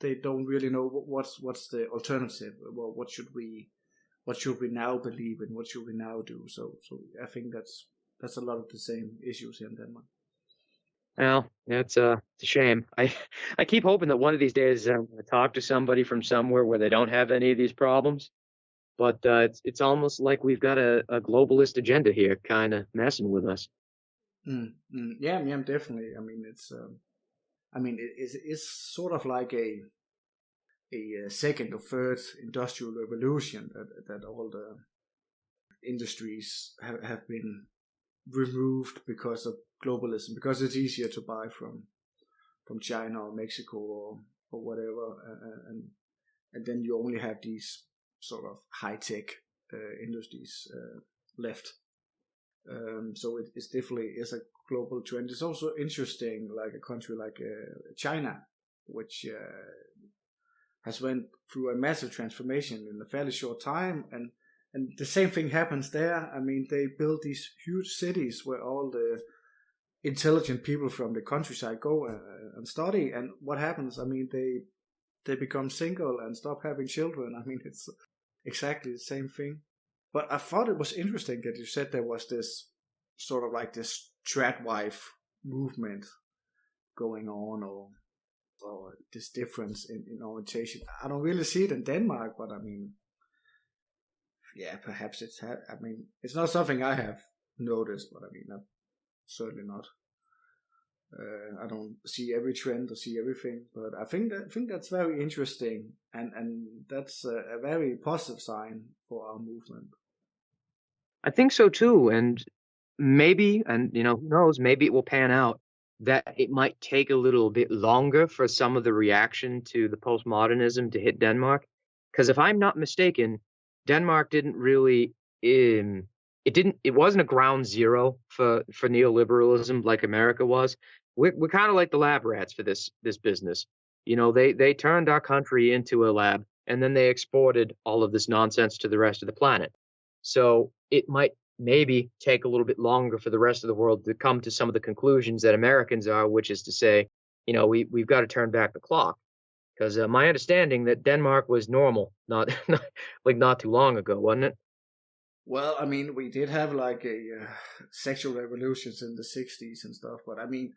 they don't really know what's the alternative. Well, what should we now believe in? What should we now do? So I think that's a lot of the same issues here in Denmark. Well, it's a shame. I keep hoping that one of these days I'm going to talk to somebody from somewhere where they don't have any of these problems. But it's almost like we've got a globalist agenda here, kind of messing with us. Yeah, definitely. I mean, it's sort of like a second or third industrial revolution that all the industries have been removed because of globalism, because it's easier to buy from China or Mexico or whatever, and then you only have these sort of high-tech industries left. So it's definitely is a global trend. It's also interesting, like a country like China, which has went through a massive transformation in a fairly short time, and the same thing happens there. I mean, they build these huge cities where all the intelligent people from the countryside go and study, and what happens? I mean, they become single and stop having children. I mean, it's exactly the same thing. But I thought it was interesting that you said there was this sort of like this tradwife movement going on, or this difference in orientation. I don't really see it in Denmark, but I mean, yeah, perhaps it's not something I have noticed, but I mean, certainly not. I don't see every trend or see everything, but I think that's very interesting, and that's a very positive sign for our movement. I think so too, and maybe, and who knows, maybe it will pan out that it might take a little bit longer for some of the reaction to the postmodernism to hit Denmark, because if I'm not mistaken, Denmark didn't really it wasn't a ground zero for neoliberalism like America was. We're kind of like the lab rats for this business. They turned our country into a lab, and then they exported all of this nonsense to the rest of the planet. So it might maybe take a little bit longer for the rest of the world to come to some of the conclusions that Americans are, which is to say, we've got to turn back the clock. Because my understanding that Denmark was normal, not too long ago, wasn't it? Well, I mean, we did have like a sexual revolutions in the 60s and stuff, but I mean,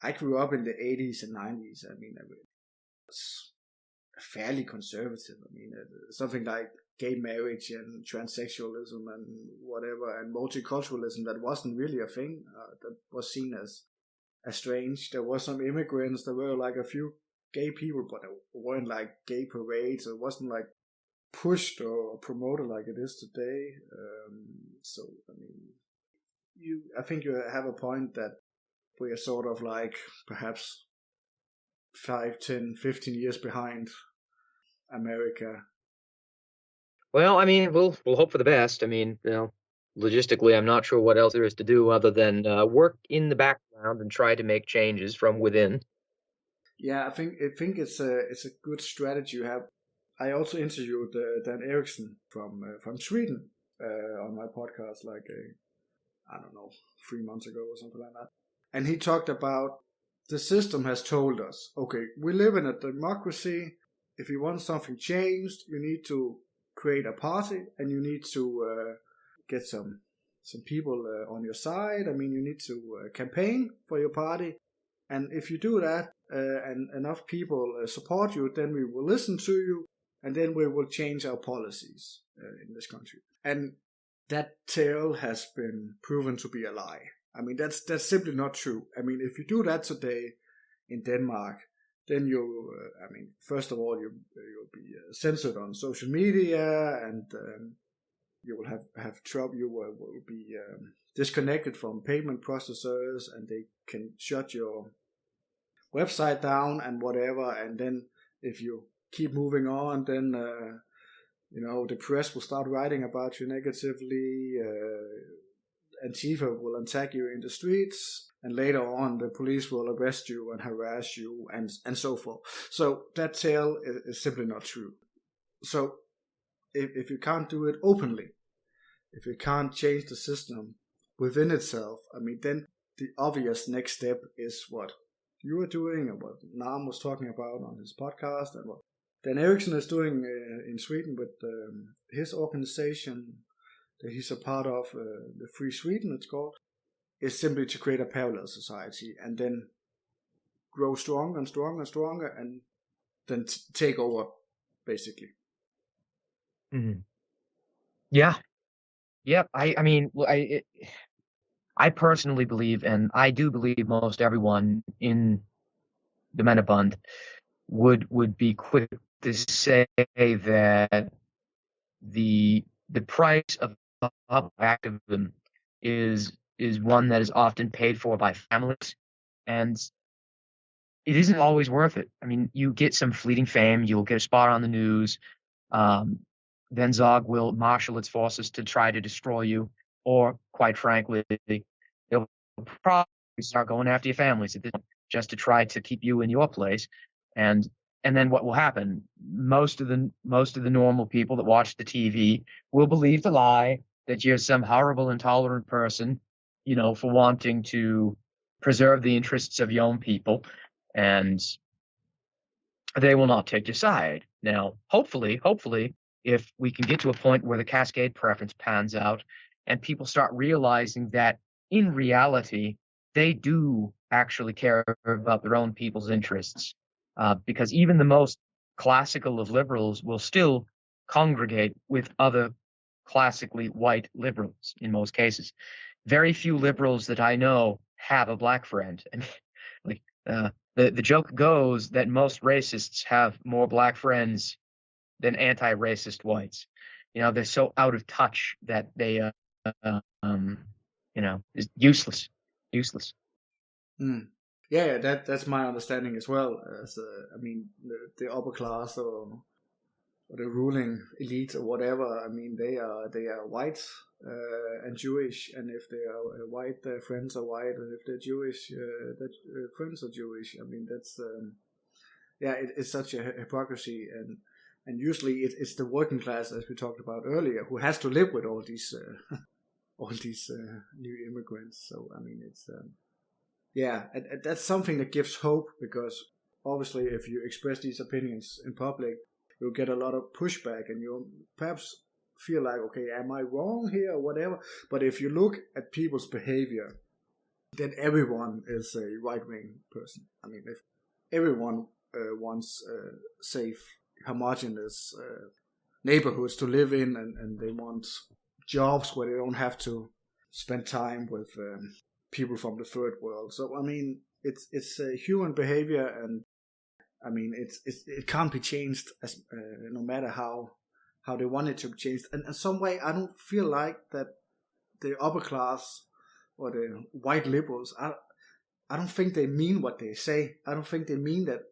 I grew up in the 80s and 90s. I mean, it was fairly conservative. I mean, something like gay marriage and transsexualism and whatever, and multiculturalism, that wasn't really a thing. That was seen as strange. There were some immigrants. There were like a few gay people, but there weren't like gay parades. It wasn't like pushed or promoted like it is today. So I mean, I think you have a point that we are sort of like perhaps 5, 10, 15 years behind America. Well, I mean, we'll hope for the best. I mean, logistically, I'm not sure what else there is to do other than work in the background and try to make changes from within. Yeah, I think it's a good strategy you have. I also interviewed Dan Eriksson from Sweden on my podcast, like I don't know, 3 months ago or something like that. And he talked about the system has told us, okay, we live in a democracy. If you want something changed, you need to create a party, and you need to get some people on your side. I mean, you need to campaign for your party. And if you do that, and enough people support you, then we will listen to you, and then we will change our policies in this country. And that tale has been proven to be a lie. I mean, that's simply not true. I mean, if you do that today in Denmark, then first of all, you'll be censored on social media, and you will have trouble. You will be disconnected from payment processors, and they can shut your website down and whatever. And then if you keep moving on, then the press will start writing about you negatively. Antifa will attack you in the streets, and later on the police will arrest you and harass you, and so forth. So that tale is simply not true. So if you can't do it openly, if you can't change the system within itself, I mean, then the obvious next step is what you are doing, and what Nam was talking about on his podcast, and what Dan Eriksson is doing in Sweden with his organization that he's a part of, the Free Sweden it's called, is simply to create a parallel society, and then grow stronger and stronger and stronger, and then take over, basically. Mm-hmm. Yeah. Yeah. I mean, I personally believe, and I do believe most everyone in the Mannerbund would be quick to say that the price of activism is one that is often paid for by families, and it isn't always worth it. I mean, you get some fleeting fame, you'll get a spot on the news, um, then Zog will marshal its forces to try to destroy you, or quite frankly, they'll probably start going after your families just to try to keep you in your place. And and then what will happen? Most of the normal people that watch the TV will believe the lie that you're some horrible, intolerant person, for wanting to preserve the interests of your own people, and they will not take your side. Now, hopefully, if we can get to a point where the cascade preference pans out and people start realizing that in reality, they do actually care about their own people's interests, because even the most classical of liberals will still congregate with other classically white liberals in most cases. Very few liberals that I know have a black friend. I mean, like, the joke goes that most racists have more black friends than anti-racist whites. They're so out of touch that they, is useless, useless. Yeah, that's my understanding as well. As I mean, the upper class or the ruling elite or whatever. I mean, they are white and Jewish, and if they are white, their friends are white, and if they're Jewish, their friends are Jewish. I mean, that's it's such a hypocrisy, and usually it's the working class, as we talked about earlier, who has to live with all these new immigrants. So I mean, it's and that's something that gives hope, because obviously, if you express these opinions in public, you'll get a lot of pushback, and you'll perhaps feel like, okay, am I wrong here or whatever? But if you look at people's behavior, then everyone is a right-wing person. I mean, if everyone wants safe, homogeneous neighborhoods to live in, and they want jobs where they don't have to spend time with people from the third world. So I mean, it's human behavior, and I mean, it can't be changed as no matter how they want it to be changed. And in some way, I don't feel like that the upper class or the white liberals, I don't think they mean what they say. I don't think they mean that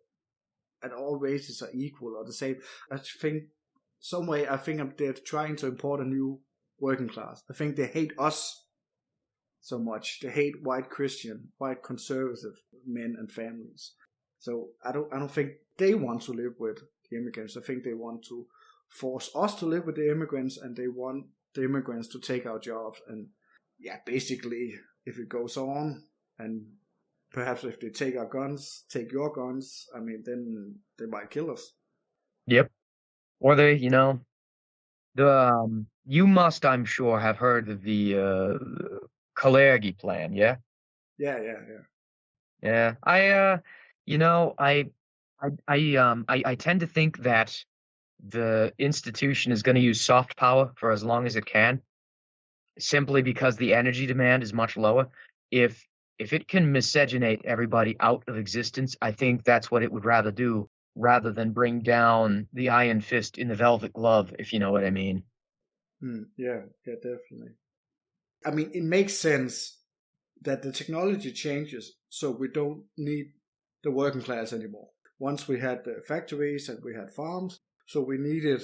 all races are equal or the same. I think they're trying to import a new working class. I think they hate us so much. They hate white Christian, white conservative men and families. So I don't think they want to live with the immigrants. I think they want to force us to live with the immigrants, and they want the immigrants to take our jobs. And basically, if it goes on, and perhaps if they take our guns, take your guns, I mean, then they might kill us. Yep. Or they, you must, I'm sure, have heard of the Kalergi plan, yeah? Yeah. Yeah. I tend to think that the institution is going to use soft power for as long as it can, simply because the energy demand is much lower. If it can miscegenate everybody out of existence, I think that's what it would rather do, rather than bring down the iron fist in the velvet glove, if you know what I mean. Yeah, definitely. I mean, it makes sense that the technology changes, so we don't need the working class anymore. Once we had the factories and we had farms, so we needed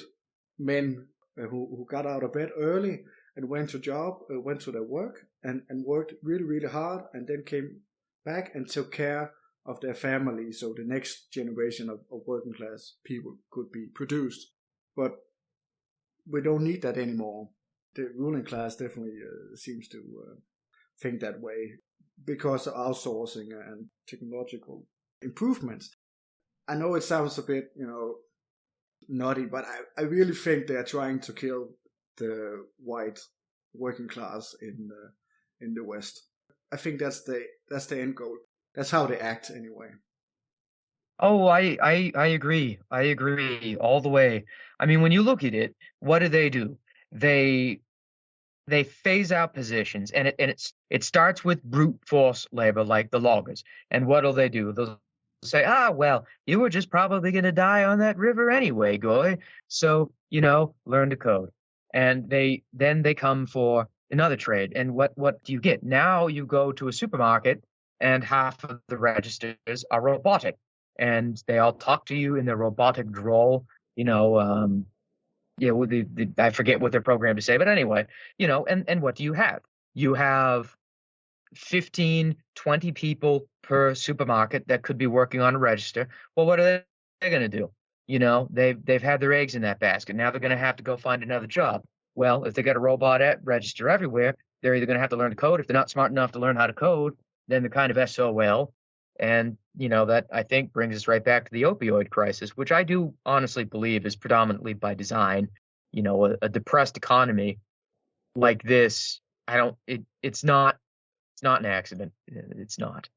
men who got out of bed early and went to their work and worked really, really hard, and then came back and took care of their family, so the next generation of working class people could be produced. But we don't need that anymore. The ruling class definitely seems to think that way because of outsourcing and technological improvements. I know it sounds a bit, nutty, but I really think they're trying to kill the white working class in the West. I think that's the end goal. That's how they act anyway. Oh, I agree. I agree all the way. I mean, when you look at it, what do? they phase out positions, and it starts with brute force labor, like the loggers. And what'll they do? They'll say, well, you were just probably going to die on that river anyway, Goy. So, learn to code. And they come for another trade. And what do you get? Now you go to a supermarket and half of the registers are robotic, and they all talk to you in their robotic drawl, I forget what they're programmed to say, but anyway, and what do you have? You have 15, 20 people per supermarket that could be working on a register. Well, what are they going to do? They've had their eggs in that basket. Now they're going to have to go find another job. Well, if they got a robot at register everywhere, they're either going to have to learn to code. If they're not smart enough to learn how to code, then they're kind of SOL. And, that I think brings us right back to the opioid crisis, which I do honestly believe is predominantly by design. A depressed economy like this, it's not an accident. It's not.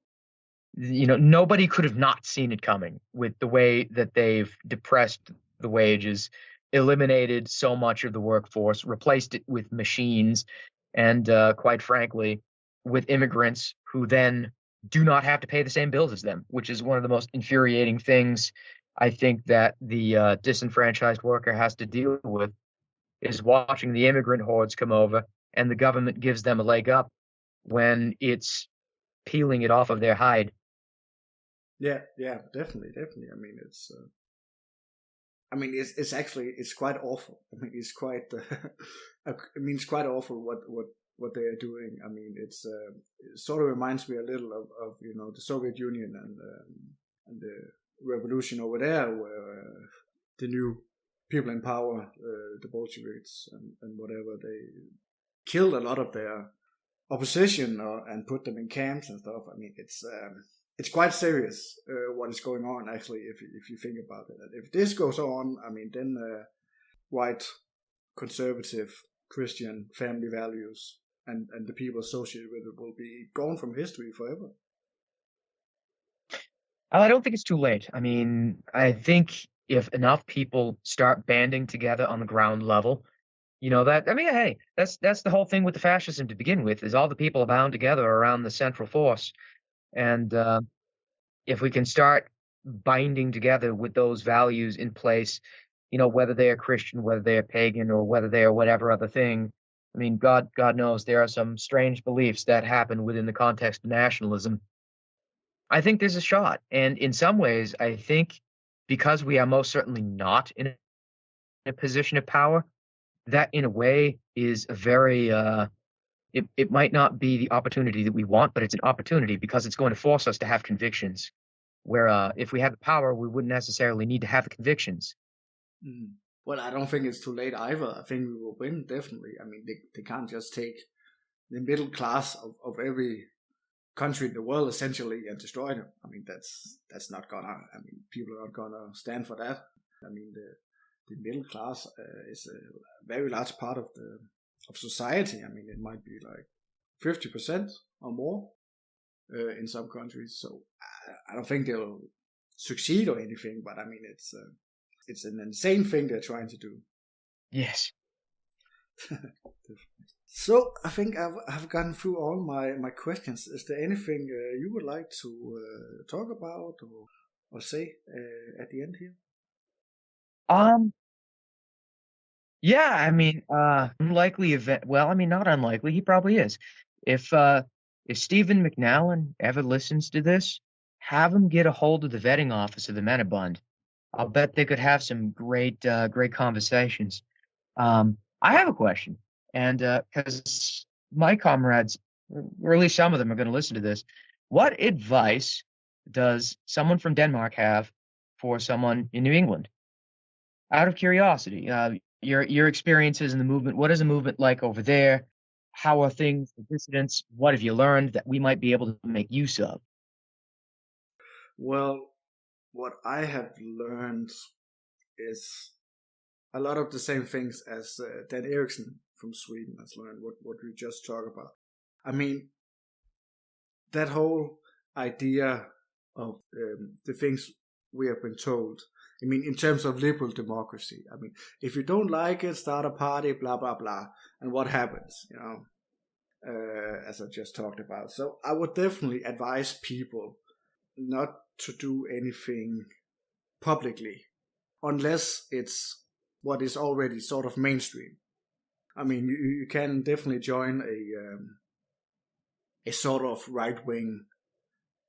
Nobody could have not seen it coming with the way that they've depressed the wages, eliminated so much of the workforce, replaced it with machines, and quite frankly, with immigrants who then do not have to pay the same bills as them, which is one of the most infuriating things I think that the disenfranchised worker has to deal with, is watching the immigrant hordes come over and the government gives them a leg up when it's peeling it off of their hide. Yeah, definitely. I mean, it's actually quite awful. I mean, it's quite. It's quite awful what they are doing. I mean, it sort of reminds me a little of the Soviet Union and the revolution over there, where the new people in power, the Bolsheviks and whatever, they killed a lot of their opposition and put them in camps and stuff. I mean, it's quite serious what is going on, actually, if you think about it. And if this goes on, I mean, then white, conservative, Christian family values and the people associated with it will be gone from history forever. I don't think it's too late. I mean, I think if enough people start banding together on the ground level, hey, that's the whole thing with the fascism to begin with, is all the people are bound together around the central force. And if we can start binding together with those values in place, whether they are Christian, whether they are pagan, or whether they are whatever other thing, I mean, God knows there are some strange beliefs that happen within the context of nationalism. I think there's a shot. And in some ways, I think because we are most certainly not in a position of power, that in a way is a very, it might not be the opportunity that we want, but it's an opportunity because it's going to force us to have convictions where if we had the power, we wouldn't necessarily need to have the convictions. Well, I don't think it's too late either. I think we will win, definitely. I mean, they can't just take the middle class of every country in the world, essentially, and destroy them. I mean, that's not gonna, I mean, people are not gonna stand for that. I mean, the middle class is a very large part of society. I mean, it might be like 50% or more in some countries. So I don't think they'll succeed or anything, but I mean, it's an insane thing they're trying to do. Yes. So I think I've gone through all my questions. Is there anything you would like to talk about or say at the end here? Yeah, I mean, unlikely event. Well, I mean, not unlikely. He probably is. If Stephen McNallen ever listens to this, have him get a hold of the vetting office of the Mannerbund. I'll bet they could have some great conversations. I have a question, and because my comrades, or at least some of them, are going to listen to this. What advice does someone from Denmark have for someone in New England? Out of curiosity, your experiences in the movement. What is the movement like over there? How are things for dissidents? What have you learned that we might be able to make use of? Well, what I have learned is a lot of the same things as Dan Eriksson from Sweden has learned, what we just talked about. I mean, that whole idea of the things we have been told I mean, in terms of liberal democracy. I mean, if you don't like it, start a party, blah, blah, blah. And what happens, as I just talked about. So I would definitely advise people not to do anything publicly, unless it's what is already sort of mainstream. I mean, you can definitely join a sort of right-wing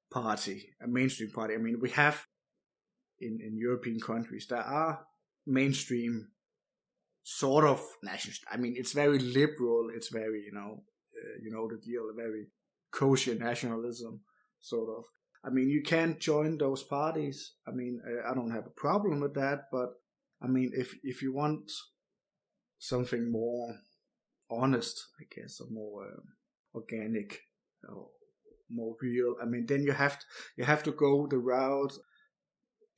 party, a mainstream party. I mean, we have in European countries, there are mainstream sort of nationalist. I mean, it's very liberal. It's very, the deal, very kosher nationalism, sort of. I mean, you can join those parties. I mean, I don't have a problem with that, but I mean, if you want something more honest, I guess, or more organic, more real, I mean, then you have to go the route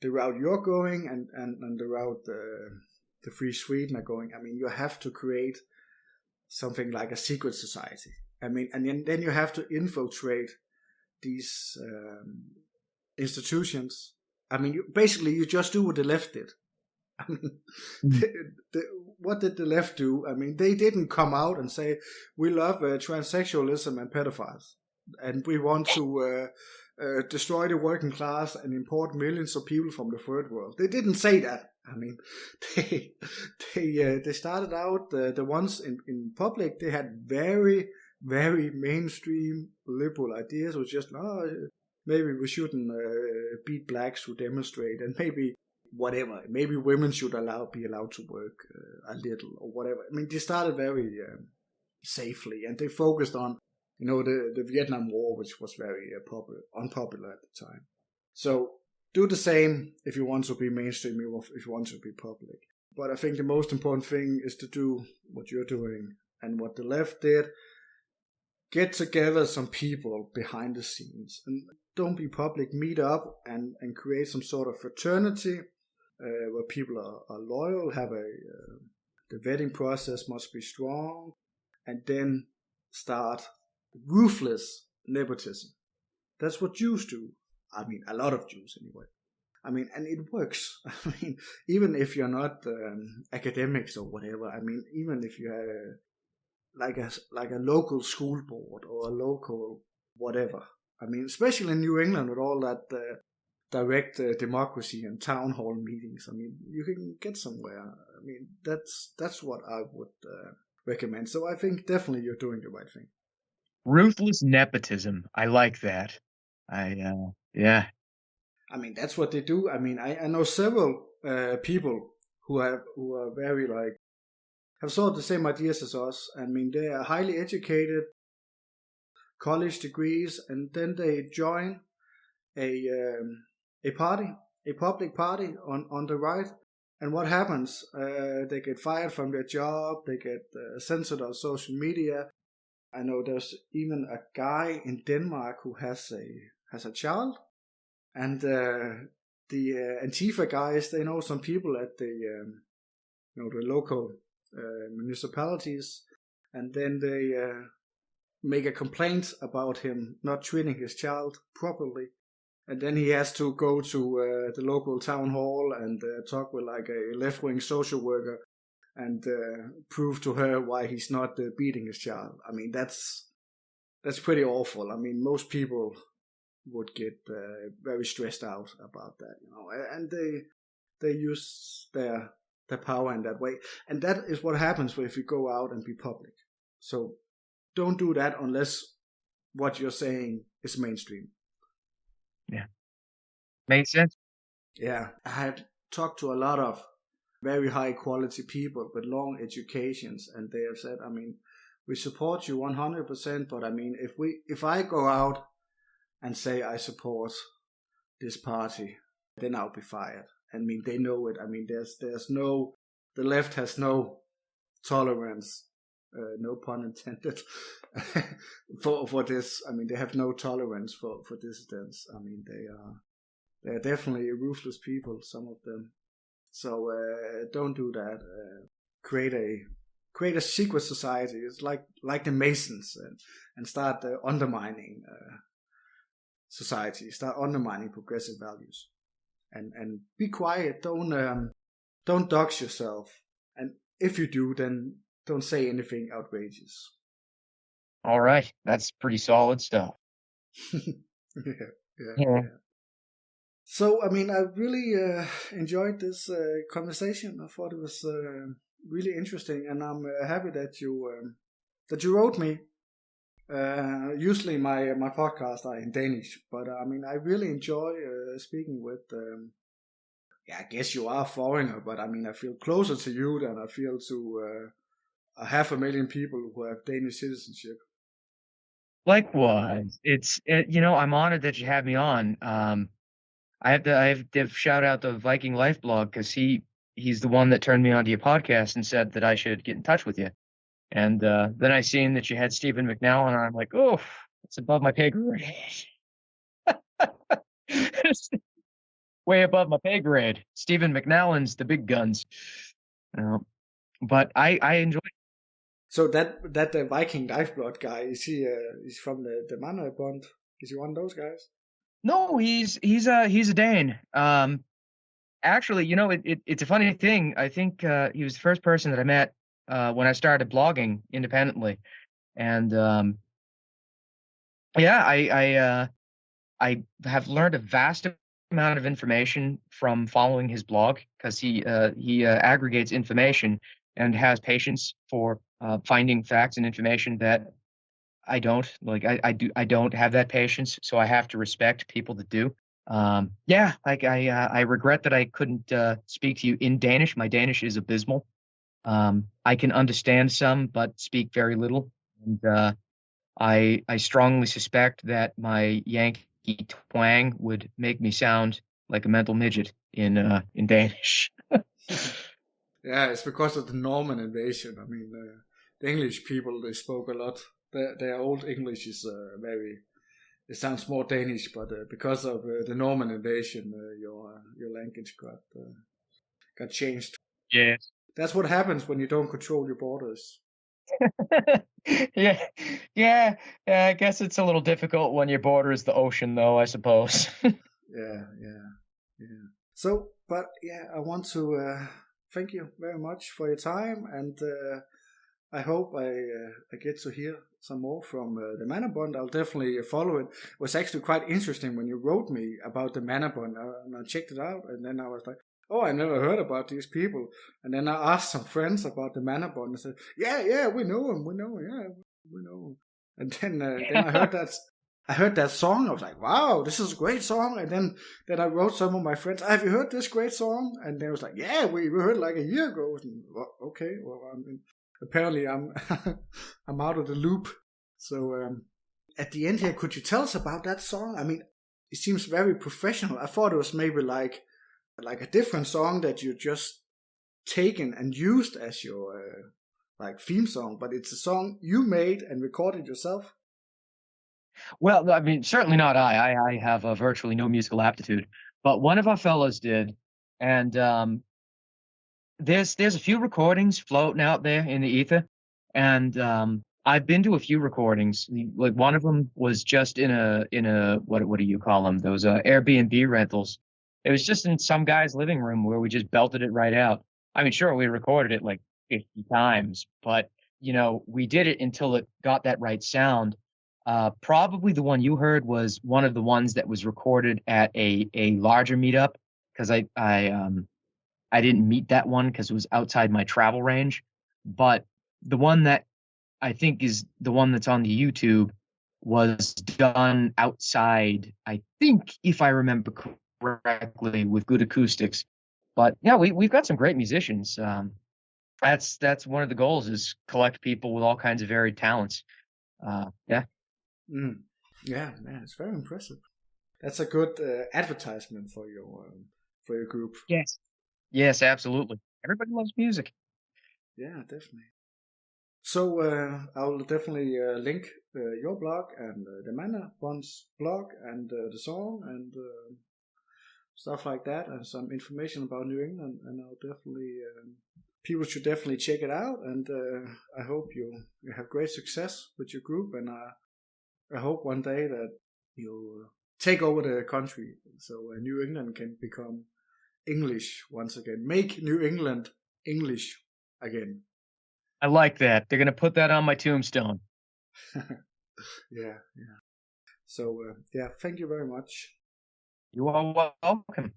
you're going and the route the Free Sweden are going. I mean, you have to create something like a secret society. I mean, and then you have to infiltrate these institutions. I mean, you just do what the left did. I mean, what did the left do? I mean, they didn't come out and say, we love transsexualism and pedophiles, and we want to destroy the working class and import millions of people from the third world. They didn't say that. I mean, they started out, the ones in public, they had very, very mainstream liberal ideas. It was just, maybe we shouldn't beat blacks who demonstrate, and maybe whatever, maybe women should be allowed to work a little or whatever. I mean, they started very safely, and they focused on, the Vietnam War, which was very unpopular at the time. So do the same if you want to be mainstream, if you want to be public. But I think the most important thing is to do what you're doing and what the left did. Get together some people behind the scenes, and don't be public. Meet up and create some sort of fraternity where people are loyal. The vetting process must be strong, and then start ruthless nepotism. That's what Jews do. I mean, a lot of Jews anyway. I mean, and it works. I mean, even if you're not academics or whatever. I mean, even if you have like a local school board or a local whatever. I mean, especially in New England with all that direct democracy and town hall meetings. I mean, you can get somewhere. I mean, that's what I would recommend. So I think definitely you're doing the right thing. Ruthless nepotism. I like that. Yeah. I mean, that's what they do. I mean, I know several people who are very have sort of the same ideas as us. I mean, they are highly educated, college degrees, and then they join a party, a public party on the right. And what happens? They get fired from their job. They get censored on social media. I know there's even a guy in Denmark who has a child, and the Antifa guys, they know some people at the local municipalities, and then they make a complaint about him not treating his child properly, and then he has to go to the local town hall and talk with like a left-wing social worker and prove to her why he's not beating his child. I mean, that's pretty awful. I mean, most people would get very stressed out about that, and they use their power in that way. And that is what happens if you go out and be public. So don't do that unless what you're saying is mainstream. Yeah. Makes sense. Yeah. I had talked to a lot of very high quality people with long educations, and they have said, I mean, we support you 100%, but I mean, if I go out and say I support this party, then I'll be fired. I mean, they know it. I mean, the left has no tolerance, no pun intended, for this. I mean, they have no tolerance for dissidents. I mean, they are definitely ruthless people, some of them. So don't do that. Create a secret society. It's like the Masons, and start undermining society. Start undermining progressive values. and be quiet. Don't dox yourself. And if you do, then don't say anything outrageous. All right, that's pretty solid stuff. Yeah. So, I mean, I really enjoyed this conversation. I thought it was really interesting, and I'm happy that you wrote me. Usually my podcasts are in Danish, but I mean, I really enjoy speaking with. I guess you are a foreigner, but I mean, I feel closer to you than I feel to 500,000 people who have Danish citizenship. Likewise, I'm honored that you had me on. I have to shout out the Viking Life blog because he's the one that turned me onto your podcast and said that I should get in touch with you. And then I seen that you had Stephen McNally, and I'm like, oh, it's above my pay grade. Way above my pay grade. Stephen McNallen's the big guns. But I enjoy it. So that Viking Lifeblood guy, is he he's from the Mannerbund? Is he one of those guys? No, he's a Dane. Actually, it's a funny thing. I think he was the first person that I met when I started blogging independently, and I have learned a vast amount of information from following his blog because he aggregates information and has patience for finding facts and information that I don't. Like I don't have that patience, so I have to respect people that do. I regret that I couldn't speak to you in Danish. My Danish is abysmal. I can understand some, but speak very little. And I strongly suspect that my Yankee twang would make me sound like a mental midget in Danish. Yeah, it's because of the Norman invasion. I mean, the English people, they spoke a lot. Their old English is it sounds more Danish, but because of the Norman invasion, your language got changed. Yes. That's what happens when you don't control your borders. Yeah. I guess it's a little difficult when your border is the ocean, though, I suppose. Yeah. So, but I want to thank you very much for your time, and I hope I get to hear some more from the Mannerbund. I'll definitely follow it. It was actually quite interesting when you wrote me about the Mannerbund, and I checked it out, and then I was like, oh, I never heard about these people. And then I asked some friends about the Mannerbund, and said, yeah, we know him, we know him. And then I heard that song. I was like, wow, this is a great song. And then I wrote some of my friends, have you heard this great song? And they was like, yeah, we heard it like a year ago. And, well, okay, well, I mean, apparently I'm I'm out of the loop. So at the end here, could you tell us about that song? I mean, it seems very professional. I thought it was maybe like a different song that you just taken and used as your like theme song, but it's a song you made and recorded yourself. Well, I mean, certainly not I. I have virtually no musical aptitude, but one of our fellows did, and there's a few recordings floating out there in the ether, and I've been to a few recordings. Like one of them was just in a what do you call them? Those Airbnb rentals. It was just in some guy's living room where we just belted it right out. I mean, sure, we recorded it like 50 times, but we did it until it got that right sound. Probably the one you heard was one of the ones that was recorded at a larger meetup, because I didn't meet that one because it was outside my travel range. But the one that I think is the one that's on the YouTube was done outside, I think, if I remember correctly, with good acoustics. But yeah, we've got some great musicians. That's one of the goals, is collect people with all kinds of varied talents. Yeah. Yeah, man, it's very impressive. That's a good advertisement for your group. Yes, absolutely. Everybody loves music. Yeah, definitely. So I will definitely link your blog and the Mannerbund's blog and the song and stuff like that, and some information about New England. And I'll definitely people should definitely check it out. And I hope you have great success with your group. And I hope one day that you'll take over the country, so New England can become English once again. Make New England English again. I like that. They're going to put that on my tombstone. Yeah. So, thank you very much. You are welcome.